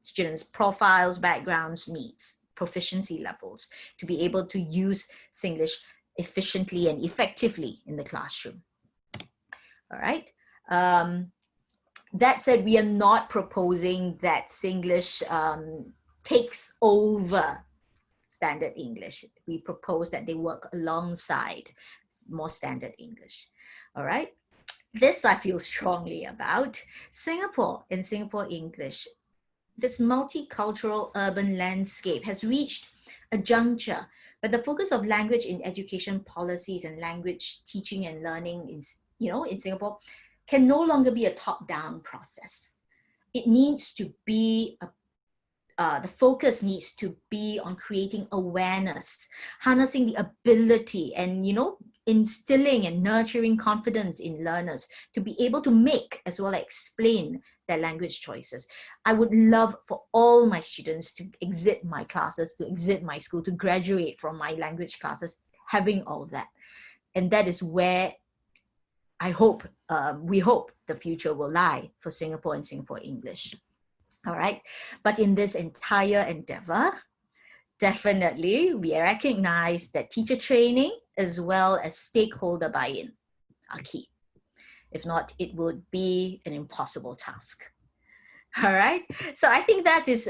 [SPEAKER 1] students' profiles, backgrounds, needs, proficiency levels to be able to use Singlish efficiently and effectively in the classroom. All right. That said, we are not proposing that Singlish takes over standard English. We propose that they work alongside more standard English. All right. This I feel strongly about. Singapore and Singapore English, this multicultural urban landscape has reached a juncture where the focus of language in education policies and language teaching and learning in Singapore can no longer be a top-down process. It needs to be the focus needs to be on creating awareness, harnessing the ability and, instilling and nurturing confidence in learners to be able to make as well as explain their language choices. I would love for all my students to exit my classes, to exit my school, to graduate from my language classes, having all that. And that is where we hope the future will lie for Singapore and Singapore English. All right, but in this entire endeavor, definitely we recognize that teacher training as well as stakeholder buy-in are key. If not, it would be an impossible task. All right, so I think that is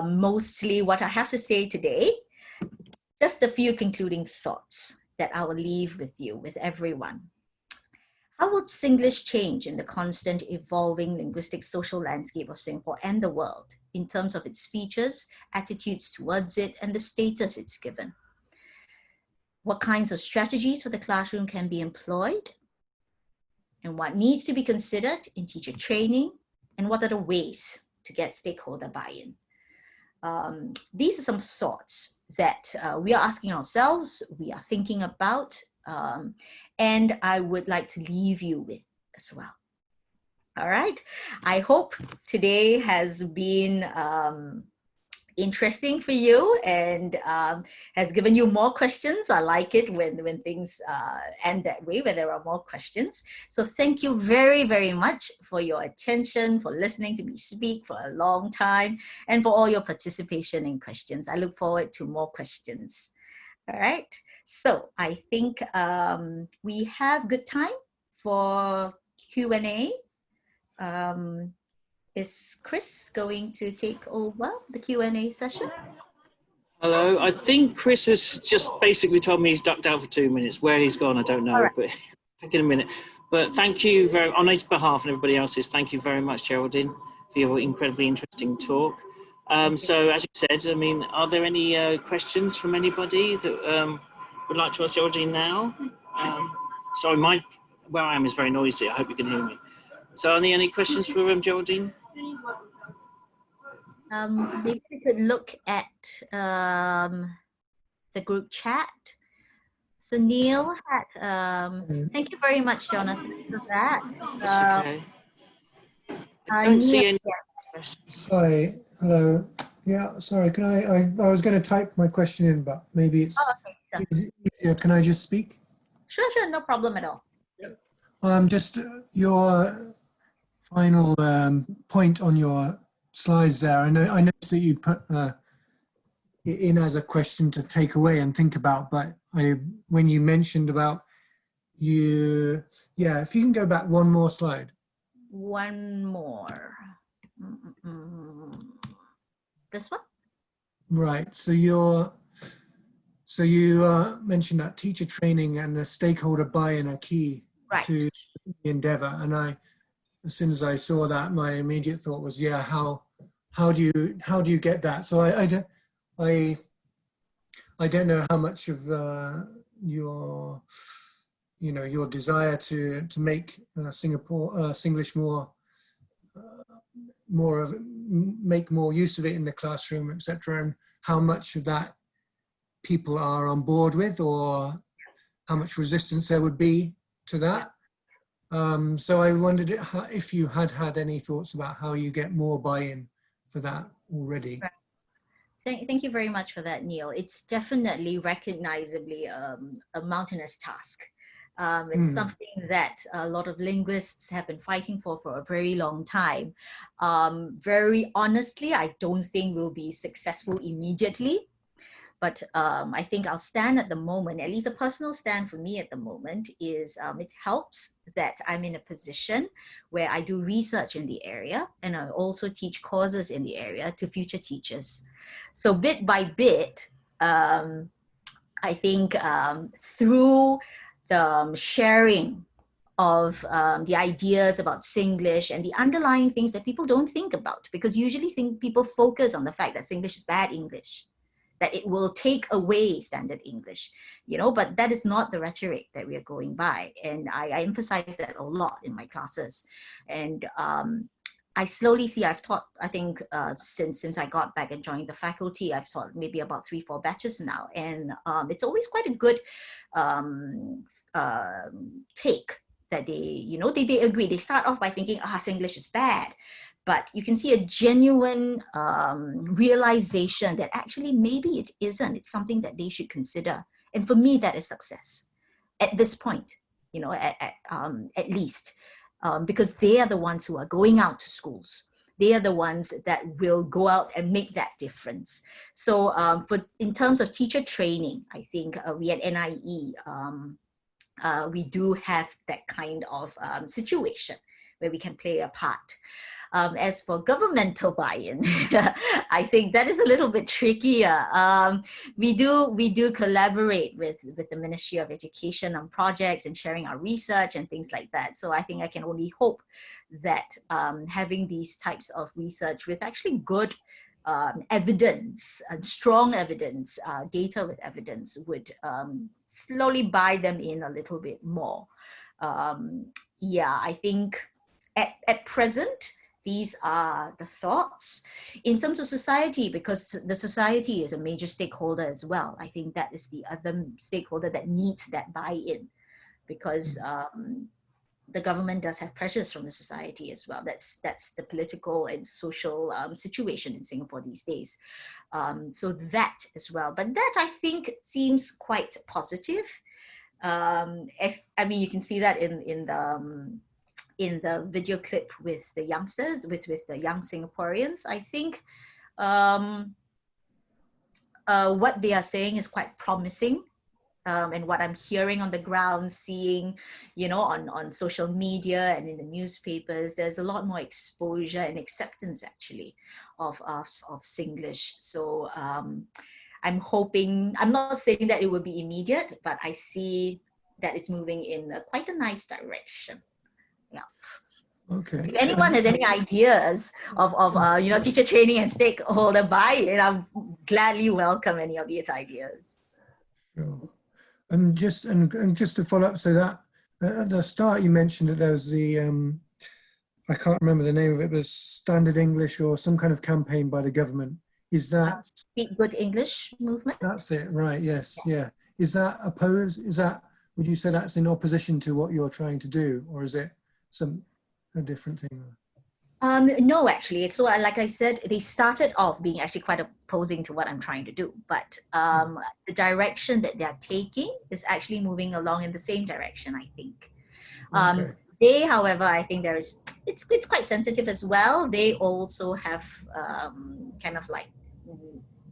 [SPEAKER 1] mostly what I have to say today. Just a few concluding thoughts that I will leave with you, with everyone. How will Singlish change in the constant evolving linguistic social landscape of Singapore and the world in terms of its features, attitudes towards it, and the status it's given? What kinds of strategies for the classroom can be employed? And what needs to be considered in teacher training? And what are the ways to get stakeholder buy-in? These are some thoughts that we are asking ourselves, we are thinking about, and I would like to leave you with as well. All right, I hope today has been interesting for you and has given you more questions. I like it when things end that way, where there are more questions. So thank you very, very much for your attention, for listening to me speak for a long time, and for all your participation in questions. I look forward to more questions. All right, so I think we have good time for Q&A. Is Chris going to take over the Q&A session?
[SPEAKER 5] Hello, I think Chris has just basically told me he's ducked out for 2 minutes. Where he's gone, I don't know, but back in a minute. But thank you on his behalf and everybody else's, thank you very much, Geraldine, for your incredibly interesting talk. So as you said, I mean, are there any questions from anybody that would like to ask Geraldine now? Sorry, where I am is very noisy. I hope you can hear me. So are there any questions for Geraldine?
[SPEAKER 1] Maybe we could look at the group chat. So Neil had, thank you very much, Jonathan, for that.
[SPEAKER 5] That's okay. I don't see any questions.
[SPEAKER 14] Hi, hello. Yeah, sorry, can I was going to type my question in, but maybe it's easier. Can I just speak?
[SPEAKER 1] Sure, no problem at all.
[SPEAKER 14] Just your final point on your slides there. I noticed that you put it in as a question to take away and think about, but when you mentioned about if you can go back one more slide.
[SPEAKER 1] One more. This one?
[SPEAKER 14] Right. So you mentioned that teacher training and the stakeholder buy-in are key to the endeavor. And as soon as I saw that, my immediate thought was, how do you get that? So I don't know how much of your desire to make Singlish make more use of it in the classroom, etc., and how much of that people are on board with, or how much resistance there would be to that. So I wondered if you had any thoughts about how you get more buy-in for that already.
[SPEAKER 1] Thank you very much for that, Neil. It's definitely recognizably a mountainous task. It's something that a lot of linguists have been fighting for a very long time. Very honestly, I don't think we'll be successful immediately. But I think our stand at the moment, at least a personal stand for me at the moment, is it helps that I'm in a position where I do research in the area, and I also teach courses in the area to future teachers. So bit by bit, I think through the sharing of the ideas about Singlish and the underlying things that people don't think about, because usually people focus on the fact that Singlish is bad English, that it will take away standard English, but that is not the rhetoric that we are going by. And I emphasize that a lot in my classes. And I slowly see, I've taught, I think since I got back and joined the faculty, I've taught maybe about 3-4 batches now. And it's always quite a good take that they agree. They start off by thinking, Singlish is bad. But you can see a genuine realization that actually maybe it isn't. It's something that they should consider. And for me, that is success. at this point, you know, at least, because they are the ones who are going out to schools. They are the ones that will go out and make that difference. So in terms of teacher training, I think we at NIE, we do have that kind of situation where we can play a part. As for governmental buy-in, I think that is a little bit trickier. We do collaborate with the Ministry of Education on projects and sharing our research and things like that. So I think I can only hope that having these types of research with actually good evidence and strong evidence, data with evidence, would slowly buy them in a little bit more. Yeah, I think at present, these are the thoughts. In terms of society, because the society is a major stakeholder as well, I think that is the other stakeholder that needs that buy-in, because the government does have pressures from the society as well. That's the political and social situation in Singapore these days. So that as well. But that, I think, seems quite positive. I mean, you can see that in the video clip with the youngsters, with the young Singaporeans. I think what they are saying is quite promising. And what I'm hearing on the ground, seeing, you know, on social media and in the newspapers, there's a lot more exposure and acceptance actually of Singlish. So I'm hoping, I'm not saying that it will be immediate, but I see that it's moving in quite a nice direction. Yeah.
[SPEAKER 14] Okay.
[SPEAKER 1] If anyone has any ideas of you know, teacher training and stakeholder buy-in, I'll gladly welcome any of these ideas.
[SPEAKER 14] Sure. And just to follow up, so that at the start you mentioned that there was the I can't remember the name of it, but it's Standard English or some kind of campaign by the government. Is that
[SPEAKER 1] Speak Good English movement?
[SPEAKER 14] That's it, right? Yes, yeah. Is that opposed? Is that, would you say that's in opposition to what you're trying to do, or is it a different thing?
[SPEAKER 1] No, actually. So like I said, they started off being actually quite opposing to what I'm trying to do. But the direction that they're taking is actually moving along in the same direction, I think.
[SPEAKER 14] Okay.
[SPEAKER 1] They, however, I think it's quite sensitive as well. They also have kind of like,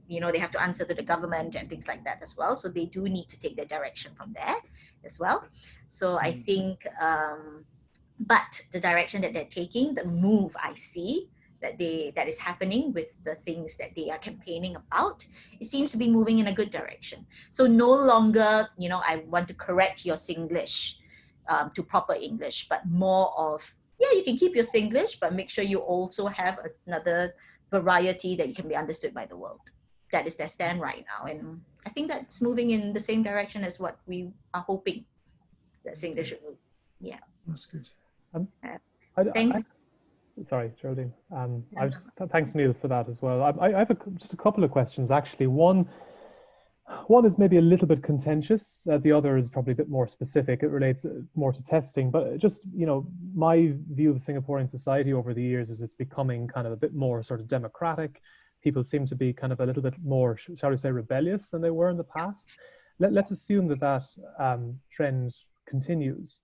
[SPEAKER 1] you know, they have to answer to the government and things like that as well. So they do need to take their direction from there as well. So I think, but the direction that they're taking, the move I see that is happening with the things that they are campaigning about, it seems to be moving in a good direction. So no longer, you know, I want to correct your Singlish to proper English, but more of, yeah, you can keep your Singlish, but make sure you also have another variety that you can be understood by the world. That is their stand right now. And I think that's moving in the same direction as what we are hoping that Singlish should move. Yeah.
[SPEAKER 14] That's good.
[SPEAKER 1] Thanks.
[SPEAKER 3] Sorry, Geraldine. Thanks, Neil, for that as well. I have just a couple of questions, actually. One is maybe a little bit contentious. The other is probably a bit more specific. It relates more to testing. But just, you know, my view of Singaporean society over the years is it's becoming kind of a bit more sort of democratic. People seem to be kind of a little bit more, shall we say, rebellious than they were in the past. Let's assume that trend continues.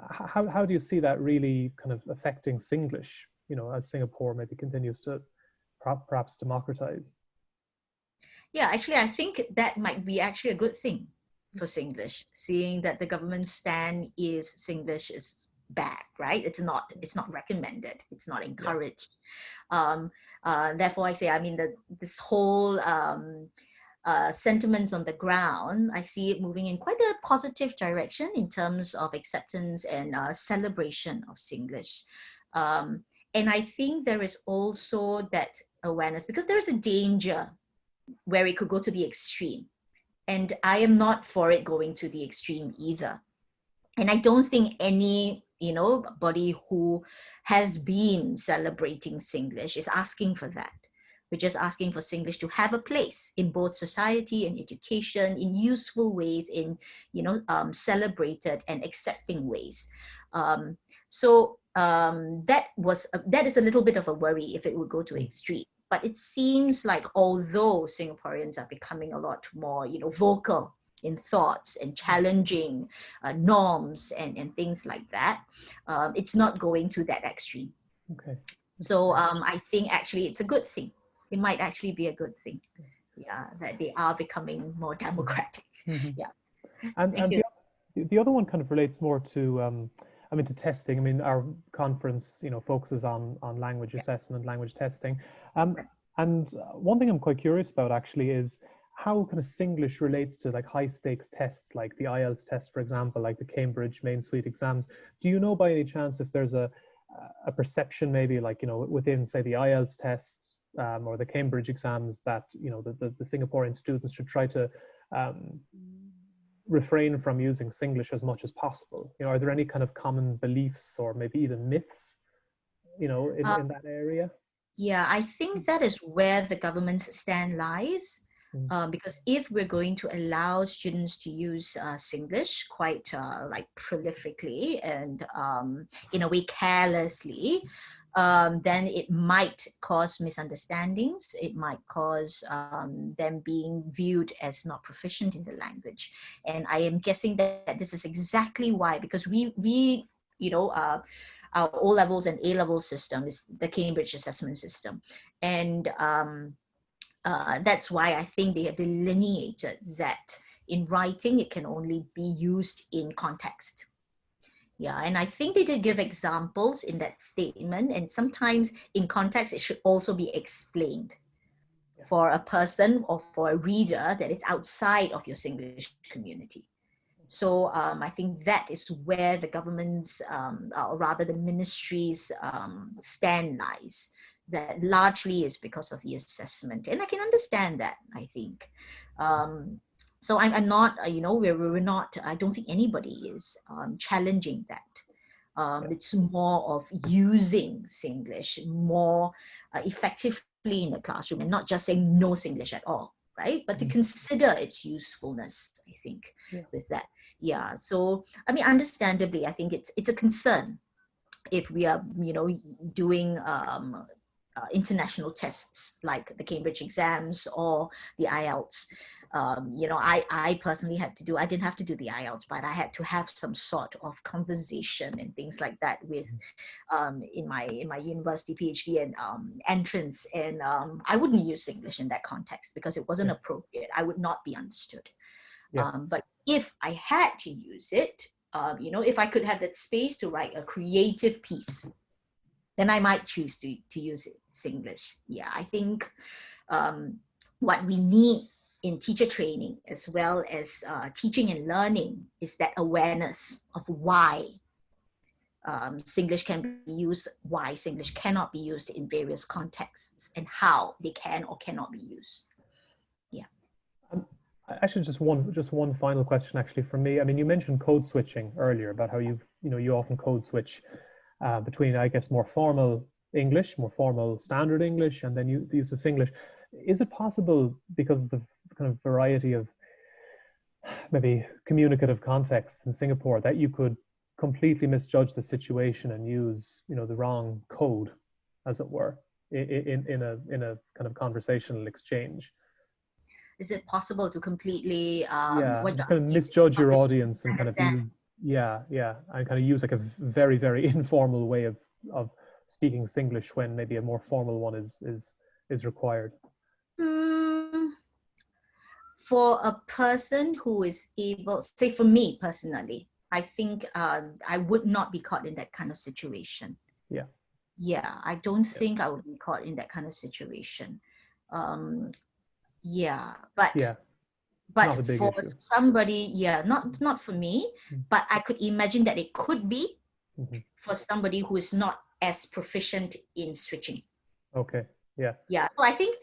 [SPEAKER 3] How do you see that really kind of affecting Singlish, you know, as Singapore maybe continues to perhaps democratize?
[SPEAKER 1] Yeah, actually, I think that might be actually a good thing for Singlish, seeing that the government stand is Singlish is bad, right? It's not recommended. It's not encouraged. Therefore, I say, I mean, this whole sentiments on the ground, I see it moving in quite a positive direction in terms of acceptance and celebration of Singlish. And I think there is also that awareness, because there is a danger where it could go to the extreme. And I am not for it going to the extreme either. And I don't think any, you know, body who has been celebrating Singlish is asking for that. We're just asking for Singlish to have a place in both society and education, in useful ways, in, you know, celebrated and accepting ways. So that is a little bit of a worry if it would go to extreme. But it seems like although Singaporeans are becoming a lot more, you know, vocal in thoughts and challenging norms and things like that, it's not going to that extreme.
[SPEAKER 3] Okay.
[SPEAKER 1] So I think actually it's a good thing. It might actually be a good thing. Yeah, that they are becoming more democratic. Yeah.
[SPEAKER 3] And,
[SPEAKER 1] Thank you.
[SPEAKER 3] the other one kind of relates more to, I mean, to testing. I mean, our conference, focuses on language assessment, language testing. And one thing I'm quite curious about actually is how kind of Singlish relates to like high stakes tests, like the IELTS test, for example, like the Cambridge main suite exams. Do you know by any chance if there's a perception maybe like, within say the IELTS tests or the Cambridge exams that, the Singaporean students should try to refrain from using Singlish as much as possible? Are there any kind of common beliefs or maybe even myths, in that area?
[SPEAKER 1] Yeah, I think that is where the government's stand lies. Because if we're going to allow students to use Singlish quite like prolifically and in a way carelessly, then it might cause misunderstandings. It might cause them being viewed as not proficient in the language. And I am guessing that this is exactly why, because we our O levels and A level system is the Cambridge assessment system, and that's why I think they have delineated that in writing it can only be used in context. Yeah, and I think they did give examples in that statement, and sometimes in context it should also be explained for a person or for a reader that it's outside of your Singlish community. So I think that is where the government's, or rather the ministry's stand lies. That largely is because of the assessment, and I can understand that. I think so. I'm not, we're not. I don't think anybody is challenging that. It's more of using Singlish more effectively in the classroom, and not just saying no Singlish at all, right? But to consider its usefulness, I think, with that. Yeah. So I mean, understandably, I think it's a concern if we are, doing international tests like the Cambridge exams or the IELTS. I personally I didn't have to do the IELTS, but I had to have some sort of conversation and things like that with in my university PhD and entrance, and I wouldn't use English in that context because it wasn't appropriate. I would not be understood. But if I had to use it, if I could have that space to write a creative piece, then I might choose to use Singlish. Yeah, I think what we need in teacher training as well as teaching and learning is that awareness of why Singlish can be used, why Singlish cannot be used in various contexts, and how they can or cannot be used. Yeah.
[SPEAKER 3] Actually, just one final question actually from me. I mean, you mentioned code switching earlier about how you often code switch between, I guess, more formal English, more formal standard English, and then the use of Singlish. Is it possible, because of the kind of variety of maybe communicative contexts in Singapore, that you could completely misjudge the situation and use, the wrong code, as it were, in a kind of conversational exchange?
[SPEAKER 1] Is it possible to completely
[SPEAKER 3] just kind of misjudge your audience and kind of use and kind of use like a very, very informal way of speaking Singlish when maybe a more formal one is required?
[SPEAKER 1] For a person who is able, say for me personally, I think I would not be caught in that kind of situation. Yeah, I don't think I would be caught in that kind of situation. But for
[SPEAKER 3] issue.
[SPEAKER 1] somebody, not for me, but I could imagine that it could be for somebody who is not as proficient in switching.
[SPEAKER 3] Okay.
[SPEAKER 1] Yeah. So I think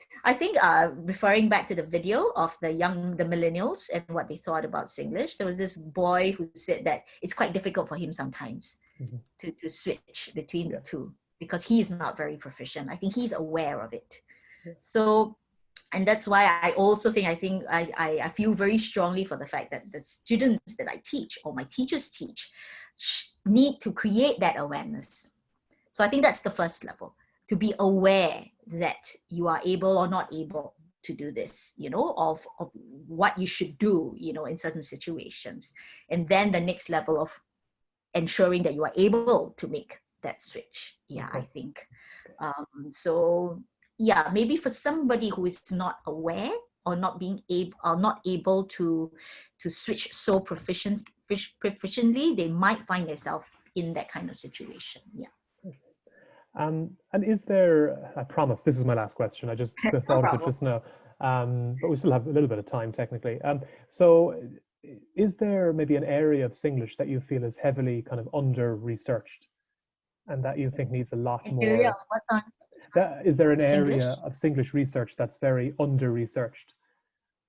[SPEAKER 1] referring back to the video of the millennials and what they thought about Singlish, there was this boy who said that it's quite difficult for him sometimes to switch between the two because he is not very proficient. I think he's aware of it. So, and that's why I also think I feel very strongly for the fact that the students that I teach or my teachers teach need to create that awareness. So I think that's the first level, to be aware that you are able or not able to do this, you know, of what you should do, you know, in certain situations. And then the next level of ensuring that you are able to make that switch. Yeah, I think. So yeah, maybe for somebody who is not aware or not able to switch so proficiently, they might find themselves in that kind of situation. Yeah.
[SPEAKER 3] And is there, I promise this is my last question, I just thought of it just now, but we still have a little bit of time technically. So is there maybe an area of Singlish that you feel is heavily kind of under-researched and that you think needs a lot more?
[SPEAKER 1] Area of what's on?
[SPEAKER 3] Is there an
[SPEAKER 1] Singlish?
[SPEAKER 3] area of Singlish research that's very under-researched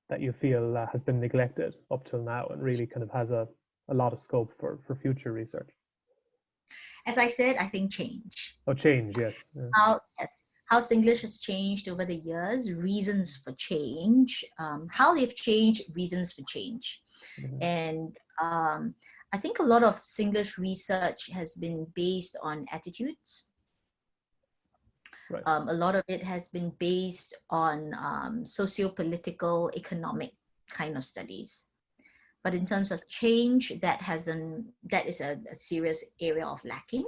[SPEAKER 3] that you feel has been neglected up till now and really kind of has a lot of scope for future research?
[SPEAKER 1] As I said, I think change.
[SPEAKER 3] Oh, change, yes. Yeah.
[SPEAKER 1] How Singlish has changed over the years, reasons for change, how they've changed, reasons for change. And I think a lot of Singlish research has been based on attitudes.
[SPEAKER 3] Right.
[SPEAKER 1] A lot of it has been based on socio-political, economic kind of studies. But in terms of change, that is a serious area of lacking.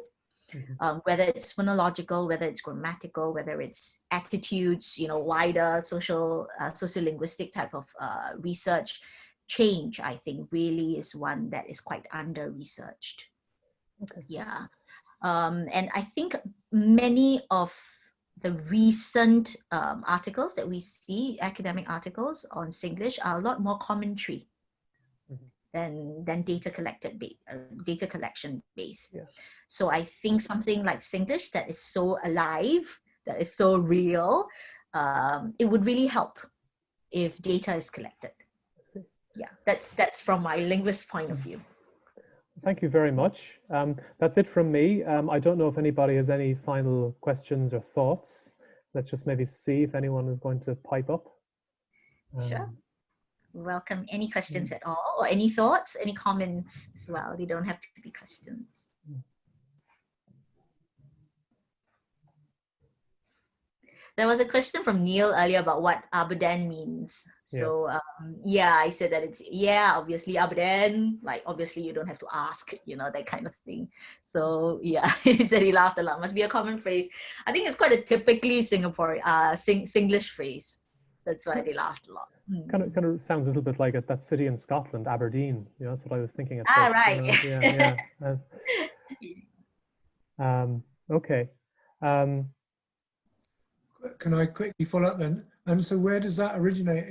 [SPEAKER 1] Whether it's phonological, whether it's grammatical, whether it's attitudes, you know, wider sociolinguistic type of research, change, I think, really is one that is quite under-researched.
[SPEAKER 3] Okay.
[SPEAKER 1] Yeah. And I think many of the recent articles that we see, academic articles on Singlish, are a lot more commentary than data collection based.
[SPEAKER 3] Yeah.
[SPEAKER 1] So I think something like Singlish that is so alive, that is so real, it would really help if data is collected. Yeah, that's from my linguist point of view.
[SPEAKER 3] Thank you very much. That's it from me. I don't know if anybody has any final questions or thoughts. Let's just maybe see if anyone is going to pipe up.
[SPEAKER 1] Sure. Welcome any questions at all, or any thoughts, any comments as well. They don't have to be questions. There was a question from Neil earlier about what abadan means. So yeah, I said that it's, obviously abadan, like obviously you don't have to ask, you know, that kind of thing. So yeah, he said he laughed a lot. Must be a common phrase. I think it's quite a typically Singaporean Singlish phrase. That's why they laughed a lot.
[SPEAKER 3] Kind of sounds a little bit like that city in Scotland, Aberdeen. You know, that's what I was thinking at
[SPEAKER 1] Ah,
[SPEAKER 3] first,
[SPEAKER 1] right.
[SPEAKER 3] you know? Yeah. Okay.
[SPEAKER 14] Can I quickly follow up then? And so where does that originate?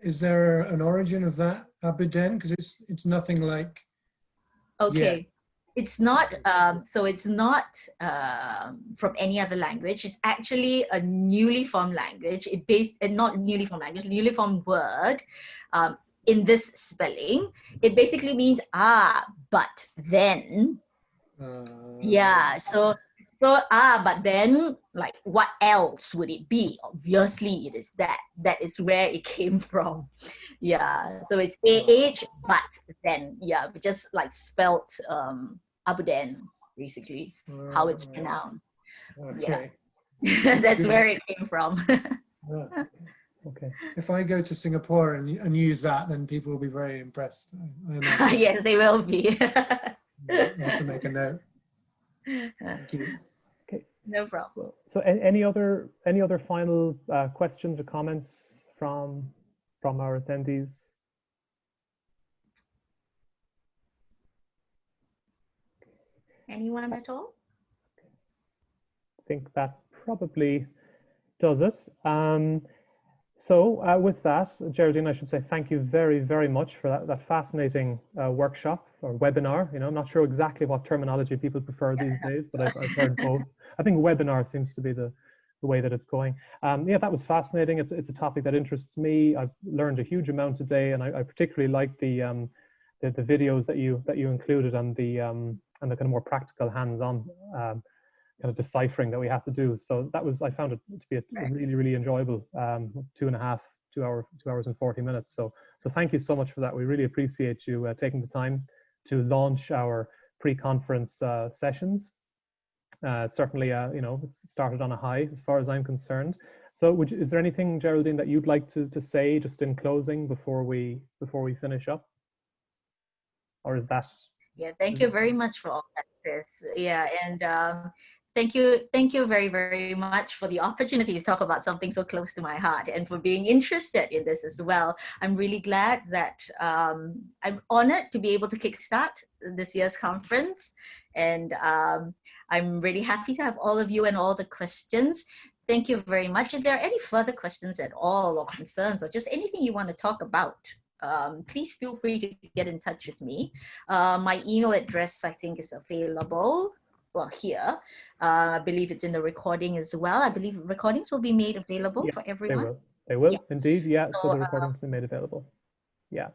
[SPEAKER 14] Is there an origin of that Aberdeen? Because it's nothing like.
[SPEAKER 1] Okay.
[SPEAKER 14] Yeah.
[SPEAKER 1] It's not, so it's not from any other language. It's actually a newly formed language. Newly formed word in this spelling. It basically means, but then. Yeah, so but then, like, what else would it be? Obviously, it is that. That is where it came from. Yeah, so it's AH, but then, yeah, we just like spelt Abudan, basically, how it's pronounced.
[SPEAKER 14] Okay.
[SPEAKER 1] Yeah, that's where it came from.
[SPEAKER 3] Okay.
[SPEAKER 14] If I go to Singapore and use that, then people will be very impressed.
[SPEAKER 1] Yes, they will be.
[SPEAKER 14] I have to make a note. Thank you.
[SPEAKER 3] Okay.
[SPEAKER 1] No problem.
[SPEAKER 3] So any other final questions or comments from our attendees?
[SPEAKER 1] Anyone at all?
[SPEAKER 3] I think that probably does it. So with that, Geraldine, I should say thank you very, very much for that fascinating workshop or webinar. You know, I'm not sure exactly what terminology people prefer these days, but I've heard both. I think webinar seems to be the way that it's going. Yeah, that was fascinating. It's a topic that interests me. I've learned a huge amount today, and I particularly like the videos that you included and the kind of more practical, hands-on kind of deciphering that we have to do. So I found it to be a really, really enjoyable 2 hours and 40 minutes. So thank you so much for that. We really appreciate you taking the time to launch our pre-conference sessions. Certainly, you know, it's started on a high as far as I'm concerned. So is there anything, Geraldine, that you'd like to say just in closing before we finish up? Or is that?
[SPEAKER 1] Yeah, thank you very much for all that, Chris. Yeah, and thank you very, very much for the opportunity to talk about something so close to my heart and for being interested in this as well. I'm really glad that I'm honored to be able to kickstart this year's conference, and I'm really happy to have all of you and all the questions. Thank you very much. If there are any further questions at all or concerns or just anything you want to talk about, please feel free to get in touch with me. My email address, I think, is available, well, here. I believe it's in the recording as well. I believe recordings will be made available for everyone.
[SPEAKER 3] They will indeed, yeah. So the recordings will be made available.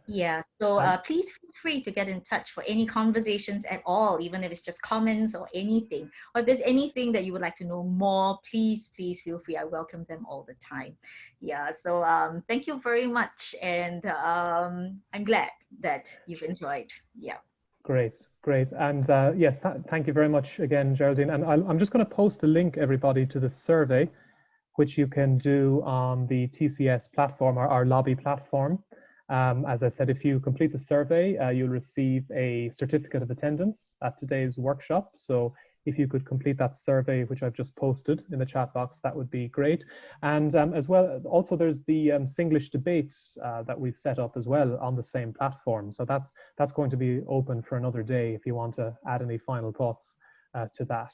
[SPEAKER 1] Yeah, so please feel free to get in touch for any conversations at all, even if it's just comments or anything. Or if there's anything that you would like to know more, please feel free. I welcome them all the time. Yeah, so thank you very much. And I'm glad that you've enjoyed. Yeah.
[SPEAKER 3] Great. And yes, thank you very much again, Geraldine. And I'm just going to post a link, everybody, to the survey, which you can do on the TCS platform, our lobby platform. As I said, if you complete the survey, you'll receive a certificate of attendance at today's workshop. So if you could complete that survey, which I've just posted in the chat box, that would be great. And as well, also there's the Singlish debate that we've set up as well on the same platform. So that's going to be open for another day if you want to add any final thoughts to that.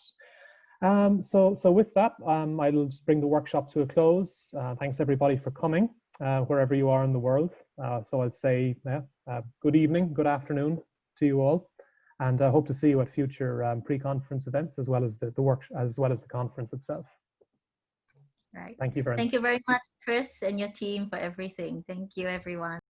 [SPEAKER 3] So with that, I'll just bring the workshop to a close. Thanks everybody for coming, wherever you are in the world. So I'll say good evening, good afternoon to you all, and I hope to see you at future pre-conference events as well as the conference itself.
[SPEAKER 1] Right.
[SPEAKER 3] Thank you very much.
[SPEAKER 1] Thank you very much, Chris, and your team for everything. Thank you, everyone.